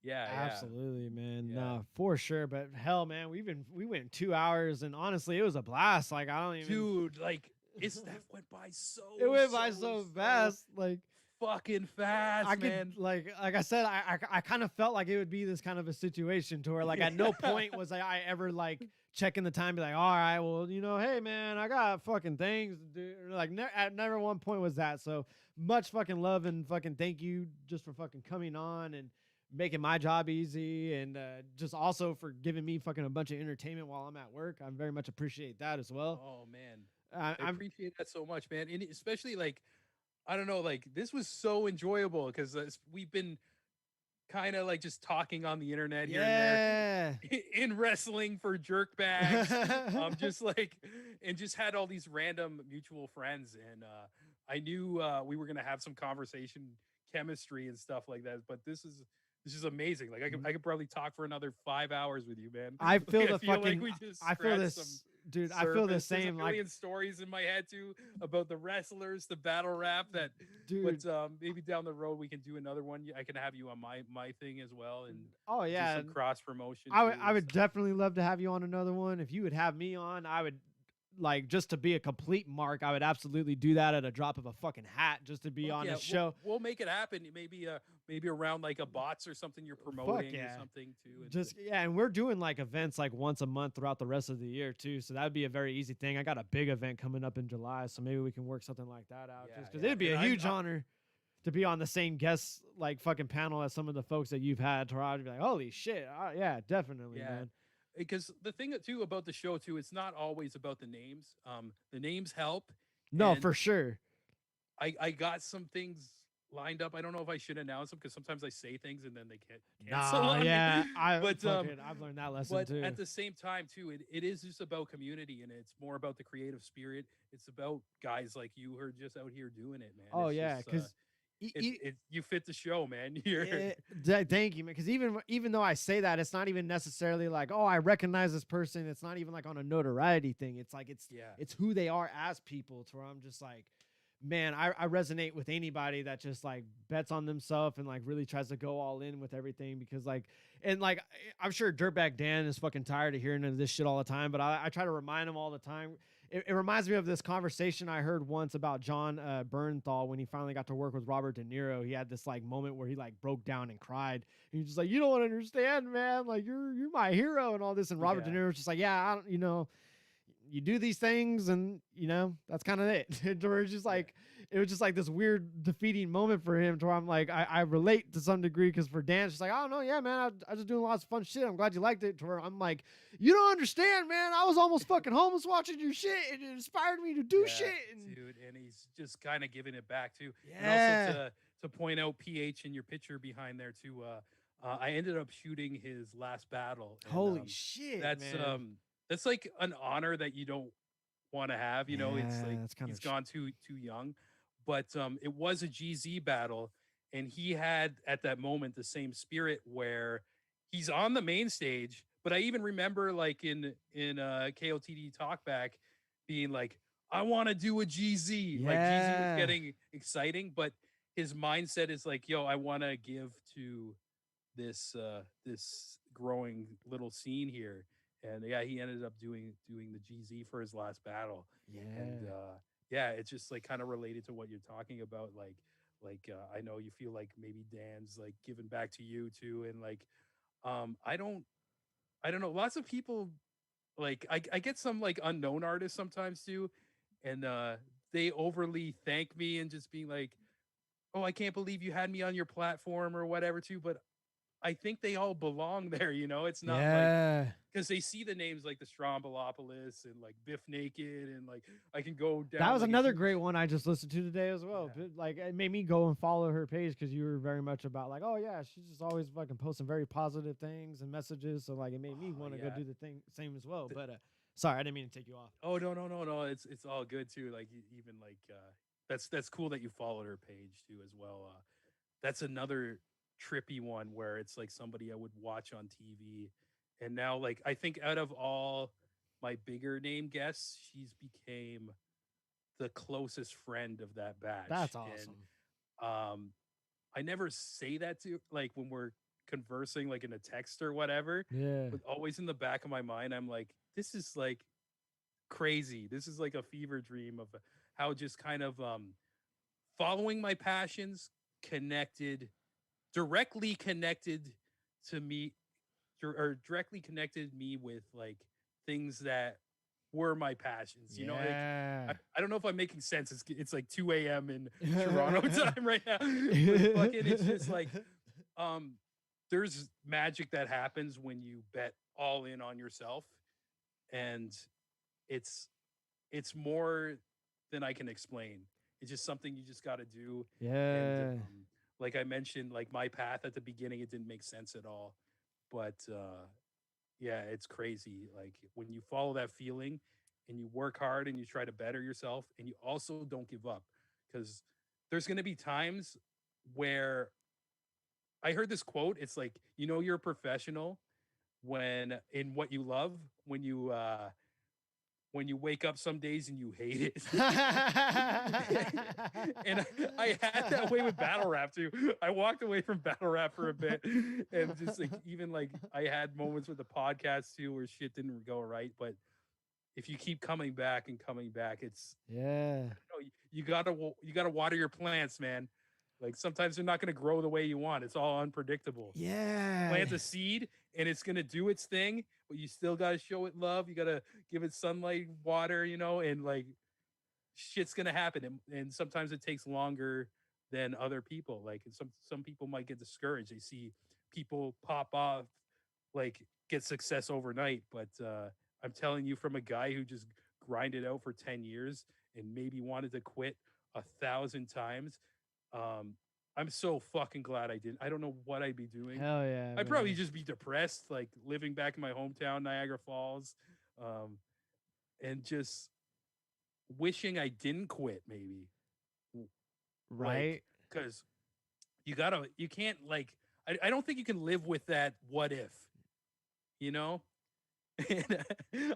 yeah, Absolutely, man. yeah. No, for sure. But hell, man, we went 2 hours, and honestly, it was a blast. Like I don't even. Dude, like, that went by so. It went by so fast. Like fucking I fast, could man. like I said, I kind of felt like it would be this kind of a situation to where like at no point was I ever like checking the time, be like, all right, well, hey man, I got fucking things to do. Like at never one point was that. So much fucking love and fucking thank you just for fucking coming on and making my job easy and just also for giving me fucking a bunch of entertainment while I'm at work. I very much appreciate that as well. Oh man, I I'm appreciate that so much, man. And especially like I don't know, like this was so enjoyable because we've been kind of like just talking on the internet here and there yeah. in wrestling for jerk bags. Just like and just had all these random mutual friends, and I knew we were gonna have some conversation, chemistry, and stuff like that. But this is amazing. Like I could probably talk for another 5 hours with you, man. I feel Like, I the feel fucking like we just I feel scratched some this dude, I feel the surface. There's a same like million stories in my head too about the wrestlers, the battle rap. That, dude. but maybe down the road we can do another one. I can have you on my thing as well, and Oh do yeah. some cross promotion I would too I and would stuff. definitely love to have you on another one. If you would have me on, I would like just to be a complete mark, I would absolutely do that at a drop of a fucking hat just to be Fuck on yeah, a show. we'll make it happen. Maybe around like a bots or something you're Fuck promoting or yeah. something too. And Just yeah, and we're doing like events like once a month throughout the rest of the year too. So that would be a very easy thing. I got a big event coming up in July, so maybe we can work something like that out. yeah, Just because yeah. it'd be And a huge honor to be on the same guest like fucking panel as some of the folks that you've had. To I'd be like, holy shit, yeah, definitely, yeah. man. Because the thing too about the show too, it's not always about the names. The names help, No, and for sure. I got some things lined up. I don't know if I should announce them because sometimes I say things and then they can't cancel Nah, on me. yeah, But I've learned that lesson but too. at the same time too, it is just about community, and it's more about the creative spirit. It's about guys like you who are just out here doing it, man. Oh It's yeah, just because it you fit the show, man. You're thank you, man. Because even though I say that, it's not even necessarily like, oh, I recognize this person. It's not even like on a notoriety thing. It's like yeah. it's who they are as people. To where I'm just like, man, I resonate with anybody that just like bets on themselves and like really tries to go all in with everything. Because like, and like, I'm sure Dirtbag Dan is fucking tired of hearing this shit all the time. But I try to remind him all the time. It reminds me of this conversation I heard once about John Bernthal when he finally got to work with Robert De Niro. He had this like moment where he like broke down and cried. And he's just like, you don't understand, man. Like you're my hero and all this. And Robert De Yeah. Niro's just like, yeah, I don't, you do these things and that's kind of it. It was just Yeah. like it was just like this weird defeating moment for him to where I'm like I relate to some degree because for Dan it's just like, oh no, yeah man, I just doing lots of fun shit, I'm glad you liked it, to where I'm like, you don't understand, man, I was almost fucking homeless watching your shit and it inspired me to do Yeah, shit. And dude, and he's just kind of giving it back too. And yeah, also to point out PH in your picture behind there too. I ended up shooting his last battle. And, holy shit, that's man. that's like an honor that you don't want to have. It's Yeah, like that's kind he's of gone too young, but it was a GZ battle, and he had at that moment the same spirit where he's on the main stage. But I even remember like in KOTD Talkback being like, I want to do a GZ. Like GZ was yeah. getting exciting, but his mindset is like, yo, I want to give to this growing little scene here. And yeah, he ended up doing the GZ for his last battle. And Yeah. yeah, it's just like kind of related to what you're talking about. I know you feel like maybe Dan's like giving back to you too, and like I don't know. Lots of people like I get some like unknown artists sometimes too, and they overly thank me and just being like, "Oh, I can't believe you had me on your platform" or whatever too. But I think they all belong there. It's not like Yeah. because they see the names like the Strombolopolis and like Biff Naked, and like I can go That down was like a another great huge one I just listened to today as well. yeah. Like it made me go and follow her page because you were very much about like, oh yeah, she's just always fucking posting very positive things and messages. So like it made me Oh want to go yeah. do the thing same as well. The- But sorry, I didn't mean to take you off. oh no. It's all good too. Like even like that's cool that you followed her page too as well. That's another trippy one where it's like somebody I would watch on TV, and now like I think out of all my bigger name guests, she's became the closest friend of that batch. That's awesome. And I never say that to like when we're conversing like in a text or whatever, Yeah. but always in the back of my mind I'm like, this is like crazy. This is like a fever dream of how just kind of following my passions connected, directly connected to me, or directly connected me with like things that were my passions. You know, like Yeah. I don't know if I'm making sense. It's like 2 a.m. in Toronto time right now, but fucking, it's just like um, there's magic that happens when you bet all in on yourself, and it's it's more than I can explain. It's just something you just got to do. And Yeah. like I mentioned, like my path at the beginning, it didn't make sense at all. But yeah, it's crazy. Like when you follow that feeling and you work hard and you try to better yourself and you also don't give up, because there's going to be times where I heard this quote. It's like, you know, you're a professional when in what you love, when you wake up some days and you hate it. And I had that way with battle rap too. I walked away from battle rap for a bit, and just like even like I had moments with the podcast too where shit didn't go right. But if you keep coming back and coming back, it's, Yeah. you know, you gotta water your plants, man. Like sometimes they're not gonna grow the way you want. It's all unpredictable. Yeah. Plant a seed and it's gonna do its thing, but you still gotta show it love. You gotta give it sunlight, water, you know, and like shit's gonna happen. And sometimes it takes longer than other people. Like some people might get discouraged. They see people pop off, like get success overnight. But I'm telling you, from a guy who just grinded out for 10 years and maybe wanted to quit 1,000 times, um, I'm so fucking glad I didn't. I don't know what I'd be doing. Hell yeah, I'd probably man. just be depressed, like living back in my hometown, Niagara Falls, um, and just wishing I didn't quit, maybe. Like, Right? because you can't, like, I don't think you can live with that what if, you know? And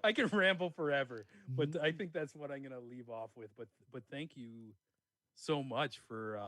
I can ramble forever, but I think that's what I'm gonna leave off with. But thank you so much for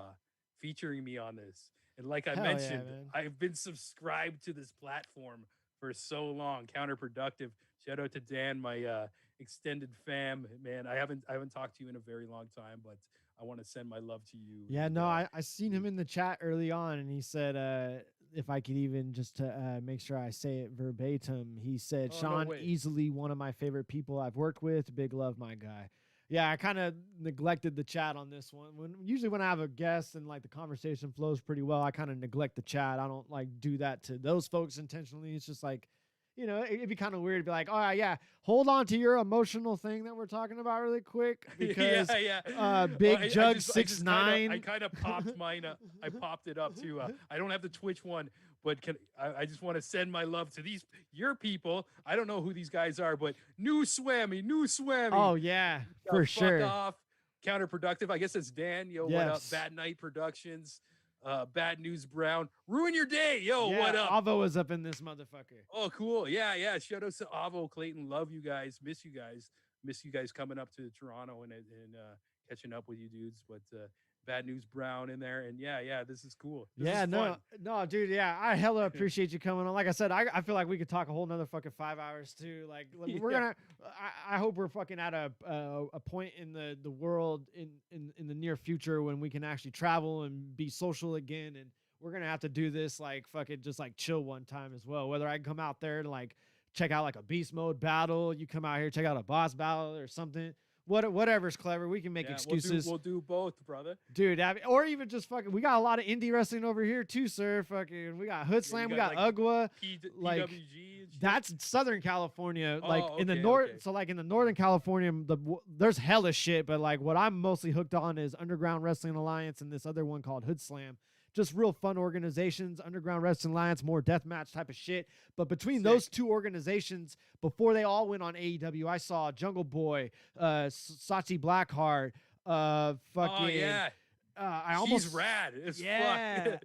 featuring me on this. And like I Hell yeah, mentioned, man. I've been subscribed to this platform for so long. Counterproductive. Shout out to Dan, my extended fam. Man, I haven't talked to you in a very long time, but I want to send my love to you. Yeah, And no, I seen him in the chat early on, and he said if I could even just to make sure I say it verbatim, he said, oh, no Sean, way. easily one of my favorite people I've worked with. Big love, my guy. Yeah, I kind of neglected the chat on this one. Usually when I have a guest and like the conversation flows pretty well, I kind of neglect the chat. I don't like do that to those folks intentionally. It's just like, you know, it'd be kind of weird to be like, oh yeah, hold on to your emotional thing that we're talking about really quick because yeah. Big Well, Jug I just kinda, 6'9". I kind of popped mine up. I popped it up too. I don't have the Twitch one, but I just want to send my love to your people. I don't know who these guys are, but new Swammy. Oh yeah, for Fuck sure. off. Counterproductive. I guess it's Dan. Yo, what up? Yes. Bad Night Productions. Bad News Brown. Ruin your day. Yo, Yeah, what up? Avo was up in this motherfucker. Oh, cool. Yeah. Shout out to Avo, Clayton. Love you guys. Miss you guys. Miss you guys coming up to Toronto and catching up with you dudes. But Bad News Brown in there. And yeah, this is cool. This Yeah, is fun. no, dude. Yeah, I hella appreciate you coming on. Like I said, I feel like we could talk a whole nother fucking 5 hours too. Like we're Yeah. gonna. I hope we're fucking at a point in the world in the near future when we can actually travel and be social again. And we're gonna have to do this like fucking just like chill one time as well. Whether I can come out there to like check out like a beast mode battle, you come out here check out a boss battle or something. Whatever's clever, we can make Yeah, excuses. We'll do both, brother. Dude, or even just fucking, we got a lot of indie wrestling over here too, sir. Fucking, we got Hood Slam, we got like, Ugwa, like PWG and shit. that's Southern California. Like Oh, in the okay, north, okay. so like in the Northern California, there's hella shit. But like what I'm mostly hooked on is Underground Wrestling Alliance and this other one called Hood Slam. Just real fun organizations. Underground Wrestling Alliance, more deathmatch type of shit. But between those two organizations, before they all went on AEW, I saw Jungle Boy, Sachi Blackheart, fucking. Oh yeah. She's rad as fuck.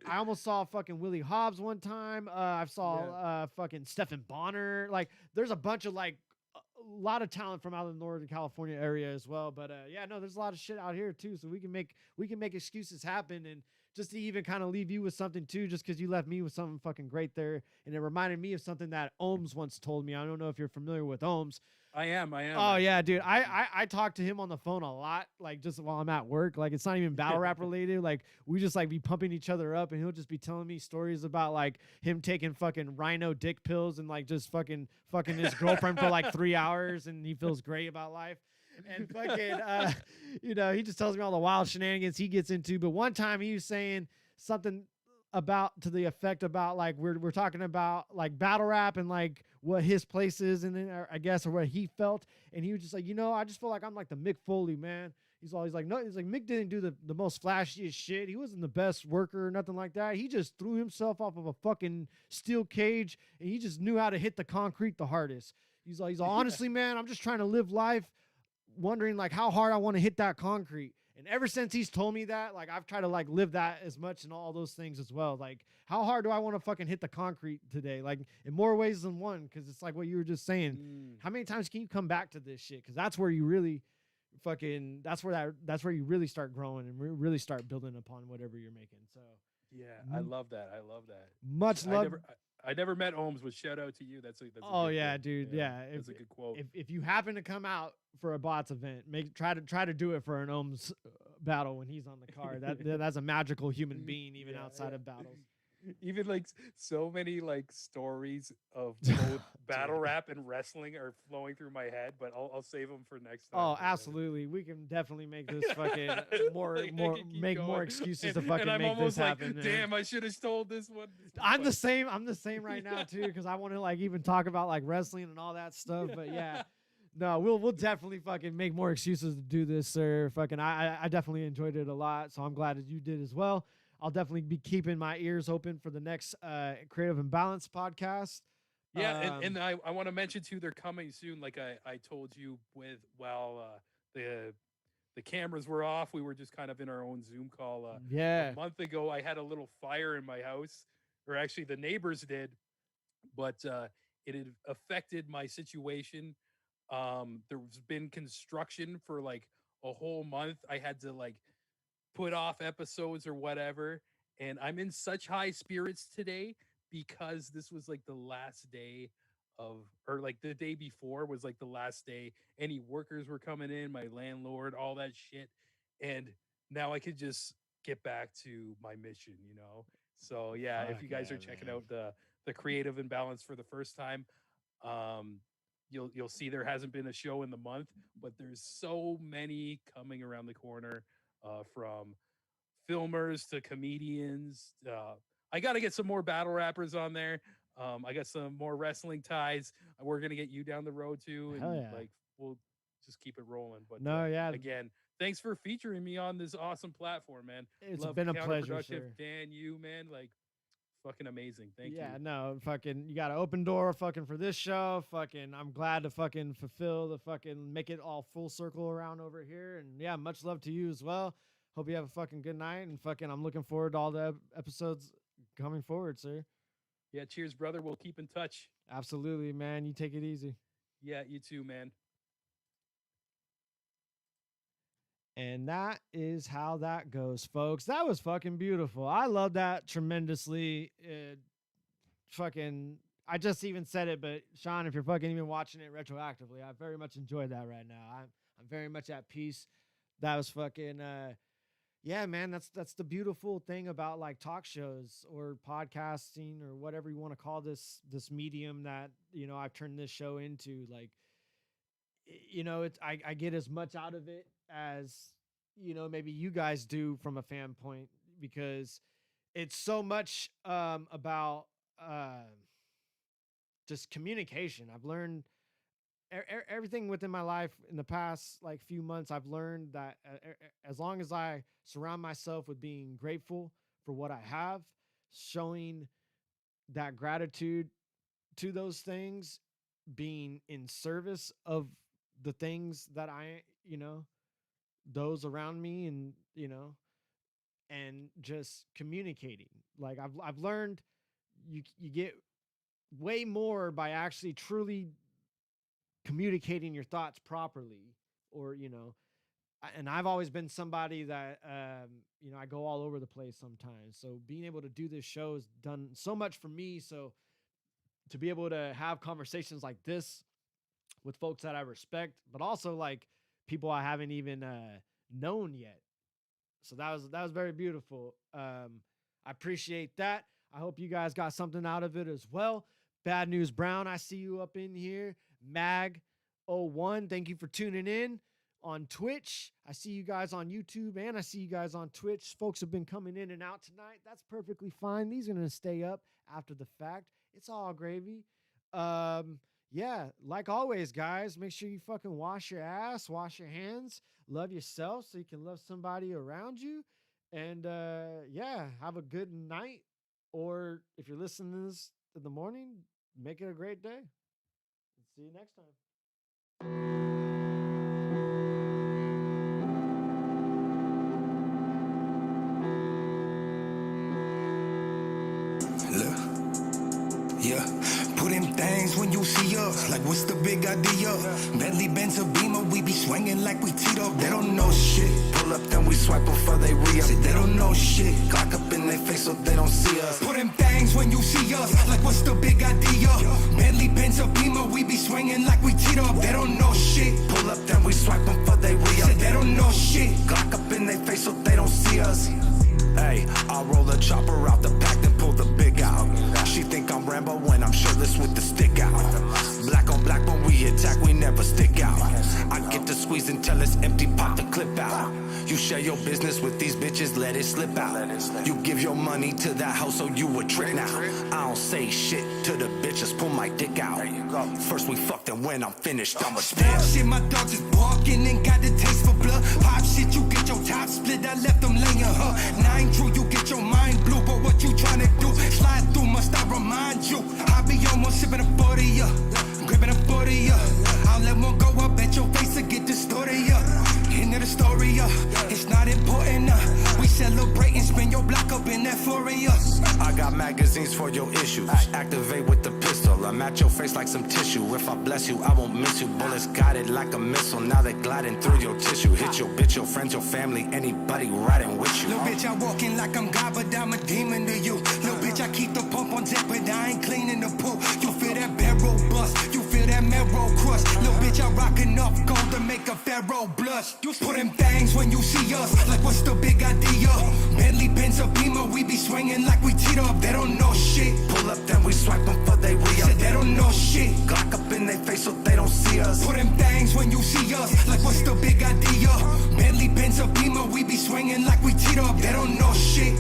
I almost saw fucking Willie Hobbs one time. I saw fucking Stephen Bonner. Like, there's a bunch of like a lot of talent from out of the Northern California area as well. But yeah, no, there's a lot of shit out here too. So we can make excuses happen. And just to even kind of leave you with something too, just because you left me with something fucking great there, and it reminded me of something that Ohms once told me. I don't know if you're familiar with Ohms. I am. Oh yeah, Actually. dude. I talk to him on the phone a lot, like just while I'm at work. Like it's not even battle rap related. Like we just like be pumping each other up, and he'll just be telling me stories about like him taking fucking rhino dick pills and like just fucking his girlfriend for like 3 hours, and he feels great about life. And fucking he just tells me all the wild shenanigans he gets into. But one time he was saying something about to the effect about like we're talking about like battle rap and like what his place is in it, I guess, or what he felt. And he was just like, I just feel like I'm like the Mick Foley, man. He's always like, no, he's like, Mick didn't do the most flashiest shit. He wasn't the best worker or nothing like that. He just threw himself off of a fucking steel cage and he just knew how to hit the concrete the hardest. He's like, honestly, man, I'm just trying to live life wondering like how hard I want to hit that concrete. And ever since he's told me that, like I've tried to like live that as much and all those things as well. Like how hard do I want to fucking hit the concrete today? Like in more ways than one. Cause it's like what you were just saying. How many times can you come back to this shit? Cause that's where you really fucking, that's where you really start growing and really start building upon whatever you're making. So Yeah, I love that. much love. I never met Ohms, but shout out to you. That's a Oh good yeah, quote. dude. Yeah. That's a good quote. If you happen to come out for a bots event, try to do it for an Ohms battle when he's on the card. That's a magical human being even outside of battles. Even like so many like stories of both battle rap and wrestling are flowing through my head, but I'll save them for next time. Oh, absolutely. We can definitely make this fucking more excuses to fucking make this happen. Like, damn, I should have told this one. I'm the same right now too, because I want to like even talk about like wrestling and all that stuff. But yeah. No, we'll definitely fucking make more excuses to do this, sir. Fucking I definitely enjoyed it a lot, so I'm glad that you did as well. I'll definitely be keeping my ears open for the next Creative Imbalance podcast. Yeah, and I want to mention too, they're coming soon. Like I told you while the cameras were off, we were just kind of in our own Zoom call. A month ago, I had a little fire in my house, or actually the neighbors did, but it had affected my situation. There's been construction for like a whole month. I had to like put off episodes or whatever, and I'm in such high spirits today because this was like the last day or like the day before was like the last day any workers were coming in, my landlord, all that shit. And now I could just get back to my mission. So yeah, if you guys are checking out the Creative Imbalance for the first time, you'll see there hasn't been a show in the month, but there's so many coming around the corner, from filmers to comedians. I got to get some more battle rappers on there. I got some more wrestling ties. We're gonna get you down the road too, and like we'll just keep it rolling. But again, thanks for featuring me on this awesome platform, man. It's been a pleasure, sir. Dan, you man, like fucking amazing. Thank you. Yeah, no, fucking, you got an open door fucking for this show. Fucking, I'm glad to fucking fulfill the fucking, make it all full circle around over here. And yeah, much love to you as well. Hope you have a fucking good night. And fucking, I'm looking forward to all the episodes coming forward, sir. Yeah, cheers, brother. We'll keep in touch. Absolutely, man. You take it easy. Yeah, you too, man. And that is how that goes, folks. That was fucking beautiful. I love that tremendously. I just even said it, but Sean, if you're fucking even watching it retroactively, I very much enjoyed that right now. I'm very much at peace. That was fucking yeah, man. That's the beautiful thing about like talk shows or podcasting or whatever you want to call this medium that I've turned this show into. Like, it's I get as much out of it as maybe you guys do from a fan point, because it's so much about just communication. I've learned everything within my life in the past like few months. I've learned that as long as I surround myself with being grateful for what I have, showing that gratitude to those things, being in service of the things that those around me, and and just communicating. Like I've learned you get way more by actually truly communicating your thoughts properly, or and I've always been somebody that I go all over the place sometimes. So being able to do this show has done so much for me. So to be able to have conversations like this with folks that I respect, but also like people I haven't even known yet. So that was very beautiful. I appreciate that. I hope you guys got something out of it as well. Bad News Brown, I see you up in here. Mag01, thank you for tuning in on Twitch. I see you guys on YouTube and I see you guys on Twitch. Folks have been coming in and out tonight. That's perfectly fine. These are going to stay up after the fact. It's all gravy. Yeah, like always, guys, make sure you fucking wash your ass, wash your hands, love yourself so you can love somebody around you. And yeah, have a good night. Or if you're listening to this in the morning, make it a great day. See you next time. Look, yeah. Put in things when you see us, like what's the big idea? Bentley, Benz, or Beamer, we be swinging like we teed up. They don't know shit. Pull up, then we swipe before they re-up. They don't know shit. Glock up in their face so they don't see us. Put in things when you see us, like what's the big idea? Bentley, Benz, or Beamer, we be swinging like we teed up. They don't know shit. Pull up, then we swipe before they re-up. They don't know shit. Glock up in their face so they don't see us. Hey, I'll roll the chopper out the back, then pull the big out. She think I'm Rambo when I'm shirtless with the stick out. Black on black when we attack, we never stick out. I get to squeeze until it's empty, pop the clip out. You share your business with these bitches, let it slip out. You give your money to that hoe, so you a trick now. I don't say shit to the bitches, pull my dick out. First we fucked and when I'm finished, I'ma spit. Shit, my dogs is barking and got the taste for blood. Pop shit, you get your top split, I left them laying her. Nine true, you get your mind blue, but what you tryna do? Slide through, must I remind you? I be almost sipping a 40, gripping a 40, I'll let one go up at your face and get distorted, End of the story, it's not important, we celebrate and spin your block up in euphoria. I got magazines for your issues, activate with the pistol, I'm at your face like some tissue. If I bless you, I won't miss you. Bullets guided like a missile, now they gliding through your tissue. Hit your bitch, your friends, your family, anybody riding with you. Little bitch, I walking like I'm God, but I'm a demon to you. Little bitch, I keep the pump on deck, but I ain't cleaning the pool. You feel that barrel bust, you feel that marrow crush. Little bitch, I rock enough gold to make a pharaoh blush. You put in things when you see us, like what's the big idea? Bentley, Benz, or Beamer, we be swinging like we teed up. They don't know shit. Pull up, then we swipe them for they re-up. They don't know shit. Glock up in their face so they don't see us. Put in things when you see us, like what's the big idea? Bentley, Benz, or Beamer, we be swinging like we teed up. They don't know shit.